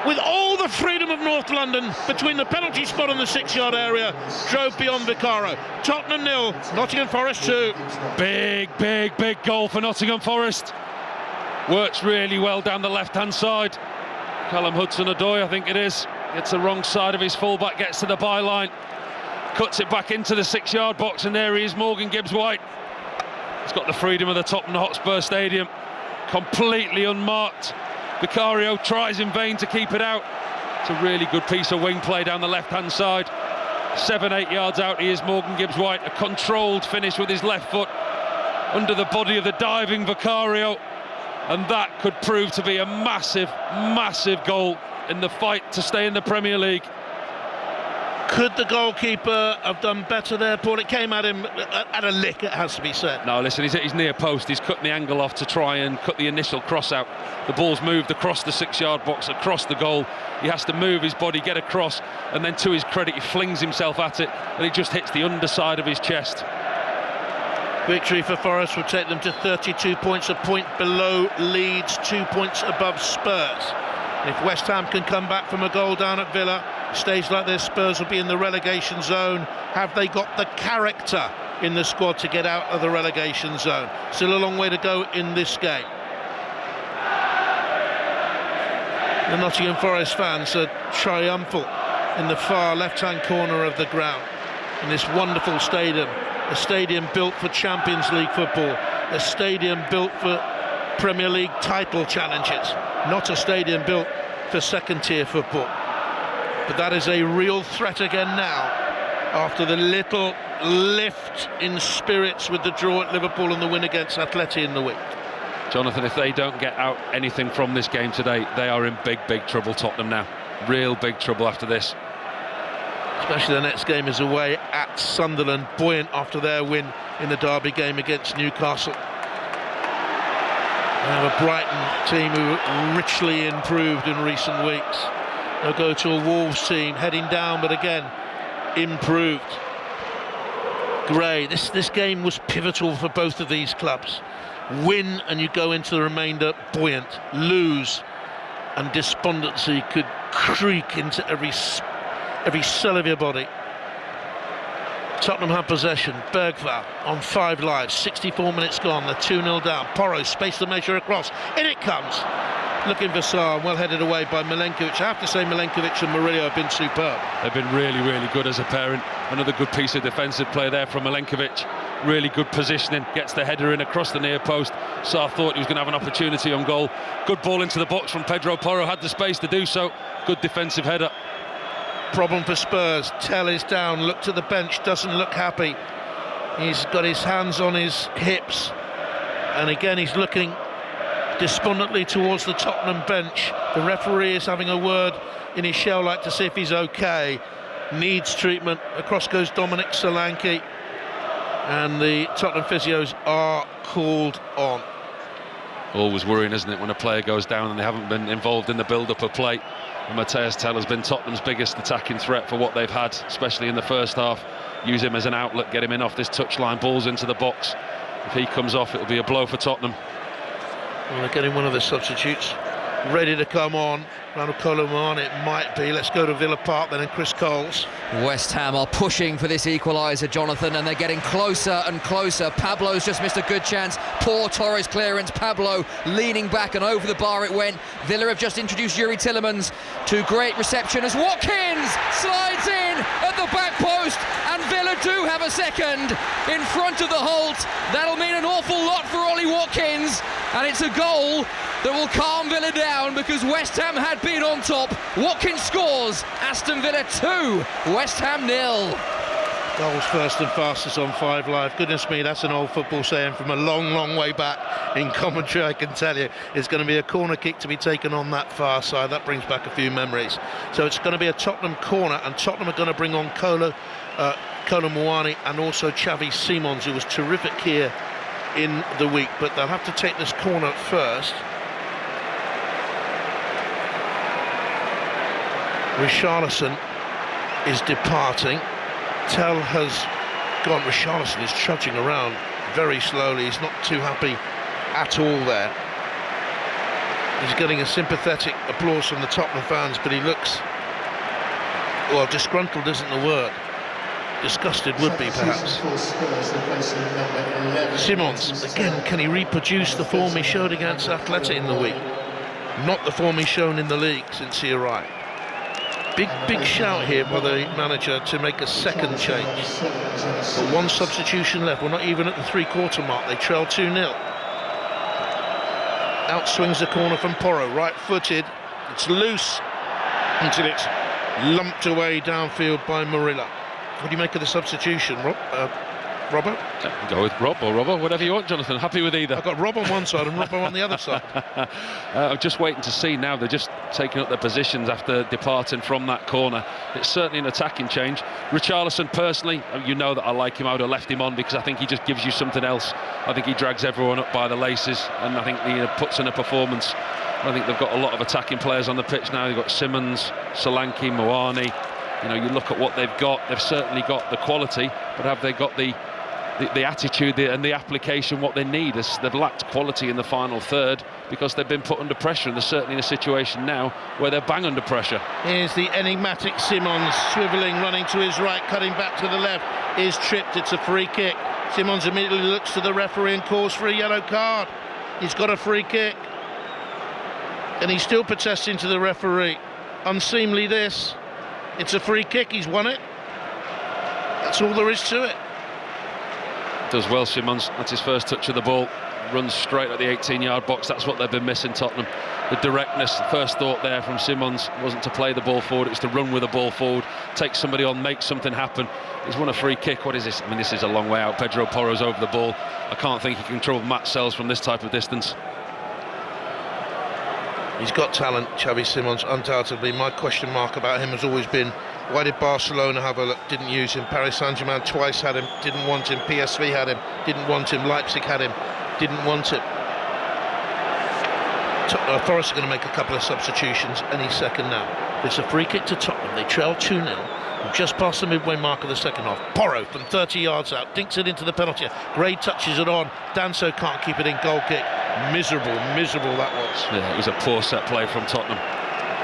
with all the freedom of North London, between the penalty spot and the 6-yard area, drove beyond Vicarro. Tottenham 0, Nottingham Forest 2. Big goal for Nottingham Forest. Works really well down the left-hand side. Callum Hudson-Odoi, I think it is. Gets the wrong side of his fullback, gets to the byline, cuts it back into the 6-yard box, and there he is, Morgan Gibbs-White. He's got the freedom of the Tottenham Hotspur Stadium, completely unmarked. Vicario tries in vain to keep it out. It's a really good piece of wing play down the left-hand side. 7-8 yards out, he is Morgan Gibbs-White. A controlled finish with his left foot under the body of the diving Vicario, and that could prove to be a massive, massive goal in the fight to stay in the Premier League. Could the goalkeeper have done better there, Paul? It came at him at a lick, it has to be said. No, listen, he's at his near post. He's cut the angle off to try and cut the initial cross out. The ball's moved across the 6-yard box, across the goal. He has to move his body, get across, and then to his credit, he flings himself at it, and it just hits the underside of his chest. Victory for Forest will take them to 32 points, a point below Leeds, 2 points above Spurs. If West Ham can come back from a goal down at Villa, stays like this, Spurs will be in the relegation zone. Have they got the character in the squad to get out of the relegation zone? Still a long way to go in this game. The Nottingham Forest fans are triumphant in the far left-hand corner of the ground in this wonderful stadium. A stadium built for Champions League football, a stadium built for Premier League title challenges, not a stadium built for second-tier football. But that is a real threat again now, after the little lift in spirits with the draw at Liverpool and the win against Atleti in the week. Jonathan, if they don't get out anything from this game today, they are in big, big trouble, Tottenham now. Real big trouble after this. Especially the next game is away at Sunderland, buoyant after their win in the derby game against Newcastle. They have a Brighton team who are richly improved in recent weeks. They'll go to a Wolves team heading down, but again, improved. Gray, this game was pivotal for both of these clubs. Win and you go into the remainder buoyant. Lose and despondency could creak into every cell of your body. Tottenham have possession. Bergvall on 5 Live, 64 minutes gone, they're 2-0 down. Porro space the measure across, in it comes. Looking for Sarr, well headed away by Milenkovic. I have to say Milenkovic and Murillo have been superb. They've been really, really good as a parent. Another good piece of defensive play there from Milenkovic. Really good positioning, gets the header in across the near post. Sarr thought he was going to have an opportunity on goal. Good ball into the box from Pedro Porro, had the space to do so. Good defensive header. Problem for Spurs. Tell is down, look to the bench, doesn't look happy. He's got his hands on his hips, and again he's looking despondently towards the Tottenham bench. The referee is having a word in his shell light to see if he's okay. Needs treatment. Across goes Dominic Solanke, and the Tottenham physios are called on. Always worrying, isn't it, when a player goes down and they haven't been involved in the build-up of play. And Matthias Tell has been Tottenham's biggest attacking threat for what they've had, especially in the first half. Use him as an outlet, get him in off this touchline, balls into the box. If he comes off, it'll be a blow for Tottenham. Well, they're getting one of the substitutes ready to come on. Ronald Coleman, it might be. Let's go to Villa Park then, and Chris Coles. West Ham are pushing for this equaliser, Jonathan, and they're getting closer and closer. Pablo's just missed a good chance. Poor Torres clearance. Pablo leaning back, and over the bar it went. Villa have just introduced Yuri Tillemans to great reception as Watkins slides in at the back post, and Villa do have a second in front of the Holt. That'll mean an awful lot for Ollie Watkins, and it's a goal that will calm Villa down, because West Ham had been on top. Watkins scores. Aston Villa 2, West Ham 0. Goals first and fastest on 5 Live. Goodness me, that's an old football saying from a long, long way back in commentary, I can tell you. It's going to be a corner kick to be taken on that far side. That brings back a few memories. So it's going to be a Tottenham corner, and Tottenham are going to bring on Kolo Muani and also Xavi Simons, who was terrific here in the week. But they'll have to take this corner first. Richarlison is departing. Tell has gone. Richarlison is trudging around very slowly. He's not too happy at all there. He's getting a sympathetic applause from the Tottenham fans, but he looks, well, disgruntled isn't the word. Disgusted would be, perhaps. Simons, again, can he reproduce the form he showed against Atleti in the week? Not the form he's shown in the league since he arrived. Big shout here by the manager to make a second change. But one substitution left. We're not even at the three-quarter mark. They trail 2-0. Out swings the corner from Porro, right-footed. It's loose until it's lumped away downfield by Murillo. What do you make of the substitution, Robbo? Go with Rob or Robbo, whatever you want, Jonathan. Happy with either. I've got Rob on one side and Robbo on the other side. I'm just waiting to see now. They're just taking up their positions after departing from that corner. It's certainly an attacking change. Richarlison, personally, you know that I like him. I would have left him on because I think he just gives you something else. I think he drags everyone up by the laces, and I think he puts in a performance. I think they've got a lot of attacking players on the pitch now. They've got Simmons, Solanke, Moani. You know, you look at what they've got. They've certainly got the quality, but have they got the attitude and the application what they need? They've lacked quality in the final third because they've been put under pressure, and they're certainly in a situation now where they're bang under pressure. Here's the enigmatic Simmons, swivelling, running to his right, cutting back to the left, is tripped. It's a free kick. Simmons immediately looks to the referee and calls for a yellow card. He's got a free kick, and he's still protesting to the referee. Unseemly this. It's a free kick. He's won it. That's all there is to it. Does well, Simmons. That's his first touch of the ball. Runs straight at the 18-yard box. That's what they've been missing, Tottenham. The directness, the first thought there from Simmons wasn't to play the ball forward, it was to run with the ball forward, take somebody on, make something happen. He's won a free kick. What is this? I mean, this is a long way out. Pedro Porro's over the ball. I can't think he can trouble Matt Sells from this type of distance. He's got talent, Xavi Simmons, undoubtedly. My question mark about him has always been, why did Barcelona have a look, didn't use him? Paris Saint-Germain twice had him, didn't want him. PSV had him, didn't want him. Leipzig had him, didn't want him. Forest are going to make a couple of substitutions any second now. It's a free kick to Tottenham. They trail 2-0. Just past the midway mark of the second half. Porro from 30 yards out, dinks it into the penalty. Gray touches it on. Danso can't keep it in. Goal kick. Miserable that was. Yeah, it was a poor set play from Tottenham.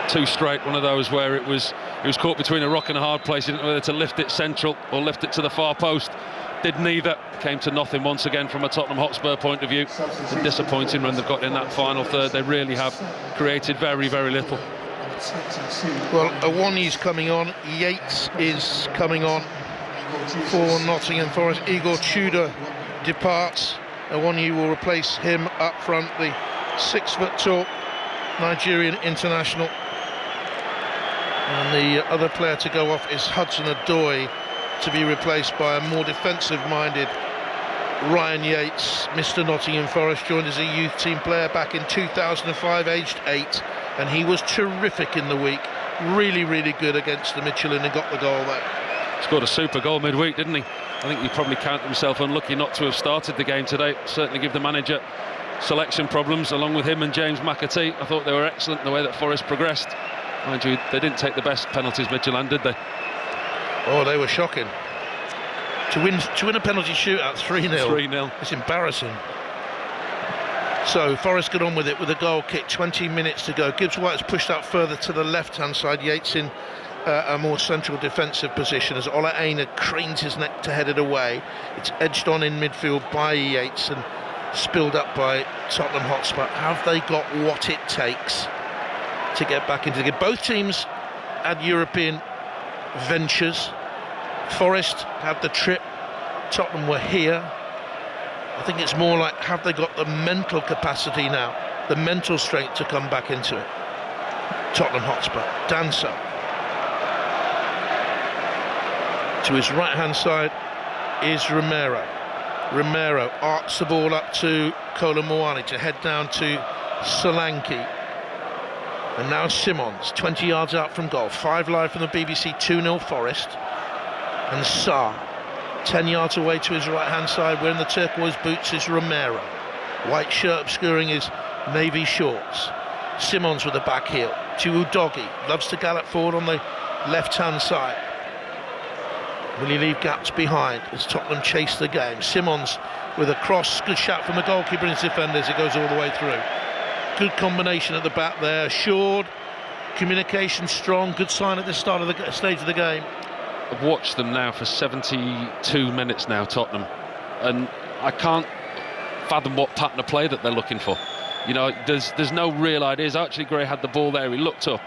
Two straight, one of those where it was caught between a rock and a hard place. He didn't know whether to lift it central or lift it to the far post. Did neither. Came to nothing once again from a Tottenham Hotspur point of view. It's a disappointing run they've got in that final third. They really have created very, very little. Well, Awoni's coming on. Yates is coming on for Nottingham Forest. Igor Tudor departs. Awoni will replace him up front, the 6-foot-tall Nigerian international. And the other player to go off is Hudson-Odoi, to be replaced by a more defensive-minded Ryan Yates. Mr. Nottingham Forest joined as a youth team player back in 2005, aged 8, and he was terrific in the week. Really, really good against the Michelin and got the goal there. Scored a super goal midweek, didn't he? I think he probably counted himself unlucky not to have started the game today. Certainly give the manager selection problems, along with him and James McAtee. I thought they were excellent in the way that Forest progressed. Mind you, they didn't take the best penalties, Midtjylland, did they? Oh, they were shocking. To win a penalty shootout 3-0. 3-0. It's embarrassing. So Forest got on with it with a goal kick. 20 minutes to go. Gibbs White's pushed out further to the left-hand side. Yates in a more central defensive position as Ola Aina cranes his neck to head it away. It's edged on in midfield by Yates and spilled up by Tottenham Hotspur. Have they got what it takes to get back into the game? Both teams had European ventures. Forest had the trip, Tottenham were here. I think it's more like, have they got the mental capacity now, the mental strength to come back into it? Tottenham Hotspur. Danso to his right hand side is Romero. Romero arcs the ball up to Kolo Muani to head down to Solanke. And now Simmons, 20 yards out from goal. 5 live from the BBC, 2-0 Forest. And Sa, 10 yards away to his right-hand side, wearing the turquoise boots, is Romero. White shirt obscuring his navy shorts. Simmons with a back heel to Udogie. Loves to gallop forward on the left-hand side. Will he leave gaps behind as Tottenham chase the game? Simmons with a cross, good shot from the goalkeeper and his defenders. It goes all the way through. Good combination at the back there. Assured, communication strong. Good sign at the start of the stage of the game. I've watched them now for 72 minutes now, Tottenham, and I can't fathom what pattern of play that they're looking for. You know, there's no real ideas. Actually, Gray had the ball there. He looked up,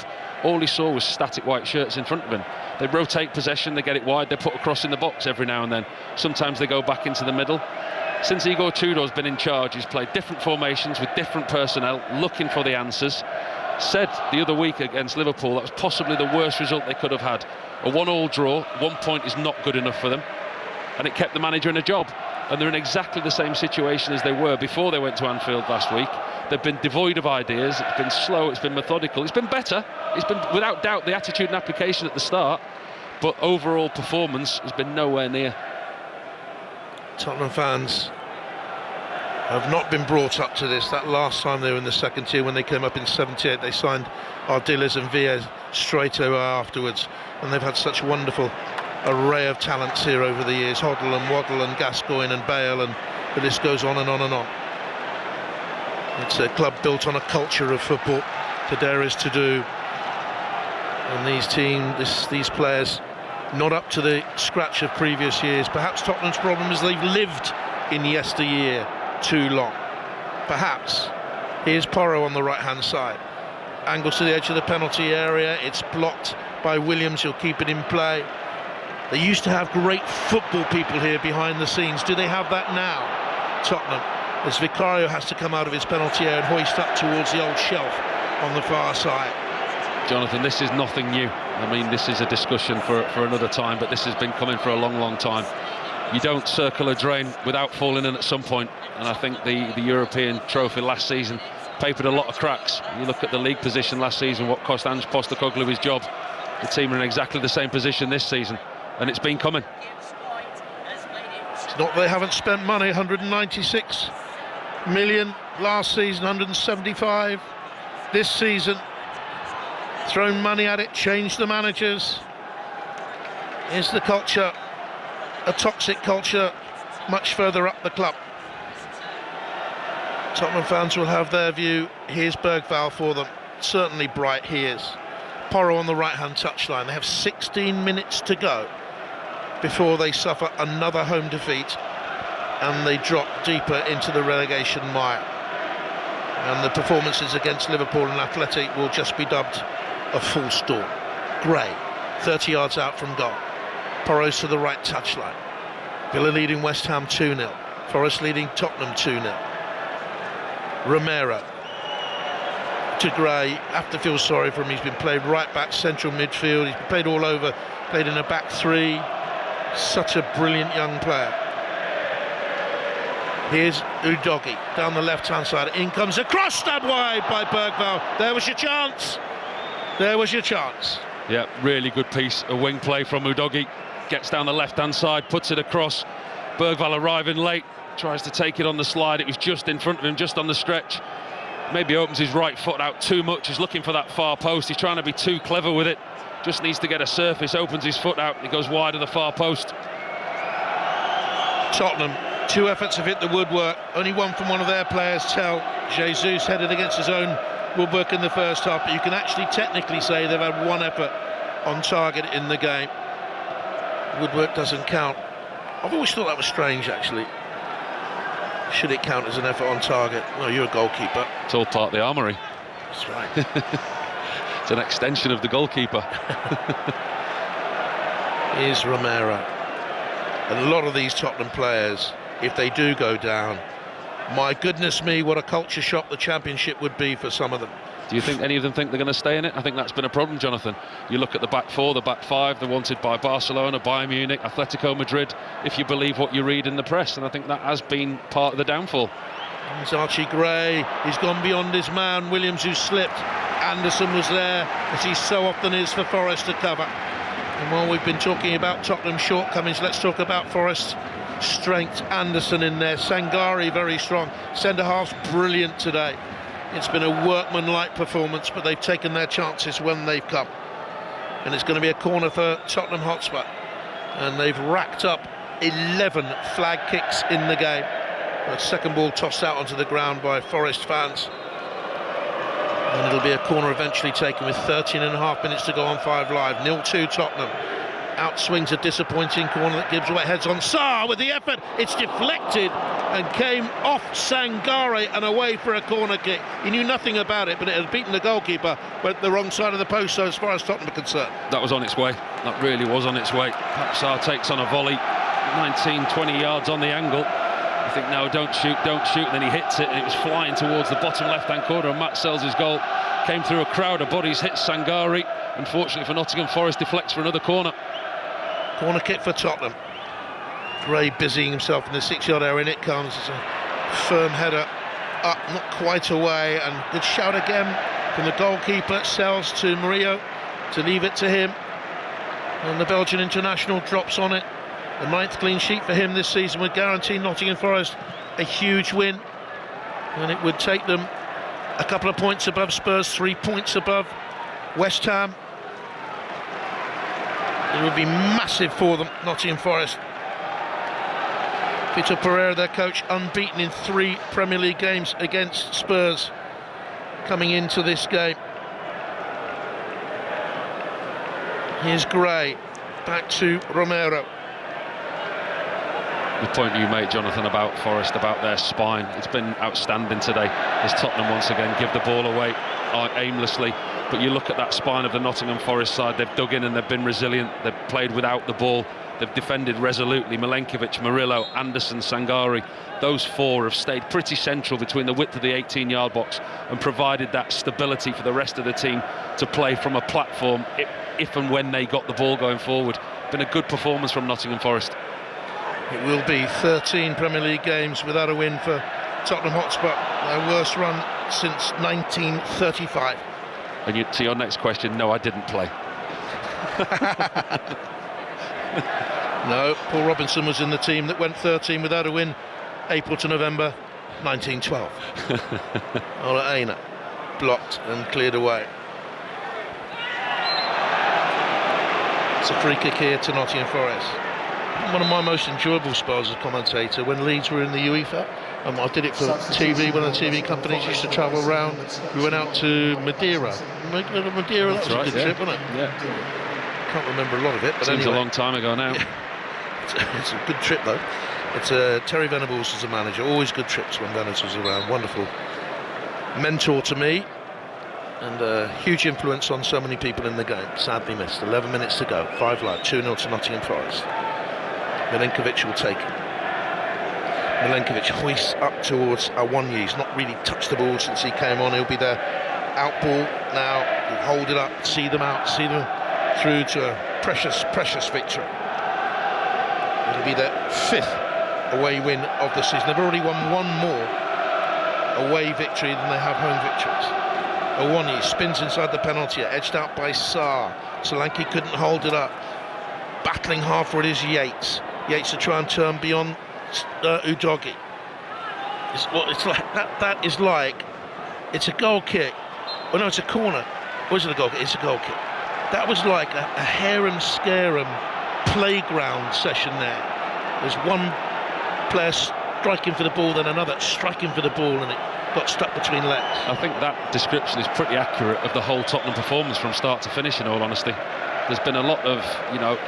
all he saw was static white shirts in front of him. They rotate possession, they get it wide, they put a cross in the box every now and then. Sometimes they go back into the middle. Since Igor Tudor's been in charge, he's played different formations with different personnel, looking for the answers. Said the other week against Liverpool that was possibly the worst result they could have had. A 1-1 draw, 1 point is not good enough for them, and it kept the manager in a job. And they're in exactly the same situation as they were before they went to Anfield last week. They've been devoid of ideas, it's been slow, it's been methodical, it's been better. It's been, without doubt, the attitude and application at the start, but overall performance has been nowhere near. Tottenham fans have not been brought up to this. That last time they were in the second tier, when they came up in 78, they signed Ardiles and Villa straight away afterwards, and they've had such wonderful array of talents here over the years. Hoddle and Waddle and Gascoigne and Bale, and the list goes on and on and on. It's a club built on a culture of football. To dare is to do, and these players not up to the scratch of previous years. Perhaps Tottenham's problem is they've lived in yesteryear too long. Perhaps. Here's Porro on the right hand side, angles to the edge of the penalty area, it's blocked by Williams, he'll keep it in play. They used to have great football people here behind the scenes. Do they have that now, Tottenham? As Vicario has to come out of his penalty area and hoist up towards the old shelf on the far side. Jonathan, this is nothing new. I mean, this is a discussion for another time, but this has been coming for a long, long time. You don't circle a drain without falling in at some point, and I think the European trophy last season papered a lot of cracks. You look at the league position last season, what cost Ange Postecoglou his job. The team are in exactly the same position this season, and it's been coming. It's not they haven't spent money. 196 million last season, 175 this season. Thrown money at it, changed the managers. Is the culture a toxic culture much further up the club? Tottenham fans will have their view. Here's Bergvall for them. Certainly bright. He is. Porro on the right-hand touchline. They have 16 minutes to go before they suffer another home defeat and they drop deeper into the relegation mire. And the performances against Liverpool and Athletic will just be dubbed a full storm. Gray, 30 yards out from goal. Porro's to the right touchline. Villa leading West Ham 2-0. Forest leading Tottenham 2-0. Romero to Gray. Have to feel sorry for him. He's been played right back, central midfield. He's played all over. Played in a back three. Such a brilliant young player. Here's Udogie down the left-hand side. In comes a cross, stabbed wide by Bergvall. There was your chance. There was your chance. Yeah, really good piece of wing play from Udogie. Gets down the left-hand side, puts it across. Bergvall arriving late, tries to take it on the slide. It was just in front of him, just on the stretch. Maybe opens his right foot out too much. He's looking for that far post. He's trying to be too clever with it. Just needs to get a surface, opens his foot out. He goes wide of the far post. Tottenham, 2 efforts have hit the woodwork. Only one from one of their players, Tell. Jesus headed against his own woodwork in the first half, but you can actually technically say they've had 1 effort on target in the game. Woodwork doesn't count. I've always thought that was strange, actually. Should it count as an effort on target? No, you're a goalkeeper. It's all part of the armoury. That's right. It's an extension of the goalkeeper. Here's Romero. And a lot of these Tottenham players, if they do go down, my goodness me, what a culture shock the Championship would be for some of them. Do you think any of them think they're going to stay in it? I think that's been a problem, Jonathan. You look at the back 4, the back 5, they're wanted by Barcelona, Bayern Munich, Atletico Madrid, if you believe what you read in the press, and I think that has been part of the downfall. It's Archie Gray, he's gone beyond his man. Williams, who slipped. Anderson was there, as he so often is for Forest to cover. And while we've been talking about Tottenham's shortcomings, let's talk about Forest's strength. Anderson in there, Sangari very strong. Centre-half's brilliant today. It's been a workmanlike performance, but they've taken their chances when they've come. And it's going to be a corner for Tottenham Hotspur. And they've racked up 11 flag kicks in the game. A second ball tossed out onto the ground by Forest fans. And it'll be a corner eventually taken with 13.5 minutes to go on 5 Live. 0-2 Tottenham. Outswings a disappointing corner that gives away, heads on Sarr with the effort. It's deflected and came off Sangare and away for a corner kick. He knew nothing about it, but it had beaten the goalkeeper, went the wrong side of the post, so as far as Tottenham are concerned. That was on its way. That really was on its way. Papsar takes on a volley, 19, 20 yards on the angle. I think, no, don't shoot, and then he hits it, and it was flying towards the bottom left-hand corner, and Matt Sells' goal came through a crowd of bodies, hit Sangare. Unfortunately for Nottingham Forest, deflects for another corner. Corner kick for Tottenham. Gray busying himself in the 6-yard area, and it comes. It's a firm header up, not quite away, and good shout again from the goalkeeper. Sells to Murillo to leave it to him, and the Belgian international drops on it. The 9th clean sheet for him this season would guarantee Nottingham Forest a huge win, and it would take them a couple of points above Spurs, 3 points above West Ham. It would be massive for them, Nottingham Forest. Vitor Pereira, their coach, unbeaten in 3 Premier League games against Spurs coming into this game. Here's Gray, back to Romero. The point you made, Jonathan, about Forest, about their spine, it's been outstanding today as Tottenham once again give the ball away aimlessly. But you look at that spine of the Nottingham Forest side, they've dug in and they've been resilient. They've played without the ball, they've defended resolutely. Milenkovic, Murillo, Anderson, Sangare, those 4 have stayed pretty central between the width of the 18-yard box and provided that stability for the rest of the team to play from a platform if and when they got the ball going forward. Been a good performance from Nottingham Forest. It will be 13 Premier League games without a win for Tottenham Hotspur, their worst run since 1935. And to your next question, no, I didn't play. No, Paul Robinson was in the team that went 13 without a win, April to November 1912. Ola Aina blocked and cleared away. It's a free kick here to Nottingham Forest. One of my most enjoyable spells as a commentator when Leeds were in the UEFA. I did it for TV. One of the TV companies used to travel around. We went out to Madeira. Madeira, that was a good trip, wasn't it? Yeah. Can't remember a lot of it, but Seems anyway. a long time ago now. Yeah. It's a good trip though. It's Terry Venables as a manager. Always good trips when Venables was around. Wonderful mentor to me, and a huge influence on so many people in the game. Sadly missed. 11 minutes to go. 5 live. 2-0 to Nottingham Forest. Milenkovic will take it. Milenkovic hoists up towards Awoniyi. He's not really touched the ball since he came on. He'll be there. Out ball now. He'll hold it up, see them out, see them through to a precious, precious victory. It'll be their 5th away win of the season. They've already won 1 more away victory than they have home victories. Awoniyi spins inside the penalty, edged out by Sarr. Solanke couldn't hold it up. Battling hard for it is Yates. Yates to try and turn beyond Udogie. It's like that is like, it's a goal kick. Oh no, it's a corner. Or is it a goal kick? It's a goal kick. That was like a harem scarum playground session there. There's one player striking for the ball, then another striking for the ball, and it got stuck between legs. I think that description is pretty accurate of the whole Tottenham performance from start to finish, in all honesty. There's been a lot of,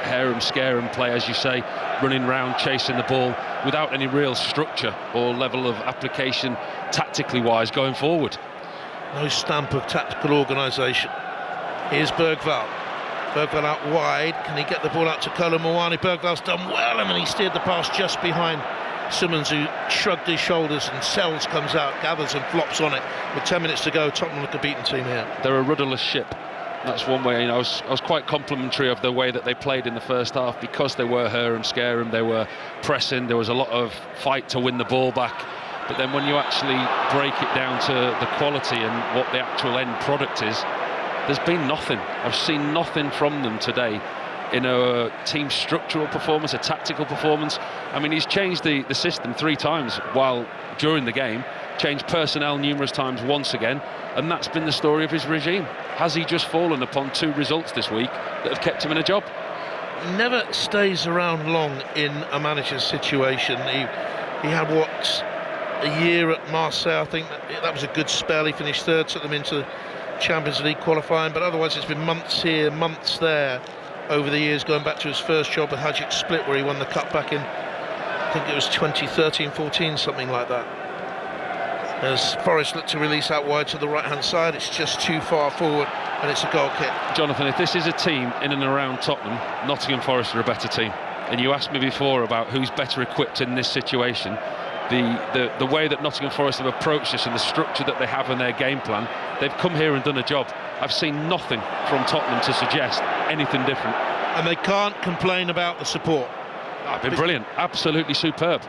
harem scarum play, as you say, running round, chasing the ball without any real structure or level of application tactically wise going forward. No stamp of tactical organisation. Here's Bergvall. Bergvall out wide. Can he get the ball out to Kolo Muani? Bergvall's done well, and he steered the pass just behind Simmons, who shrugged his shoulders, and Sells comes out, gathers and flops on it. With 10 minutes to go, Tottenham look a beaten team here. They're a rudderless ship. That's one way. I was quite complimentary of the way that they played in the first half, because they were harem scarum, they were pressing, there was a lot of fight to win the ball back. But then when you actually break it down to the quality and what the actual end product is, there's been nothing. I've seen nothing from them today in a team structural performance, a tactical performance. I mean, he's changed the system 3 times during the game, changed personnel numerous times once again, and that's been the story of his regime. Has he just fallen upon 2 results this week that have kept him in a job? Never stays around long in a manager's situation. He had a year at Marseille. I think that was a good spell. He finished 3rd, took them into Champions League qualifying, but otherwise it's been months here, months there over the years, going back to his first job at Hajduk Split, where he won the cup back in I think it was 2013-14, something like that. As Forest look to release out wide to the right-hand side, it's just too far forward, and it's a goal kick. Jonathan, if this is a team in and around Tottenham, Nottingham Forest are a better team. And you asked me before about who's better equipped in this situation. The way that Nottingham Forest have approached this and the structure that they have in their game plan, they've come here and done a job. I've seen nothing from Tottenham to suggest anything different. And they can't complain about the support. It's been brilliant, absolutely superb.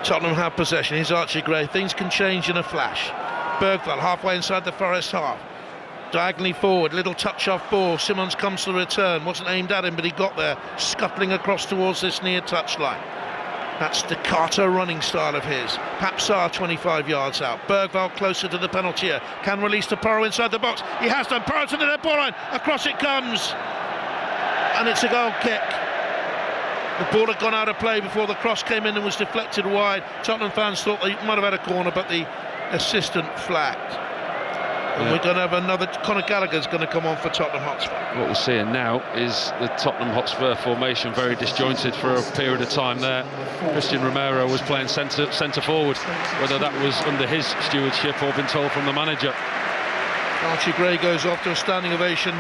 Tottenham have possession. Here's Archie Gray. Things can change in a flash. Bergvall halfway inside the Forest half. Diagonally forward, little touch off ball. Simons comes to the return. Wasn't aimed at him, but he got there, scuttling across towards this near touchline. That's the Carter running style of his. Papsar 25 yards out. Bergvall closer to the penalty area. Can release to Porro inside the box. He has done. Porro to the dead ball line. Across it comes. And it's a goal kick. The ball had gone out of play before the cross came in and was deflected wide. Tottenham fans thought they might have had a corner, but the assistant flagged. And we're going to have another. Conor Gallagher's going to come on for Tottenham Hotspur. What we're seeing now is the Tottenham Hotspur formation very disjointed for a period of time there. Christian Romero was playing centre forward, whether that was under his stewardship or been told from the manager. Archie Gray goes off to a standing ovation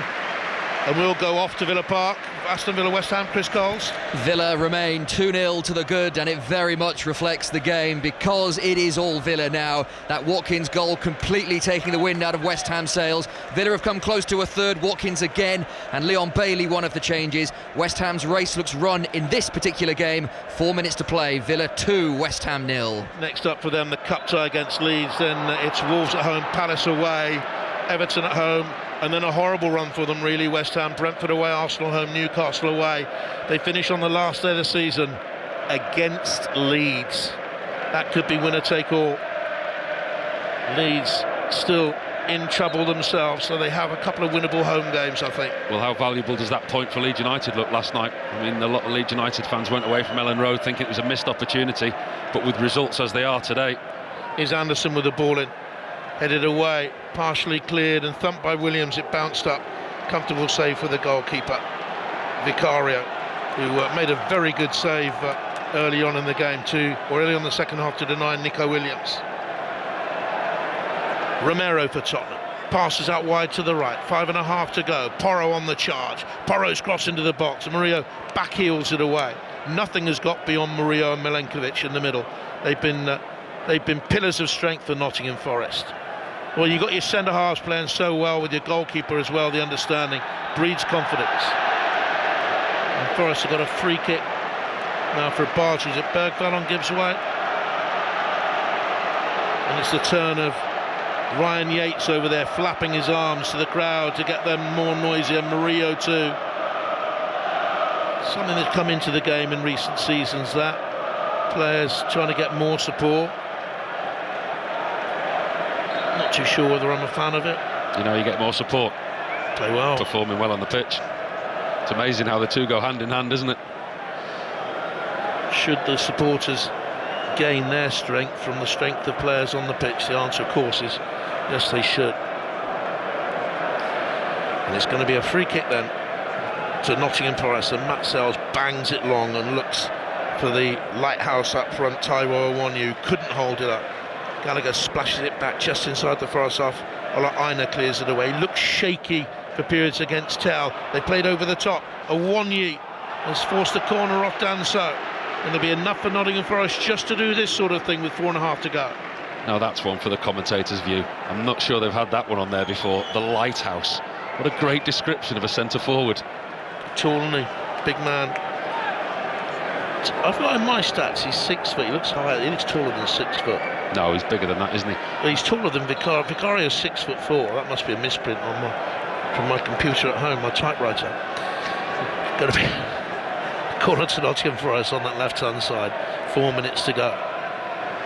and will go off to Villa Park. Aston Villa, West Ham, Chris Coles. Villa remain 2-0 to the good, and it very much reflects the game because it is all Villa now. That Watkins goal completely taking the wind out of West Ham sails. Villa have come close to a third, Watkins again, and Leon Bailey one of the changes. West Ham's race looks run in this particular game. 4 minutes to play, Villa 2, West Ham 0. Next up for them, the cup tie against Leeds, then it's Wolves at home, Palace away, Everton at home, and then a horrible run for them really. West Ham, Brentford away, Arsenal home, Newcastle away. They finish on the last day of the season against Leeds. That could be winner take all. Leeds still in trouble themselves, so they have a couple of winnable home games, I think. Well, how valuable does that point for Leeds United look last night? I mean, a lot of Leeds United fans went away from Ellen Road thinking it was a missed opportunity, but with results as they are today. Here's Anderson with the ball in. Headed away, partially cleared and thumped by Williams. It bounced up. Comfortable save for the goalkeeper, Vicario, who made a very good save early on in the game or early on the second half to deny Nico Williams. Romero for Tottenham. Passes out wide to the right. 5.5 to go. Porro on the charge. Porro's cross into the box. Murillo back heels it away. Nothing has got beyond Murillo and Milenkovic in the middle. They've been pillars of strength for Nottingham Forest. Well, you've got your centre-halves playing so well with your goalkeeper as well, the understanding breeds confidence. And Forest have got a free kick now for Barge. Is it Bergvall on Gibbs White? And it's the turn of Ryan Yates over there, flapping his arms to the crowd to get them more noisy, and Murillo too. Something that's come into the game in recent seasons, that. Players trying to get more support. Not too sure whether I'm a fan of it. You know, you get more support. Play well. Performing well on the pitch. It's amazing how the two go hand in hand, isn't it? Should the supporters gain their strength from the strength of players on the pitch? The answer, of course, is yes, they should. And it's going to be a free kick then to Nottingham Forest, and Matt Sells bangs it long and looks for the lighthouse up front, Taiwo Awoniyi, couldn't hold it up. Gallagher splashes it back just inside the Forest half. Ola Aina clears it away. Looks shaky for periods against Tell. They played over the top. Awoniyi has forced a corner off Danso. And there'll be enough for Nottingham Forest just to do this sort of thing with 4.5 to go. Now that's one for the commentator's view. I'm not sure they've had that one on there before. The lighthouse. What a great description of a centre forward. Tall, isn't he? Big man. I've got in my stats, he's 6 foot. He looks higher. He looks taller than 6 foot. No, he's bigger than that, isn't he? Well, he's taller than Vicario. Vicario's 6'4". That must be a misprint on from my computer at home, my typewriter. Going to be corner to Nottingham Forest on that left-hand side. 4 minutes to go.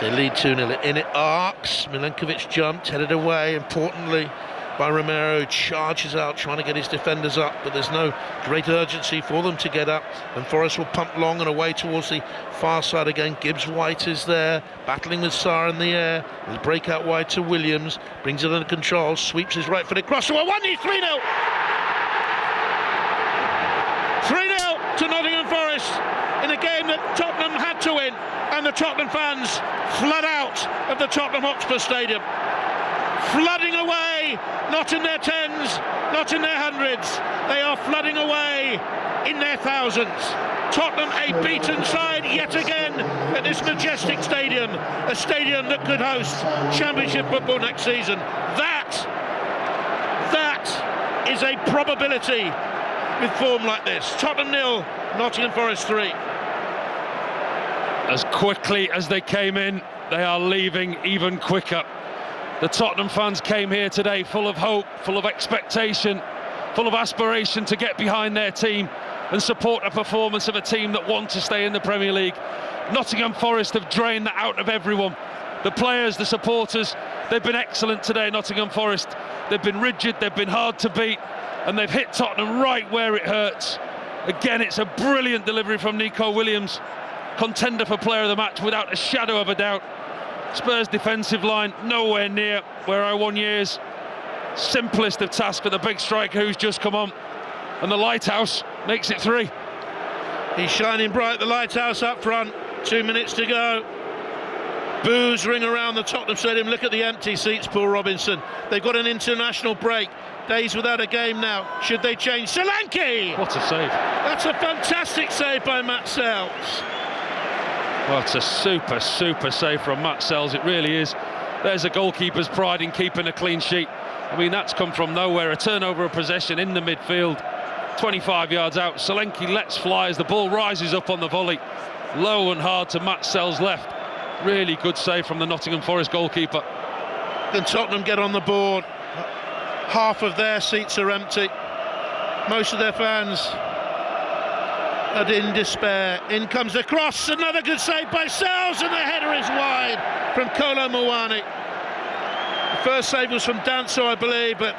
They lead 2-0. In it arcs. Milenkovic jumped, headed away, importantly, by Romero. Charges out, trying to get his defenders up, but there's no great urgency for them to get up, and Forest will pump long and away towards the far side again. Gibbs White is there, battling with Sarr in the air. He'll break out wide to Williams, brings it under control, sweeps his right-footed cross to Awoniyi. 3-0! 3-0 to Nottingham Forest in a game that to win, and the Tottenham fans flood out of the Tottenham Hotspur Stadium. Flooding away, not in their tens, not in their hundreds. They are flooding away in their thousands. Tottenham, a beaten side yet again at this majestic stadium, a stadium that could host Championship football next season. That is a probability with form like this. Tottenham 0, Nottingham Forest 3. As quickly as they came in, they are leaving even quicker. The Tottenham fans came here today full of hope, full of expectation, full of aspiration to get behind their team and support a performance of a team that want to stay in the Premier League. Nottingham Forest have drained that out of everyone. The players, the supporters, they've been excellent today, Nottingham Forest. They've been rigid, they've been hard to beat, and they've hit Tottenham right where it hurts. Again, it's a brilliant delivery from Nico Williams, contender for player of the match without a shadow of a doubt. Spurs defensive line nowhere near where I won years. Simplest of tasks for the big striker who's just come on, and the lighthouse makes it 3. He's shining bright, the lighthouse up front. 2 minutes to go. Boos ring around the Tottenham Stadium. Look at the empty seats, Paul Robinson. They've got an international break. Days without a game now. Should they change? Solanke! What a save. That's a fantastic save by Matt Sells. Well, it's a super save from Matt Sells, it really is. There's a goalkeeper's pride in keeping a clean sheet. I mean, that's come from nowhere. A turnover of possession in the midfield, 25 yards out. Solanke lets fly as the ball rises up on the volley. Low and hard to Matt Sells' left. Really good save from the Nottingham Forest goalkeeper. Then Tottenham get on the board. Half of their seats are empty. Most of their fans are in despair. In comes the cross, another good save by Sells, and the header is wide from Kolo Muani. The first save was from Danso, I believe, but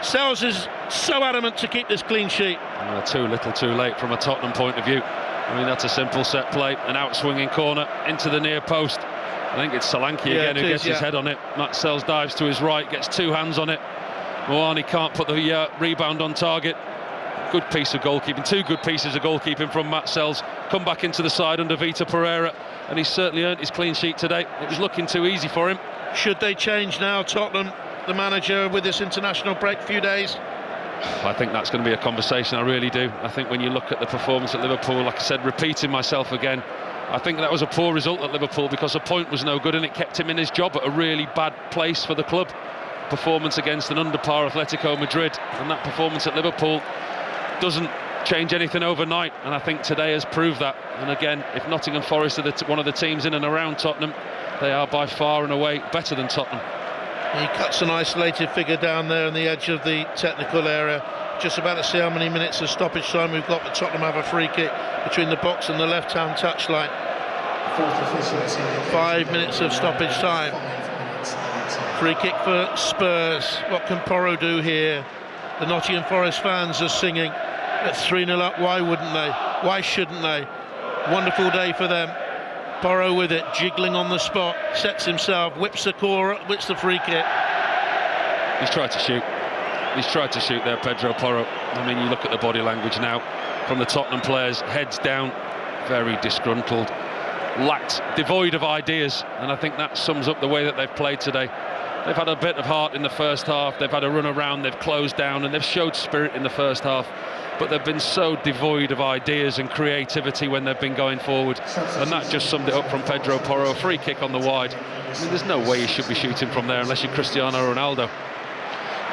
Sells is so adamant to keep this clean sheet. Too little too late from a Tottenham point of view. I mean, that's a simple set play, an out-swinging corner into the near post. I think it's Solanke again who gets his head on it. Matt Sells dives to his right, gets 2 hands on it. Muani can't put the rebound on target. Good piece of goalkeeping, 2 good pieces of goalkeeping from Matt Sells. Come back into the side under Vitor Pereira, and he's certainly earned his clean sheet today. It was looking too easy for him. Should they change now, Tottenham, the manager, with this international break, few days? I think that's going to be a conversation, I really do. I think when you look at the performance at Liverpool, like I said, repeating myself again, I think that was a poor result at Liverpool because the point was no good and it kept him in his job at a really bad place for the club. Performance against an under-par Atletico Madrid, and that performance at Liverpool doesn't change anything overnight, and I think today has proved that. And again, if Nottingham Forest are one of the teams in and around Tottenham, they are by far and away better than Tottenham. He cuts an isolated figure down there on the edge of the technical area. Just about to see how many minutes of stoppage time we've got, but Tottenham have a free kick between the box and the left-hand touchline. 5 minutes of stoppage time. Free kick for Spurs. What can Porro do here? The Nottingham Forest fans are singing at 3-0 up. Why wouldn't they? Why shouldn't they? Wonderful day for them. Porro with it, jiggling on the spot, sets himself, whips the corner, whips the free kick. He's tried to shoot. He's tried to shoot there, Pedro Porro. I mean, you look at the body language now from the Tottenham players, heads down, very disgruntled, devoid of ideas, and I think that sums up the way that they've played today. They've had a bit of heart in the first half, they've had a run around, they've closed down, and they've showed spirit in the first half, but they've been so devoid of ideas and creativity when they've been going forward, and that just summed it up from Pedro Porro. A free kick on the wide. I mean, there's no way you should be shooting from there unless you're Cristiano Ronaldo.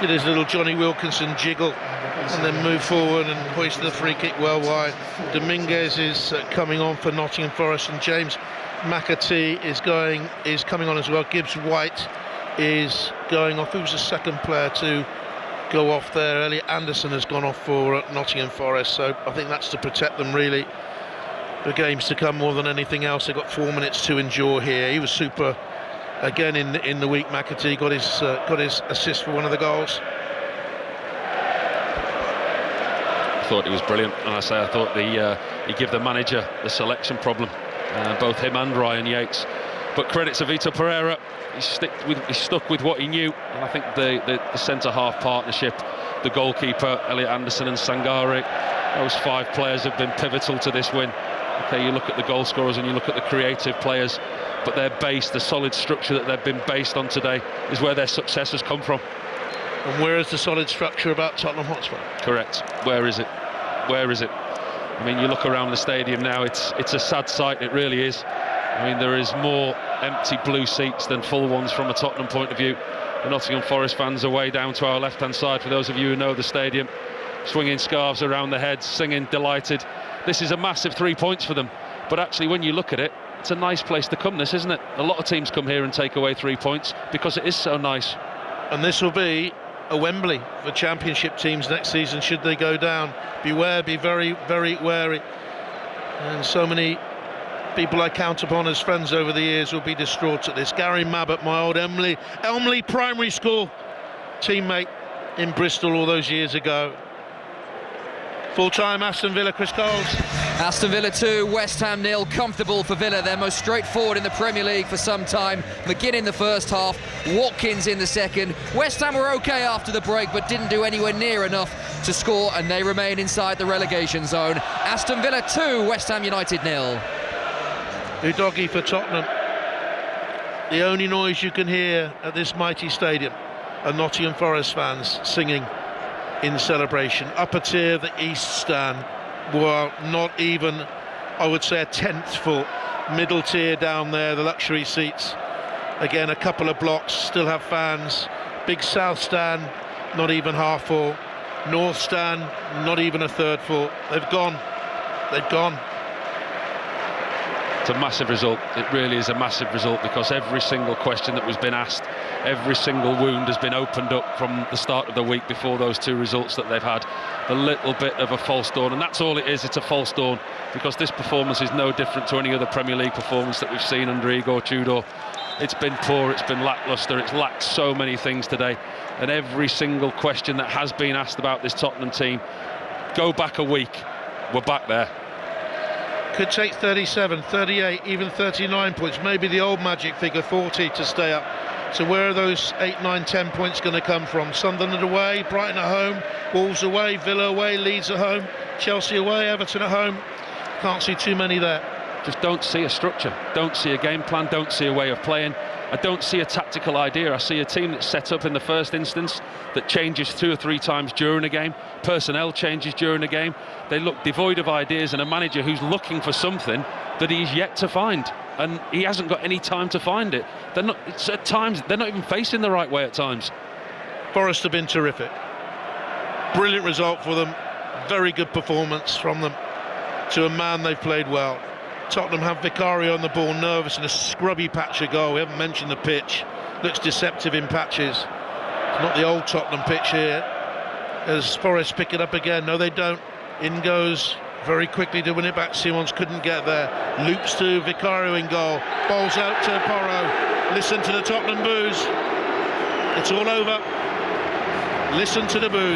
Did his little Johnny Wilkinson jiggle and then move forward and hoist the free kick well wide. Dominguez is coming on for Nottingham Forest, and James McAtee is coming on as well. Gibbs White is going off. Who's the second player to go off there? Elliot Anderson has gone off for Nottingham Forest, so I think that's to protect them really for games to come more than anything else. They've got 4 minutes to endure here. He was super again in the week. McAtee got his assist for one of the goals. I thought he was brilliant, and I thought he gave the manager the selection problem, both him and Ryan Yates. But credit to Vitor Pereira, he stuck with what he knew, and I think the centre-half partnership, the goalkeeper Elliot Anderson and Sangare, Those 5 players have been pivotal to this win. Okay, you look at the goal scorers and you look at the creative players, but their base, the solid structure that they've been based on today, is where their success has come from. And where is the solid structure about Tottenham Hotspur? Correct. Where is it? Where is it? I mean, you look around the stadium now, it's a sad sight, it really is. I mean, there is more empty blue seats than full ones from a Tottenham point of view. The Nottingham Forest fans are way down to our left-hand side, for those of you who know the stadium, swinging scarves around their heads, singing, delighted. This is a massive 3 points for them, but actually when you look at it, it's a nice place to come, this, isn't it? A lot of teams come here and take away 3 points because it is so nice. And this will be a Wembley for Championship teams next season should they go down. Beware, be very, very wary. And so many people I count upon as friends over the years will be distraught at this. Gary Mabbott, my old Elmley Primary School teammate in Bristol all those years ago. Full-time Aston Villa, Chris Coles. Aston Villa 2, West Ham 0. Comfortable for Villa, their most straightforward in the Premier League for some time. McGinn in the first half, Watkins in the second. West Ham were okay after the break, but didn't do anywhere near enough to score, and they remain inside the relegation zone. Aston Villa 2, West Ham United 0. Udogie for Tottenham. The only noise you can hear at this mighty stadium are Nottingham Forest fans singing in celebration. Upper tier, the East Stand, well, not even, I would say, a tenth full. Middle tier down there, the luxury seats, again a couple of blocks still have fans. Big South Stand, not even half full. North Stand, not even a third full. They've gone. It's a massive result. It really is a massive result, because every single question that was been asked, every single wound has been opened up from the start of the week before those 2 results that they've had. A little bit of a false dawn, and that's all it is. It's a false dawn, because this performance is no different to any other Premier League performance that we've seen under Igor Tudor. It's been poor, it's been lacklustre, it's lacked so many things today, and every single question that has been asked about this Tottenham team, go back a week, we're back there. Could take 37, 38, even 39 points, maybe the old magic figure 40 to stay up. So where are those 8, 9, 10 points going to come from? Sunderland away, Brighton at home, Wolves away, Villa away, Leeds at home, Chelsea away, Everton at home. Can't see too many there. Just don't see a structure, don't see a game plan, don't see a way of playing. I don't see a tactical idea. I see a team that's set up in the first instance that changes 2 or 3 times during a game. Personnel changes during a game. They look devoid of ideas, and a manager who's looking for something that he's yet to find, and he hasn't got any time to find it. At times they're not even facing the right way at times. Forest have been terrific. Brilliant result for them. Very good performance from them. To a man, they've played well. Tottenham have Vicario on the ball, nervous, in a scrubby patch of goal. We haven't mentioned the pitch. Looks deceptive in patches. It's not the old Tottenham pitch here. As Forest pick it up again. No, they don't. In goes very quickly to win it back. Simons couldn't get there. Loops to Vicario in goal. Bowls out to Porro. Listen to the Tottenham boos. It's all over. Listen to the boos.